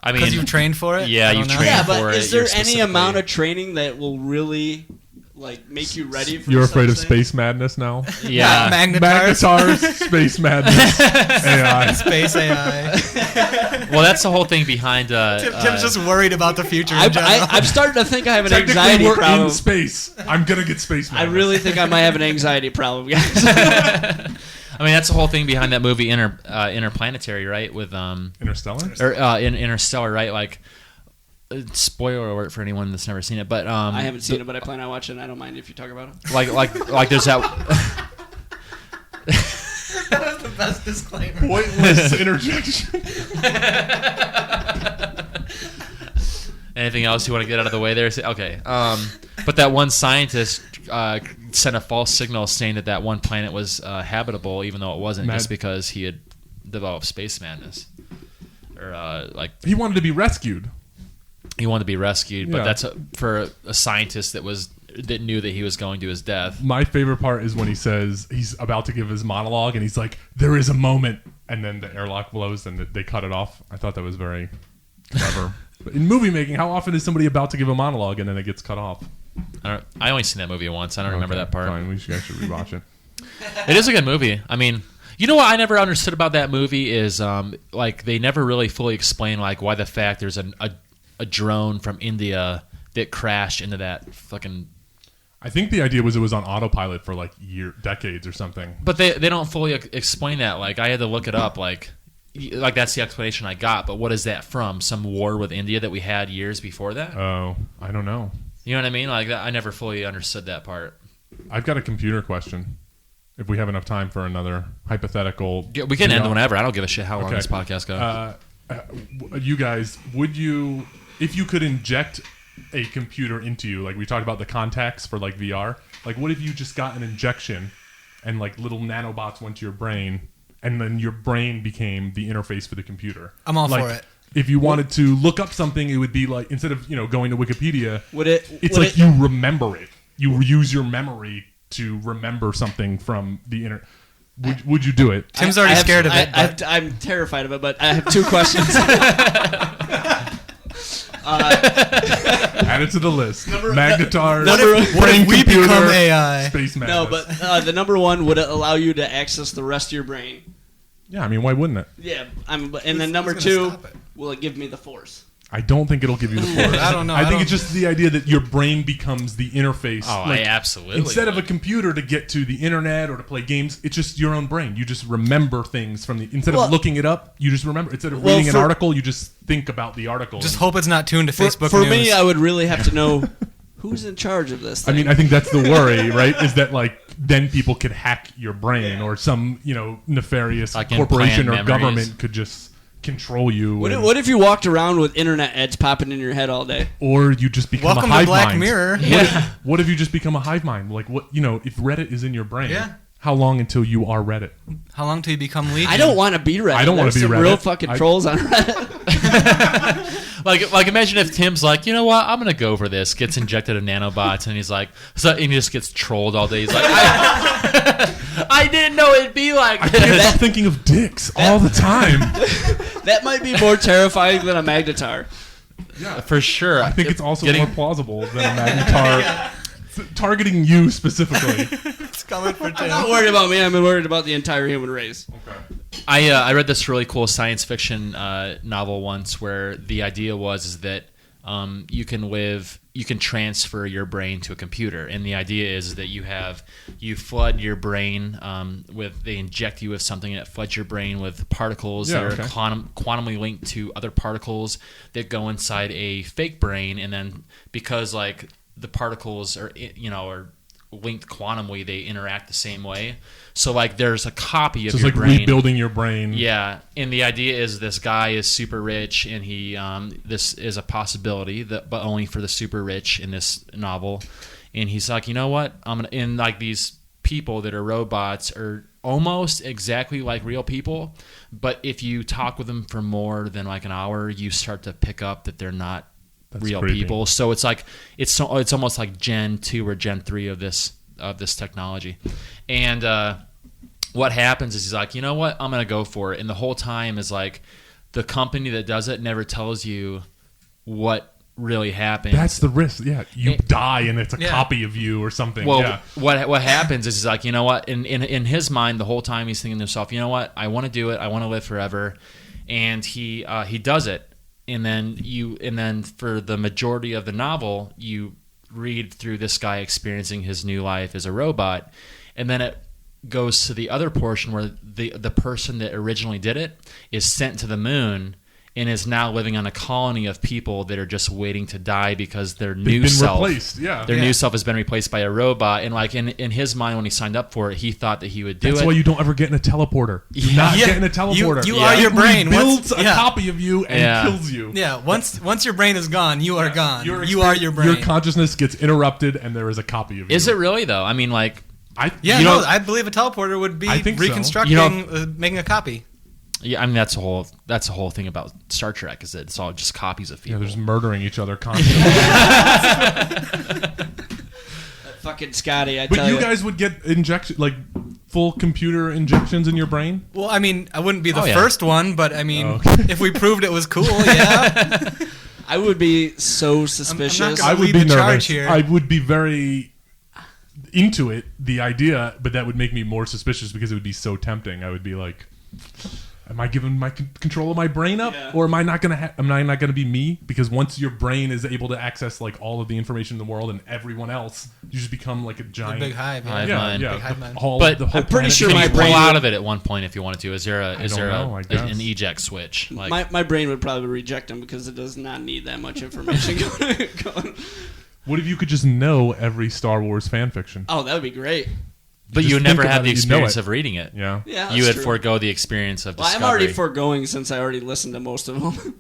S1: I
S2: Because
S1: mean,
S2: you've trained for it.
S1: Yeah,
S2: I don't
S1: you've
S2: know.
S1: trained
S4: Yeah,
S1: for
S4: but
S1: it,
S4: is there
S1: you're
S4: any
S1: specifically-
S4: amount of training that will really like make you ready for
S3: You're
S4: such
S3: afraid of
S4: thing?
S3: space madness now?
S1: Yeah,
S2: Magnetars.
S3: Magnetars, space madness, AI.
S2: Space AI.
S1: well, that's the whole thing behind.
S2: Tim's just worried about the future in general.
S4: I'm starting to think I have an
S3: Technically,
S4: anxiety
S3: we're
S4: problem.
S3: in space. I'm gonna get space
S4: I
S3: madness.
S4: really think I might have an anxiety problem, guys.
S1: I mean, that's the whole thing behind that movie Interplanetary, right? With
S3: Interstellar.
S1: or in Interstellar, right? Like, spoiler alert for anyone that's never seen it, but
S4: I haven't seen it, but I plan on watching it. I don't mind if you talk about it.
S1: like there's that.
S2: That was the best disclaimer.
S3: Pointless interjection.
S1: Anything else you want to get out of the way there? Okay. But that one scientist sent a false signal saying that one planet was habitable, even though it wasn't, just because he had developed space madness, or like
S3: He wanted to be rescued.
S1: he wanted to be rescued. But
S3: Yeah.
S1: that's for a scientist that knew that he was going to his death.
S3: My favorite part is when he says he's about to give his monologue and he's like, "There is a moment," and then the airlock blows and they cut it off. I thought that was very clever. But in movie making, how often is somebody about to give a monologue and then it gets cut off?
S1: I only seen that movie once. I don't remember
S3: Okay,
S1: that part.
S3: Fine, we should actually rewatch it.
S1: It is a good movie. I mean, you know what I never understood about that movie is like they never really fully explain like why the fact there's a drone from India that crashed into that fucking.
S3: I think the idea was it was on autopilot for like decades or something.
S1: But they don't fully explain that. Like I had to look it up. Like that's the explanation I got. But what is that from? Some war with India that we had years before that?
S3: Oh, I don't know.
S1: You know what I mean? Like I never fully understood that part.
S3: I've got a computer question. If we have enough time for another hypothetical,
S1: Yeah, we can end whenever. I don't give a shit how long this podcast goes.
S3: You guys, would you, if you could inject a computer into you, like we talked about the contacts for like VR, like what if you just got an injection and like little nanobots went to your brain and then your brain became the interface for the computer?
S2: I'm all
S3: Like,
S2: for it.
S3: If you wanted to look up something, it would be like, instead of going to Wikipedia,
S4: Would
S3: it's like you remember it. You use your memory to remember something from the internet. Would you do it?
S2: Tim's already scared of it. but-
S4: I'm terrified of it, but I have two questions.
S3: Add it to the list. Magnetars.
S2: what if we
S3: computer,
S2: become AI?
S3: Space madness.
S4: No, but the number one, would it allow you to access the rest of your brain?
S3: Yeah, I mean, why wouldn't it?
S4: Yeah, and then number
S2: Who's
S4: two,
S2: gonna stop it?
S4: will it give me the force?
S3: I don't think it'll give you the force.
S2: I don't know.
S3: I think it's just the idea that your brain becomes the interface.
S1: Oh, I absolutely
S3: Instead of
S1: would.
S3: a computer to get to the internet or to play games, it's just your own brain. You just remember things from the instead of looking it up. You just remember. Instead of reading an article, you just think about the article.
S2: Just hope it's not tuned to Facebook
S4: For
S2: News.
S4: me, I would really have to know who's in charge of this
S3: I
S4: thing.
S3: mean, I think that's the worry, right? Is that like then people could hack your brain, or some nefarious
S1: Like
S3: corporation or
S1: implant
S3: government
S1: memories.
S3: could just control you.
S4: What if you walked around with internet ads popping in your head all day?
S3: Or you just become
S2: Welcome
S3: a hive
S2: to Black
S3: mind.
S2: Mirror.
S3: What if you just become a hive mind? Like what? If Reddit is in your brain,
S2: Yeah.
S3: how long until you are Reddit?
S2: How long till you become Legion?
S4: I don't want to be Reddit.
S3: I don't wanna
S4: There's
S3: be
S4: some
S3: Reddit.
S4: real fucking trolls on Reddit.
S1: Like imagine if Tim's like, you know what, I'm gonna go for this. Gets injected of nanobots, and he's like, and he just gets trolled all day. He's like, I didn't know it'd be like
S3: I can't
S1: this.
S3: stop thinking of dicks all the time.
S4: That might be more terrifying than a Magnetar.
S1: For sure.
S3: I think it's also
S1: Getting-
S3: more plausible than a Magnetar targeting you specifically.
S2: It's coming for
S4: I'm
S2: Tim.
S4: not worried about me. I'm worried about the entire human race.
S1: I read this really cool science fiction novel once where the idea was that you can transfer your brain to a computer, and the idea is that you flood your brain they inject you with something that floods your brain with particles that are quantumly linked to other particles that go inside a fake brain, and then because like the particles are linked quantumly, they interact the same way. So like there's a copy of
S3: So it's
S1: your
S3: like
S1: brain.
S3: rebuilding your brain.
S1: Yeah, and the idea is this guy is super rich, and he this is a possibility but only for the super rich in this novel. And he's like, you know what? And like these people that are robots are almost exactly like real people, but if you talk with them for more than like an hour, you start to pick up that they're not real
S3: creepy.
S1: people. So it's like it's almost like Gen 2 or Gen 3 of this technology. And what happens is he's like, you know what, I'm gonna go for it. And the whole time is like the company that does it never tells you what really happened.
S3: That's the risk. Yeah, you die and it's a
S2: Yeah.
S3: copy of you or something.
S1: Well,
S3: yeah.
S1: what happens is he's like, you know what, in his mind the whole time he's thinking to himself, you know what, I want to do it, I want to live forever. And he does it. And then for the majority of the novel, you read through this guy experiencing his new life as a robot, and then it goes to the other portion where the person that originally did it is sent to the moon and is now living on a colony of people that are just waiting to die because their new
S3: been
S1: self,
S3: replaced, yeah.
S1: their
S2: Yeah.
S1: new self has been replaced by a robot. And like in his mind when he signed up for it, he thought that he would do
S3: That's
S1: it.
S3: why you don't ever get in a teleporter. You're
S1: Yeah.
S3: not
S2: Yeah.
S3: getting a teleporter.
S2: You
S1: Yeah.
S2: are your brain.
S3: It builds a
S2: yeah.
S3: copy of you and
S1: Yeah.
S3: kills you.
S2: Yeah, once your brain is gone, you are gone.
S3: Your
S2: You are your brain.
S3: Your consciousness gets interrupted and there is a copy of you.
S1: Is it really though? I mean, like,
S2: Yeah,
S1: You
S2: no,
S1: know-
S2: I believe a teleporter would be
S3: I think so.
S2: reconstructing, making a copy.
S1: yeah, I mean that's the whole thing about Star Trek is that it's all just copies of
S3: Yeah,
S1: people.
S3: they're just murdering each other constantly.
S4: Fucking Scotty, I
S3: But
S4: tell
S3: you guys would get full computer injections in your brain?
S2: Well, I mean, I wouldn't be the
S1: Oh, yeah.
S2: first one, but I mean,
S3: Oh, okay.
S2: if we proved it was cool, yeah.
S4: I would be so suspicious.
S2: gonna
S3: I would
S2: lead
S3: be
S2: the charge
S3: nervous.
S2: here.
S3: I would be very into it, the idea, but that would make me more suspicious because it would be so tempting. I would be like, am I giving my control of my brain up,
S4: Yeah.
S3: or am I not gonna? Am I not gonna be me? Because once your brain is able to access like all of the information in the world and everyone else, you just become like a
S2: A
S3: giant
S2: big hive. Yeah.
S1: Hive
S3: Yeah,
S1: mind.
S3: yeah.
S2: Big hive mind.
S3: The whole
S1: But
S3: the whole
S4: I'm pretty
S3: planet
S4: sure
S3: is
S1: Can
S4: my
S1: you
S3: just-
S1: pull
S4: brain
S1: out
S4: would-
S1: of it at one point if you wanted to? Is there
S3: I guess.
S1: an eject switch? Like
S4: my brain would probably reject him because it does not need that much information going.
S3: What if you could just know every Star Wars fan fiction?
S4: Oh, that would be great.
S1: but
S3: just
S1: you would never
S3: think
S1: have
S3: about
S1: the
S3: it, you know
S1: experience
S3: it.
S1: of reading it.
S3: Yeah.
S4: Yeah,
S1: You
S4: that's
S1: would
S4: true.
S1: forego the experience of
S4: Well, I'm
S1: discovery.
S4: already foregoing since I already listened to most of them.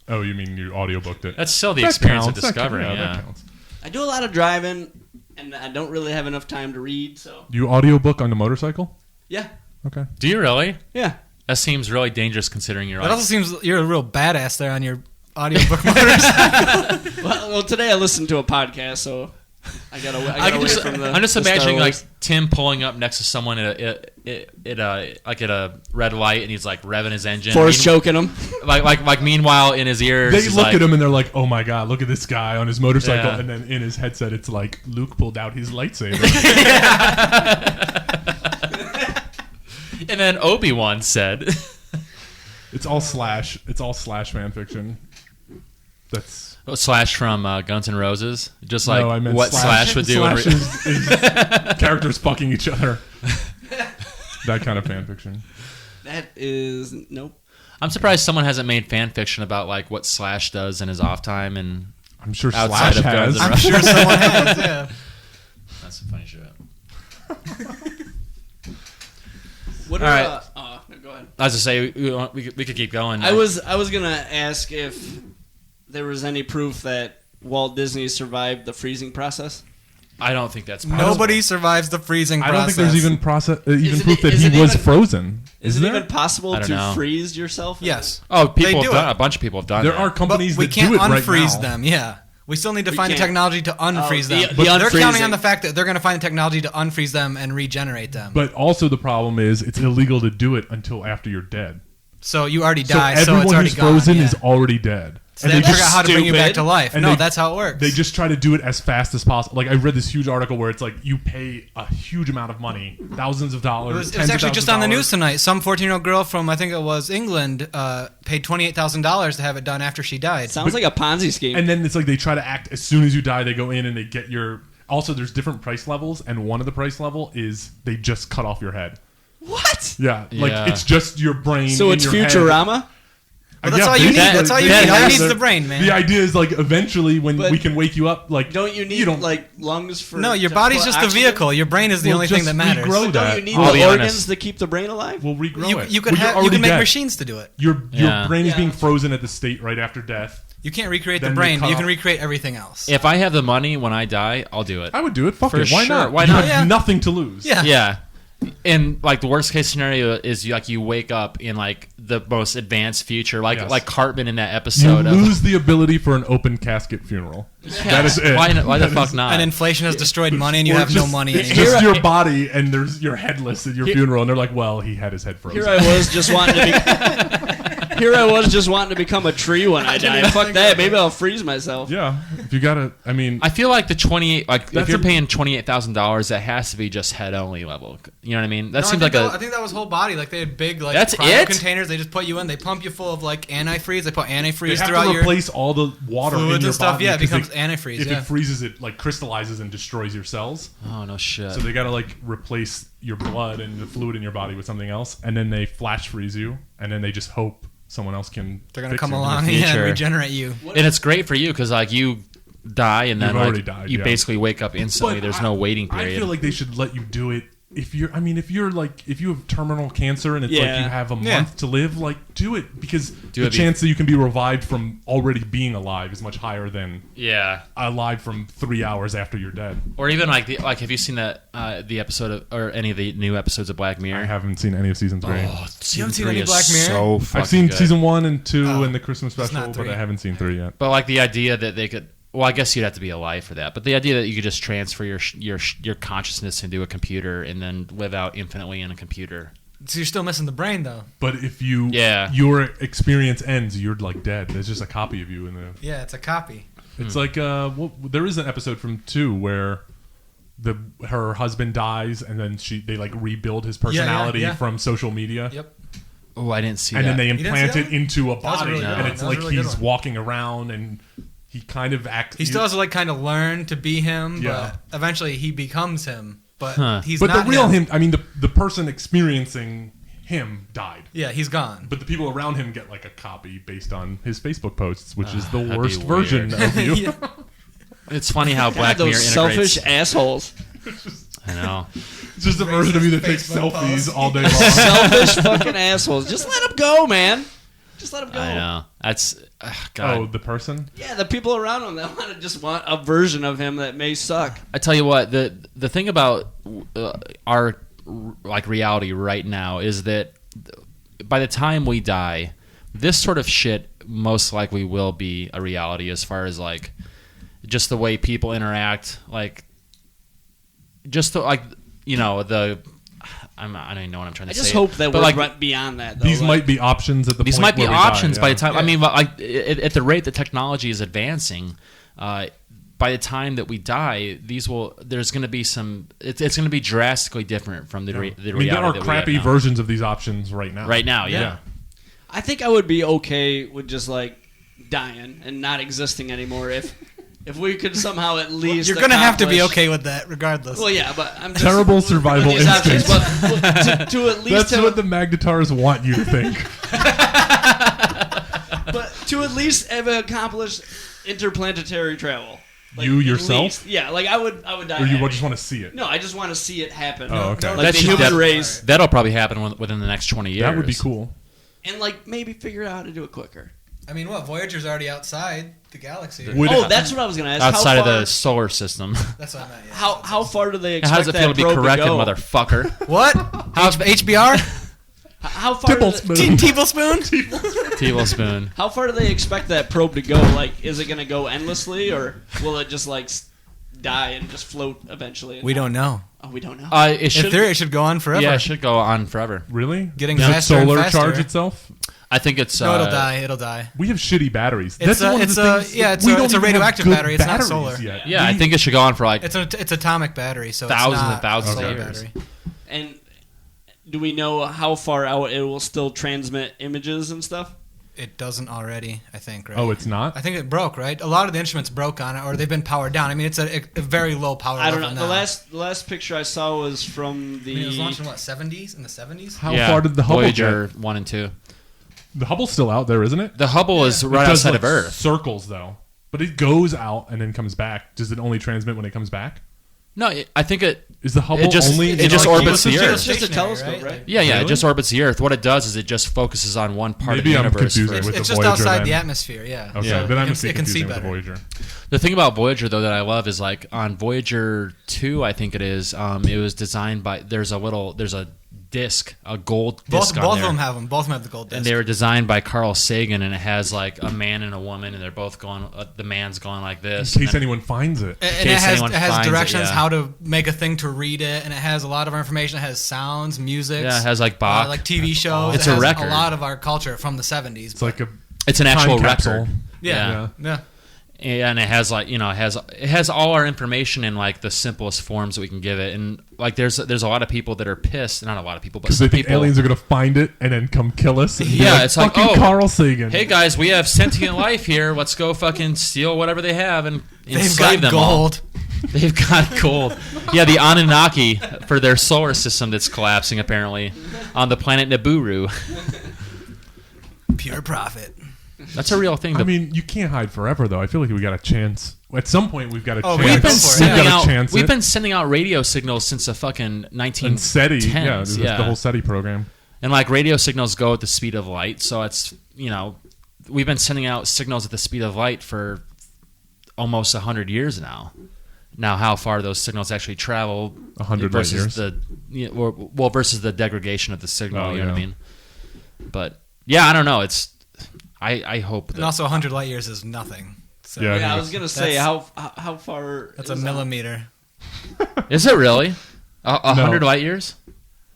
S3: Oh, you mean you audiobooked it?
S1: That's still the
S3: That
S1: experience
S3: counts.
S1: of
S3: That
S1: discovering.
S3: counts.
S1: Yeah.
S3: That counts.
S4: I do a lot of driving, and I don't really have enough time to read. So
S3: You audiobook on the motorcycle?
S4: yeah,
S3: Okay.
S1: Do you really?
S4: yeah.
S1: That seems really dangerous considering you're
S2: That
S1: like.
S2: also seems you're a real badass there on your audiobook motorcycle.
S4: Well, today I listened to a podcast, so I got away,
S1: I can
S4: away
S1: just,
S4: from the.
S1: I'm just
S4: the Star
S1: imagining like
S4: Wars.
S1: Tim pulling up next to someone at a red light, and he's like revving his engine.
S4: Force choking him.
S1: Like meanwhile in his ears,
S3: They
S1: he's
S3: look
S1: like,
S3: at him and they're like, "Oh my god, look at this guy on his motorcycle!"
S1: Yeah.
S3: And then in his headset, it's like Luke pulled out his lightsaber.
S1: And then Obi-Wan said,
S3: It's all Slash. It's all Slash fan fiction. That's
S1: Slash from Guns N' Roses, just like
S3: no, I meant
S1: what Slash would do.
S3: Slash is characters fucking each other. That kind of fan fiction.
S4: That is nope.
S1: I'm surprised someone hasn't made fan fiction about like what Slash does in his off time and
S3: I'm sure
S1: outside
S3: Slash
S1: of Guns
S3: has.
S1: N'
S2: I'm sure someone has. Yeah.
S1: That's some funny shit.
S4: What
S1: All
S4: are,
S1: right.
S4: no, go ahead.
S1: I was to say we could keep going.
S4: I was gonna ask if there was any proof that Walt Disney survived the freezing process.
S1: I don't think that's possible.
S2: Nobody survives the freezing
S3: I
S2: process.
S3: don't think there's even
S4: Is it-
S3: proof that
S4: is
S3: he
S4: it
S3: was
S4: even-
S3: frozen.
S4: Is
S3: Is
S4: it
S3: there?
S4: even possible
S1: I don't
S4: to
S1: know.
S4: freeze yourself?
S2: Yes.
S1: Oh,
S2: They
S1: people have
S2: do
S1: done
S2: it.
S1: a bunch of people have done
S3: There
S1: that.
S3: are
S2: But
S3: companies
S2: we
S3: that
S2: can't
S3: do it right
S2: unfreeze
S3: now.
S2: them. Yeah. We still need to
S4: We
S2: find the
S4: can't.
S2: technology to unfreeze
S4: the-
S2: them.
S4: the
S2: They're counting
S4: unfreezing.
S2: on the fact that they're going to find the technology to unfreeze them and regenerate them.
S3: But also the problem is it's illegal to do it until after you're dead.
S2: So you already
S3: So
S2: died, so
S3: everyone
S2: it's already
S3: who's
S2: gone.
S3: frozen
S2: yeah.
S3: is already dead.
S2: So they figure out how to bring you back
S4: stupid.
S2: to life.
S3: And
S2: No,
S3: they-
S2: that's how it works.
S3: They just try to do it as fast as possible. Like I read this huge article where it's like you pay a huge amount of money, thousands of dollars.
S2: It was
S3: tens of
S2: actually
S3: thousands
S2: just
S3: of
S2: on the
S3: dollars.
S2: news tonight. Some 14-year-old girl from, I think it was England, paid $28,000 to have it done after she died.
S4: Sounds like a Ponzi scheme.
S3: And then it's like they try to act as soon as you die. They go in and they get your. Also, there's different price levels, and one of the price level is they just cut off your head.
S4: what?
S3: Yeah, like
S1: Yeah.
S3: it's just your brain.
S4: So
S3: in
S4: it's
S3: your head.
S4: Futurama.
S2: Well, that's all you need.
S3: basically.
S2: That's all you
S1: that
S2: need. All you
S1: has
S2: need is
S3: the-
S2: the brain, man.
S3: The idea is like eventually when
S4: But
S3: we can wake you up, like
S4: Don't you need
S3: you don't
S4: like lungs for?
S2: No, your
S4: to
S2: body's
S4: put
S2: just the
S4: oxygen?
S2: vehicle. Your brain is the
S3: Well,
S2: only thing
S3: just
S2: that matters.
S3: regrow
S4: But
S3: that.
S4: don't you need
S1: I'll
S4: the
S1: be
S4: organs
S1: honest.
S4: to keep the brain alive?
S3: We'll regrow
S2: You,
S3: it.
S2: you can
S3: Well, you're
S2: have, you
S3: already
S2: can make
S3: dead.
S2: machines to do it.
S3: Your
S1: Yeah.
S3: brain is
S4: Yeah.
S3: being frozen at the state right after death.
S2: You can't recreate
S3: Then
S2: the
S3: they
S2: brain, but
S3: cut
S2: you can
S3: off-
S2: recreate everything else.
S1: If I have the money when I die, I'll do it.
S3: I would do it. Fuck
S1: For
S3: it. Why
S1: sure.
S3: not?
S1: Why
S3: You
S1: not?
S3: have
S2: Yeah.
S3: nothing to lose.
S2: Yeah.
S1: Yeah. And like the worst case scenario is you wake up in like the most advanced future, like
S3: Yes.
S1: like Cartman in that
S3: You
S1: episode.
S3: lose the ability for an open casket funeral. That is it.
S1: Why the
S3: That
S1: fuck
S3: is-
S1: not?
S2: And inflation has destroyed money, and you
S3: Or
S2: have no
S3: just-
S2: money
S3: It's
S2: anymore.
S3: just your body, and there's you're headless at your funeral, and they're like, "Well, he had his head frozen."
S4: Here I was just wanting to be. Here I was just wanting to become a tree when I die. Fuck that. Maybe I'll freeze myself.
S3: Yeah, if you gotta, I mean,
S1: I feel like the 28, like if
S3: That's
S1: you're
S3: a-
S1: paying $28,000, that has to be just head only level. You know what I mean? That
S2: No,
S1: seems
S2: I
S1: like
S2: think
S1: a.
S2: that, I think that was whole body. Like they had big like
S1: That's
S2: cryo
S1: it?
S2: containers. They just put you in. They pump you full of like antifreeze. They put
S3: they
S2: antifreeze
S3: have
S2: throughout
S3: to
S2: your
S3: replace all the water in
S2: fluids
S3: your
S2: and stuff.
S3: body.
S2: Yeah, it
S3: 'cause
S2: becomes
S3: they-
S2: antifreeze.
S3: If
S2: Yeah.
S3: it freezes, it like crystallizes and destroys your cells.
S1: Oh no shit.
S3: So they gotta like replace your blood and the fluid in your body with something else, and then they flash freeze you, and then they just hope someone else can.
S2: They're gonna
S3: fix
S2: come
S3: you in the
S2: along
S3: future.
S2: and
S1: future.
S2: regenerate you.
S1: And it's great for you because like you die and then
S3: You've
S1: like
S3: already died,
S1: you
S3: yeah.
S1: basically wake up instantly.
S3: But
S1: There's
S3: I-
S1: no waiting
S3: I
S1: period.
S3: feel like they should let you do it if you're. I mean, if you're like, if you have terminal cancer and it's like
S4: Yeah.
S3: you have a
S2: Yeah.
S3: month to live, like do it because
S1: Do
S3: the
S1: it be-
S3: chance that you can be revived from already being alive is much higher than
S1: yeah.
S3: alive from 3 hours after you're dead.
S1: Or even like have you seen that the episode of or any of the new episodes of Black Mirror?
S3: I haven't seen any of season 3.
S1: Oh, season
S2: haven't seen
S1: 3
S2: any
S1: is
S2: Black Mirror?
S1: so fucking
S3: I've seen
S1: good.
S3: season 1 and 2
S2: Oh,
S3: and the Christmas
S2: it's
S3: special,
S2: not
S3: but
S2: 3.
S3: I haven't seen 3 yet.
S1: But like the idea that they could, well, I guess you'd have to be alive for that. But the idea that you could just transfer your consciousness into a computer and then live out infinitely in a computer.
S2: So you're still missing the brain though.
S3: But if you your experience ends, you're like dead. There's just a copy of you in the.
S2: Yeah, it's a copy.
S3: It's like there is an episode from 2 where her husband dies and then they like rebuild his personality
S2: yeah.
S3: from social media.
S2: Yep.
S1: Oh, I didn't see
S3: And
S1: that.
S3: then they
S2: didn't
S3: implant
S2: see
S3: it
S2: that?
S3: into a
S2: That was a
S3: body,
S2: really
S1: good
S3: and
S1: one.
S3: it's
S2: That was
S3: like
S2: a really good
S3: he's
S2: one.
S3: walking around and he kind of acts.
S2: He still has to like kind of learn to be him,
S3: Yeah.
S2: but eventually he becomes him. But
S1: Huh.
S2: he's
S3: but
S2: not
S3: the real him. I mean, the person experiencing him died.
S2: Yeah, he's gone.
S3: But the people around him get like a copy based on his Facebook posts, which is the
S1: that'd be
S3: worst version
S1: weird.
S3: of you.
S2: Yeah.
S1: It's funny how Black
S4: God,
S1: Mirror
S4: those
S1: integrates.
S4: selfish assholes.
S1: I know.
S3: It's just a version of you that takes
S2: Facebook
S3: selfies
S2: post.
S3: all day long.
S4: Selfish fucking assholes. Just let them go, man. Just let them go.
S1: I know. That's God.
S3: Oh, the person?
S4: Yeah, the people around him that want a version of him that may suck.
S1: I tell you what, the thing about our like reality right now is that by the time we die, this sort of shit most likely will be a reality as far as like just the way people interact, like just the, like I don't even know what I'm trying to
S4: I
S1: say.
S4: just hope that
S1: But,
S4: we're
S1: like,
S4: right beyond that. Though.
S3: These might be options at the
S1: these
S3: point
S1: might be
S3: where we
S1: options
S3: die,
S1: by
S3: yeah.
S1: the time. I mean, like at the rate that technology is advancing, by by the time that we die, there's going to be some. It's going to be drastically different from the reality.
S3: There are
S1: that
S3: crappy
S1: we have now.
S3: versions of these options right now.
S1: Right now, yeah.
S4: I think I would be okay with just like dying and not existing anymore if we could somehow at least.
S2: You're gonna have to be
S4: accomplish-
S2: okay with that, regardless.
S4: Well, yeah, but I'm just
S3: Terrible survival
S4: with these options,
S3: instincts.
S4: but to at least
S3: That's
S4: have,
S3: what the Magnetars want you to think.
S4: but to at least have accomplished interplanetary travel. Like,
S3: You
S4: at
S3: yourself?
S4: least. Yeah, like I would die.
S3: Or you
S4: happy.
S3: just want to see it?
S4: No, I just want to see it happen.
S3: Oh, okay.
S2: No,
S4: Like
S1: That
S4: the
S1: should
S4: human
S1: def-
S4: race,
S1: That'll probably happen within the next 20 years.
S3: That would be cool.
S4: and like maybe figure out how to do it quicker.
S2: I mean, what? Voyager's already outside the galaxy.
S3: Would
S4: Oh,
S3: it-
S4: that's what I was gonna ask.
S1: Outside
S4: how
S1: of
S4: far,
S1: the solar system.
S2: That's what I meant. Yeah.
S4: how far do they
S1: How
S4: expect
S1: does it feel to
S4: that
S1: be
S4: probe
S1: corrected,
S4: go?
S1: motherfucker?
S2: What? HBR?
S4: How far? Do they,
S3: Tipplespoon.
S2: Tablespoon?
S1: Tablespoon.
S4: how far do they expect that probe to go? Like, is it gonna go endlessly, or will it just like die and just float eventually?
S2: We don't know.
S4: Oh, we don't know.
S1: It
S2: In
S1: should.
S2: theory, it should go on forever.
S1: Yeah, it should go on forever.
S3: Really?
S2: Getting
S3: Does it
S2: faster and
S3: solar
S2: faster.
S3: charge itself?
S1: I think it's.
S2: No, it'll die. It'll die.
S3: We have shitty batteries.
S2: It's
S3: That's one of
S2: it's
S3: the
S2: a
S3: things.
S2: yeah. It's
S3: we
S2: a
S3: don't
S2: it's a
S3: even have
S2: radioactive
S3: good
S2: battery. It's not
S3: batteries
S2: solar.
S3: Yet.
S1: Yeah, I think it should go on for like
S2: It's atomic battery. So
S1: Thousands
S2: it's not
S1: and thousands
S2: a
S1: of
S2: solar
S1: years.
S2: battery.
S4: And do we know how far out it will still transmit images and stuff?
S2: It doesn't already. I think. Right.
S3: Oh, it's not.
S2: I think it broke. Right. A lot of the instruments broke on it, or they've been powered down. I mean, it's a very low power.
S4: I don't know.
S2: level now.
S4: The last picture I saw was from the.
S2: I mean, it was launched in what 70s? In the 70s?
S3: How far did the Hubble
S1: Voyager
S3: get?
S1: 1 and 2.
S3: The Hubble's still out there, isn't it?
S1: The Hubble is right
S3: It does,
S1: outside
S3: like,
S1: of Earth.
S3: Circles though, but it goes out and then comes back. Does it only transmit when it comes back?
S1: No, I think it.
S3: Is the Hubble
S1: It just-
S3: only?
S1: it just
S3: like,
S1: orbits the Earth.
S4: It's just a telescope, right?
S1: Yeah, yeah.
S3: Really?
S1: It just orbits the Earth. What it does is it just focuses on one part
S3: Maybe
S1: of
S3: I'm
S1: the universe.
S3: confusing
S2: It's,
S3: with
S2: it's
S3: the
S2: just
S3: Voyager,
S2: outside
S3: then.
S2: the atmosphere. Yeah.
S3: Okay,
S1: Yeah.
S3: then I'm
S2: It can see
S3: confusing with the
S2: better.
S3: Voyager.
S1: The thing about Voyager, though, that I love is like on Voyager 2, I think it is. It was designed by. There's a disc, a gold disc
S2: Both
S1: on
S2: of
S1: there.
S2: them have them. Both of them have the gold disc.
S1: And they were designed by Carl Sagan, and it has like a man and a woman, and they're both going. The man's going like
S3: In
S1: this.
S3: case
S1: and then-
S3: anyone finds it.
S2: And
S1: in
S2: it
S1: case
S2: has,
S1: anyone
S2: it has
S1: finds it,
S2: directions
S1: yeah.
S2: how to make a thing to read it, and it has a lot of our information. It has sounds, music.
S1: Yeah, it has like Bach.
S2: like TV shows.
S1: It's
S2: it
S1: a
S2: has
S1: record.
S2: A lot of our culture from the 70s.
S3: It's like a
S1: It's an actual
S3: time capsule.
S1: record.
S2: yeah.
S3: Yeah.
S1: And it has like it has all our information in like the simplest forms that we can give it, and like there's a lot of people that are pissed, not a lot of people, but
S3: Because they
S1: some
S3: think
S1: people.
S3: aliens are going to find it and then come kill us. And be
S1: Yeah,
S3: like,
S1: it's like,
S3: fucking
S1: oh,
S3: Carl Sagan.
S1: Hey guys, we have sentient life here. Let's go fucking steal whatever they have and
S2: They've
S1: enslave
S2: got
S1: them all.
S2: gold.
S1: They've got gold. Yeah, the Anunnaki for their solar system that's collapsing apparently on the planet Nibiru.
S2: Pure profit.
S1: That's a real thing.
S3: I mean, you can't hide forever, though. I feel like we got a chance. At some point, we've got a
S2: Oh,
S3: chance.
S1: We've been
S2: Go for it.
S1: sending
S3: gotta
S1: out.
S3: chance
S1: We've
S3: it.
S1: been sending out radio signals since the fucking 1910s.
S3: And SETI, yeah, there's the whole SETI program.
S1: And like radio signals go at the speed of light, so it's we've been sending out signals at the speed of light for almost 100 years now. Now, how far those signals actually travel
S3: 100 light
S1: versus
S3: years.
S1: versus the degradation of the signal.
S3: Oh,
S1: You know what I
S3: yeah.
S1: mean? But yeah, I don't know. I hope
S2: And
S1: that
S2: also, 100 light years is nothing. So
S3: Yeah.
S4: Yeah, I was gonna say
S2: That's-
S4: how far.
S2: that's a
S4: is that?
S2: millimeter.
S1: is it really 100
S3: No.
S1: light years?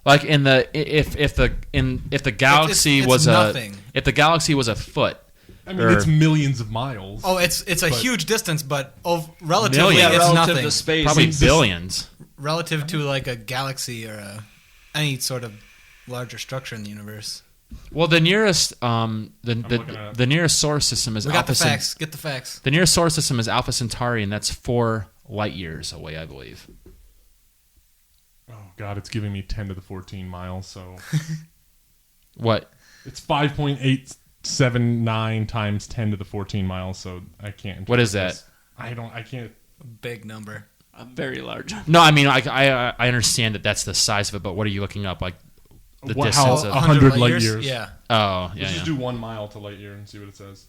S1: Like in the if the galaxy
S2: it's
S1: was
S2: nothing.
S1: if the galaxy was a foot.
S3: I mean,
S1: Or-
S3: it's millions of miles.
S2: Oh, it's a
S3: But-
S2: huge distance, but relatively,
S1: Millions.
S4: Yeah,
S2: it's
S4: relative
S2: nothing.
S4: to space.
S1: Probably
S3: It's-
S1: billions.
S2: Relative to like a galaxy or any sort of larger structure in the universe.
S1: Well, the nearest
S3: looking at-
S1: the nearest solar system is
S2: We got
S1: Alpha
S2: the
S1: Cent-
S2: facts. Get the facts.
S1: The nearest solar system is Alpha Centauri, and that's 4 light years away, I believe.
S3: Oh, God, it's giving me 10 to the 14 miles, so...
S1: What?
S3: It's 5.879 times 10 to the 14 miles, so I can't...
S1: What is
S3: interpret this. I can't...
S2: Big number.
S4: Very large.
S1: No, I mean I understand that that's the size of it, but what are you looking up? Like the
S3: What-
S1: distance
S3: how-
S1: of?
S3: 100 light years.
S2: Yeah.
S1: Oh, yeah.
S3: Let's
S1: yeah.
S3: just do 1 mile to light year and see what it says.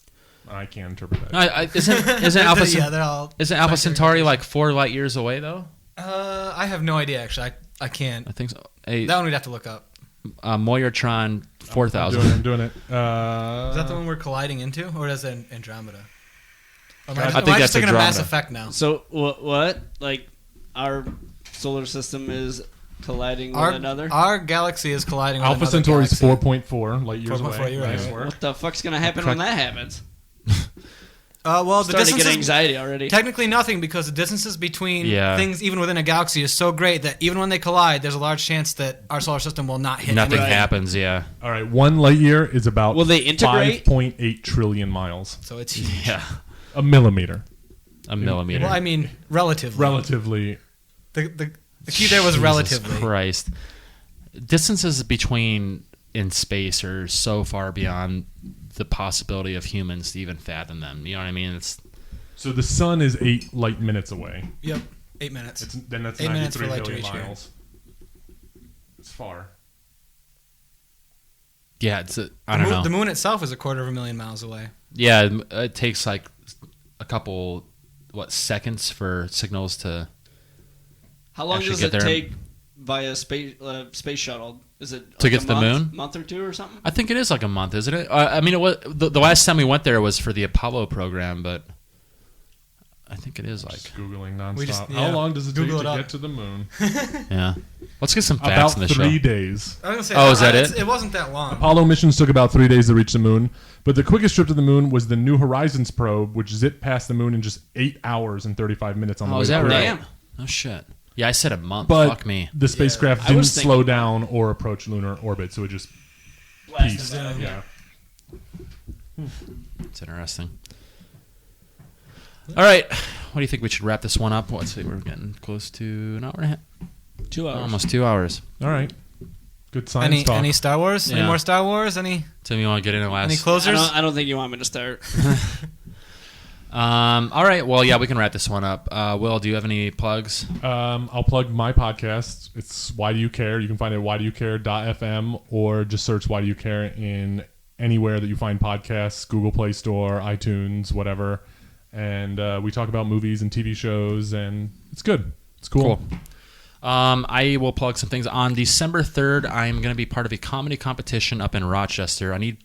S3: I can't interpret that.
S1: No, isn't Alpha
S2: yeah, they're all.
S1: isn't Alpha Centauri like 4 light years away though?
S2: I have no idea actually. I can't.
S1: I think so. Hey,
S2: That one we'd have to look up.
S1: Moyertron 4000.
S3: I'm doing it.
S2: Is that the one we're colliding into, or is it Andromeda? Or am
S1: I
S2: I
S1: think
S2: just
S1: that's
S2: thinking of Mass
S1: Andromeda.
S2: Effect now.
S4: So what? Like our solar system is colliding with another?
S2: Our galaxy is colliding with
S3: Alpha
S2: another
S3: Centauri is
S2: galaxy.
S3: 4.4 light years
S2: 4.4,
S3: away.
S2: you're right.
S3: Nice work.
S4: What the fuck's gonna happen when that happens?
S2: Well, the
S4: Starting to get
S2: distances
S4: anxiety already.
S2: technically nothing because the distances between
S1: Yeah.
S2: things even within a galaxy is so great that even when they collide, there's a large chance that our solar system will not hit
S1: Nothing
S2: anything.
S1: happens. Yeah.
S3: All right, 1 light year is about
S4: Will they integrate?
S3: 5.8 trillion miles.
S2: So it's huge.
S1: Yeah.
S3: A millimeter.
S1: A millimeter.
S2: Well, I mean, relatively.
S3: Relatively.
S2: The key there was
S1: Jesus
S2: relatively.
S1: Christ. Distances between in space are so far beyond the possibility of humans to even fathom them. You know what I mean? It's
S3: So the sun is 8 light minutes away.
S2: Yep. 8 minutes.
S3: Then that's
S2: 8 minutes for
S3: 93
S2: light to
S3: million
S2: reach here.
S3: miles. It's far.
S1: yeah. I don't know.
S2: The moon itself is 250,000 miles away.
S1: Yeah, it takes like a couple seconds for signals to.
S4: How long
S1: Actually
S4: does
S1: get
S4: it
S1: there.
S4: take via space shuttle? Is it
S1: To get to the moon?
S4: month or two or something?
S1: I think it is like a month, isn't it? I mean, it was the last time we went there was for the Apollo program, but I think it is like
S3: Just Googling nonstop.
S2: We just-
S3: How
S2: yeah.
S3: long does it
S2: Google
S3: take
S2: it
S3: to
S2: up.
S3: get to the moon?
S1: yeah. Let's get some facts
S3: About
S1: in the
S3: 3
S1: show.
S3: days.
S2: I was gonna say,
S1: Oh, is that it?
S2: It wasn't that long.
S3: Apollo missions took about 3 days to reach the moon, but the quickest trip to the moon was the New Horizons probe, which zipped past the moon in just 8 hours and 35 minutes on the
S1: Oh,
S3: way
S1: is
S3: to
S1: that
S3: Earth.
S1: right?
S4: Damn.
S1: Oh shit. Yeah, I said a month.
S3: But
S1: Fuck me.
S3: the spacecraft
S4: I
S3: didn't
S4: was thinking
S3: slow
S4: about
S3: down or approach lunar orbit, so it just peaced. Yeah.
S1: It's interesting. All right. What do you think we should wrap this one up? Let's see. We're getting close to an hour and a half.
S4: 2 hours.
S1: Almost 2 hours.
S3: All right. Good science
S2: Any
S3: talk.
S2: any Star Wars? Any
S1: Yeah.
S2: more Star Wars? Any
S1: Tim, you want to get in the last?
S2: any closers?
S4: I don't think you want me to start.
S1: All right. Well, yeah, we can wrap this one up. Will, do you have any plugs?
S3: I'll plug my podcast. It's Why Do You Care? You can find it at whydoucare.fm or just search Why Do You Care in anywhere that you find podcasts, Google Play Store, iTunes, whatever. And we talk about movies and TV shows, and it's good. It's cool.
S1: I will plug some things. On December 3rd, I'm going to be part of a comedy competition up in Rochester. I need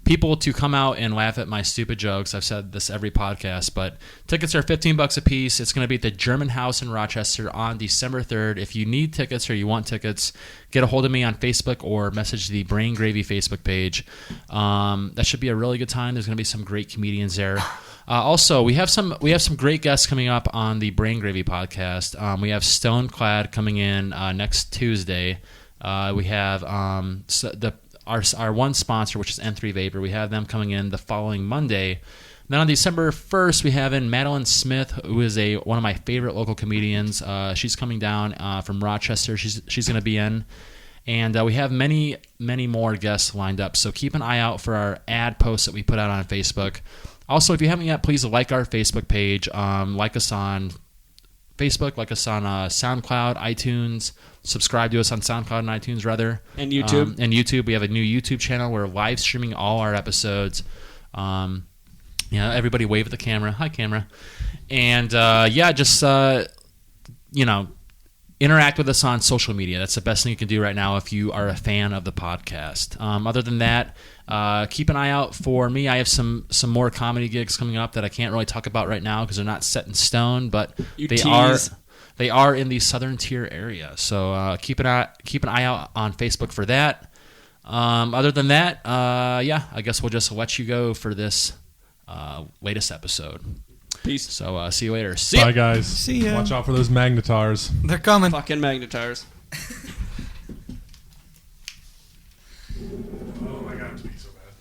S1: people to come out and laugh at my stupid jokes. I've said this every podcast, but tickets are $15 a piece. It's going to be at the German House in Rochester on December 3rd. If you need tickets or you want tickets, get a hold of me on Facebook or message the Brain Gravy Facebook page. That should be a really good time. There's going to be some great comedians there. Also, we have some great guests coming up on the Brain Gravy podcast. We have Stoneclad coming in next Tuesday. We have our one sponsor, which is N3 Vapor. We have them coming in the following Monday. Then on December 1st, we have in Madeline Smith, who is one of my favorite local comedians. She's coming down from Rochester. She's going to be in. And we have many, many more guests lined up. So keep an eye out for our ad posts that we put out on Facebook. Also, if you haven't yet, please like our Facebook page. Like us on Facebook, like us on SoundCloud, iTunes. Subscribe to us on SoundCloud and iTunes, rather.
S4: And YouTube.
S1: And YouTube. We have a new YouTube channel. We're live streaming all our episodes. Everybody wave at the camera. Hi, camera. And, just, interact with us on social media. That's the best thing you can do right now if you are a fan of the podcast. Other than that, keep an eye out for me. I have some more comedy gigs coming up that I can't really talk about right now because they're not set in stone, but they are in the Southern Tier area. So keep an eye out on Facebook for that. Other than that, I guess we'll just let you go for this latest episode.
S4: Peace.
S1: So see you later. See ya.
S3: Bye, guys.
S2: See ya.
S3: Watch out for those Magnetars.
S2: They're coming.
S4: Fucking Magnetars.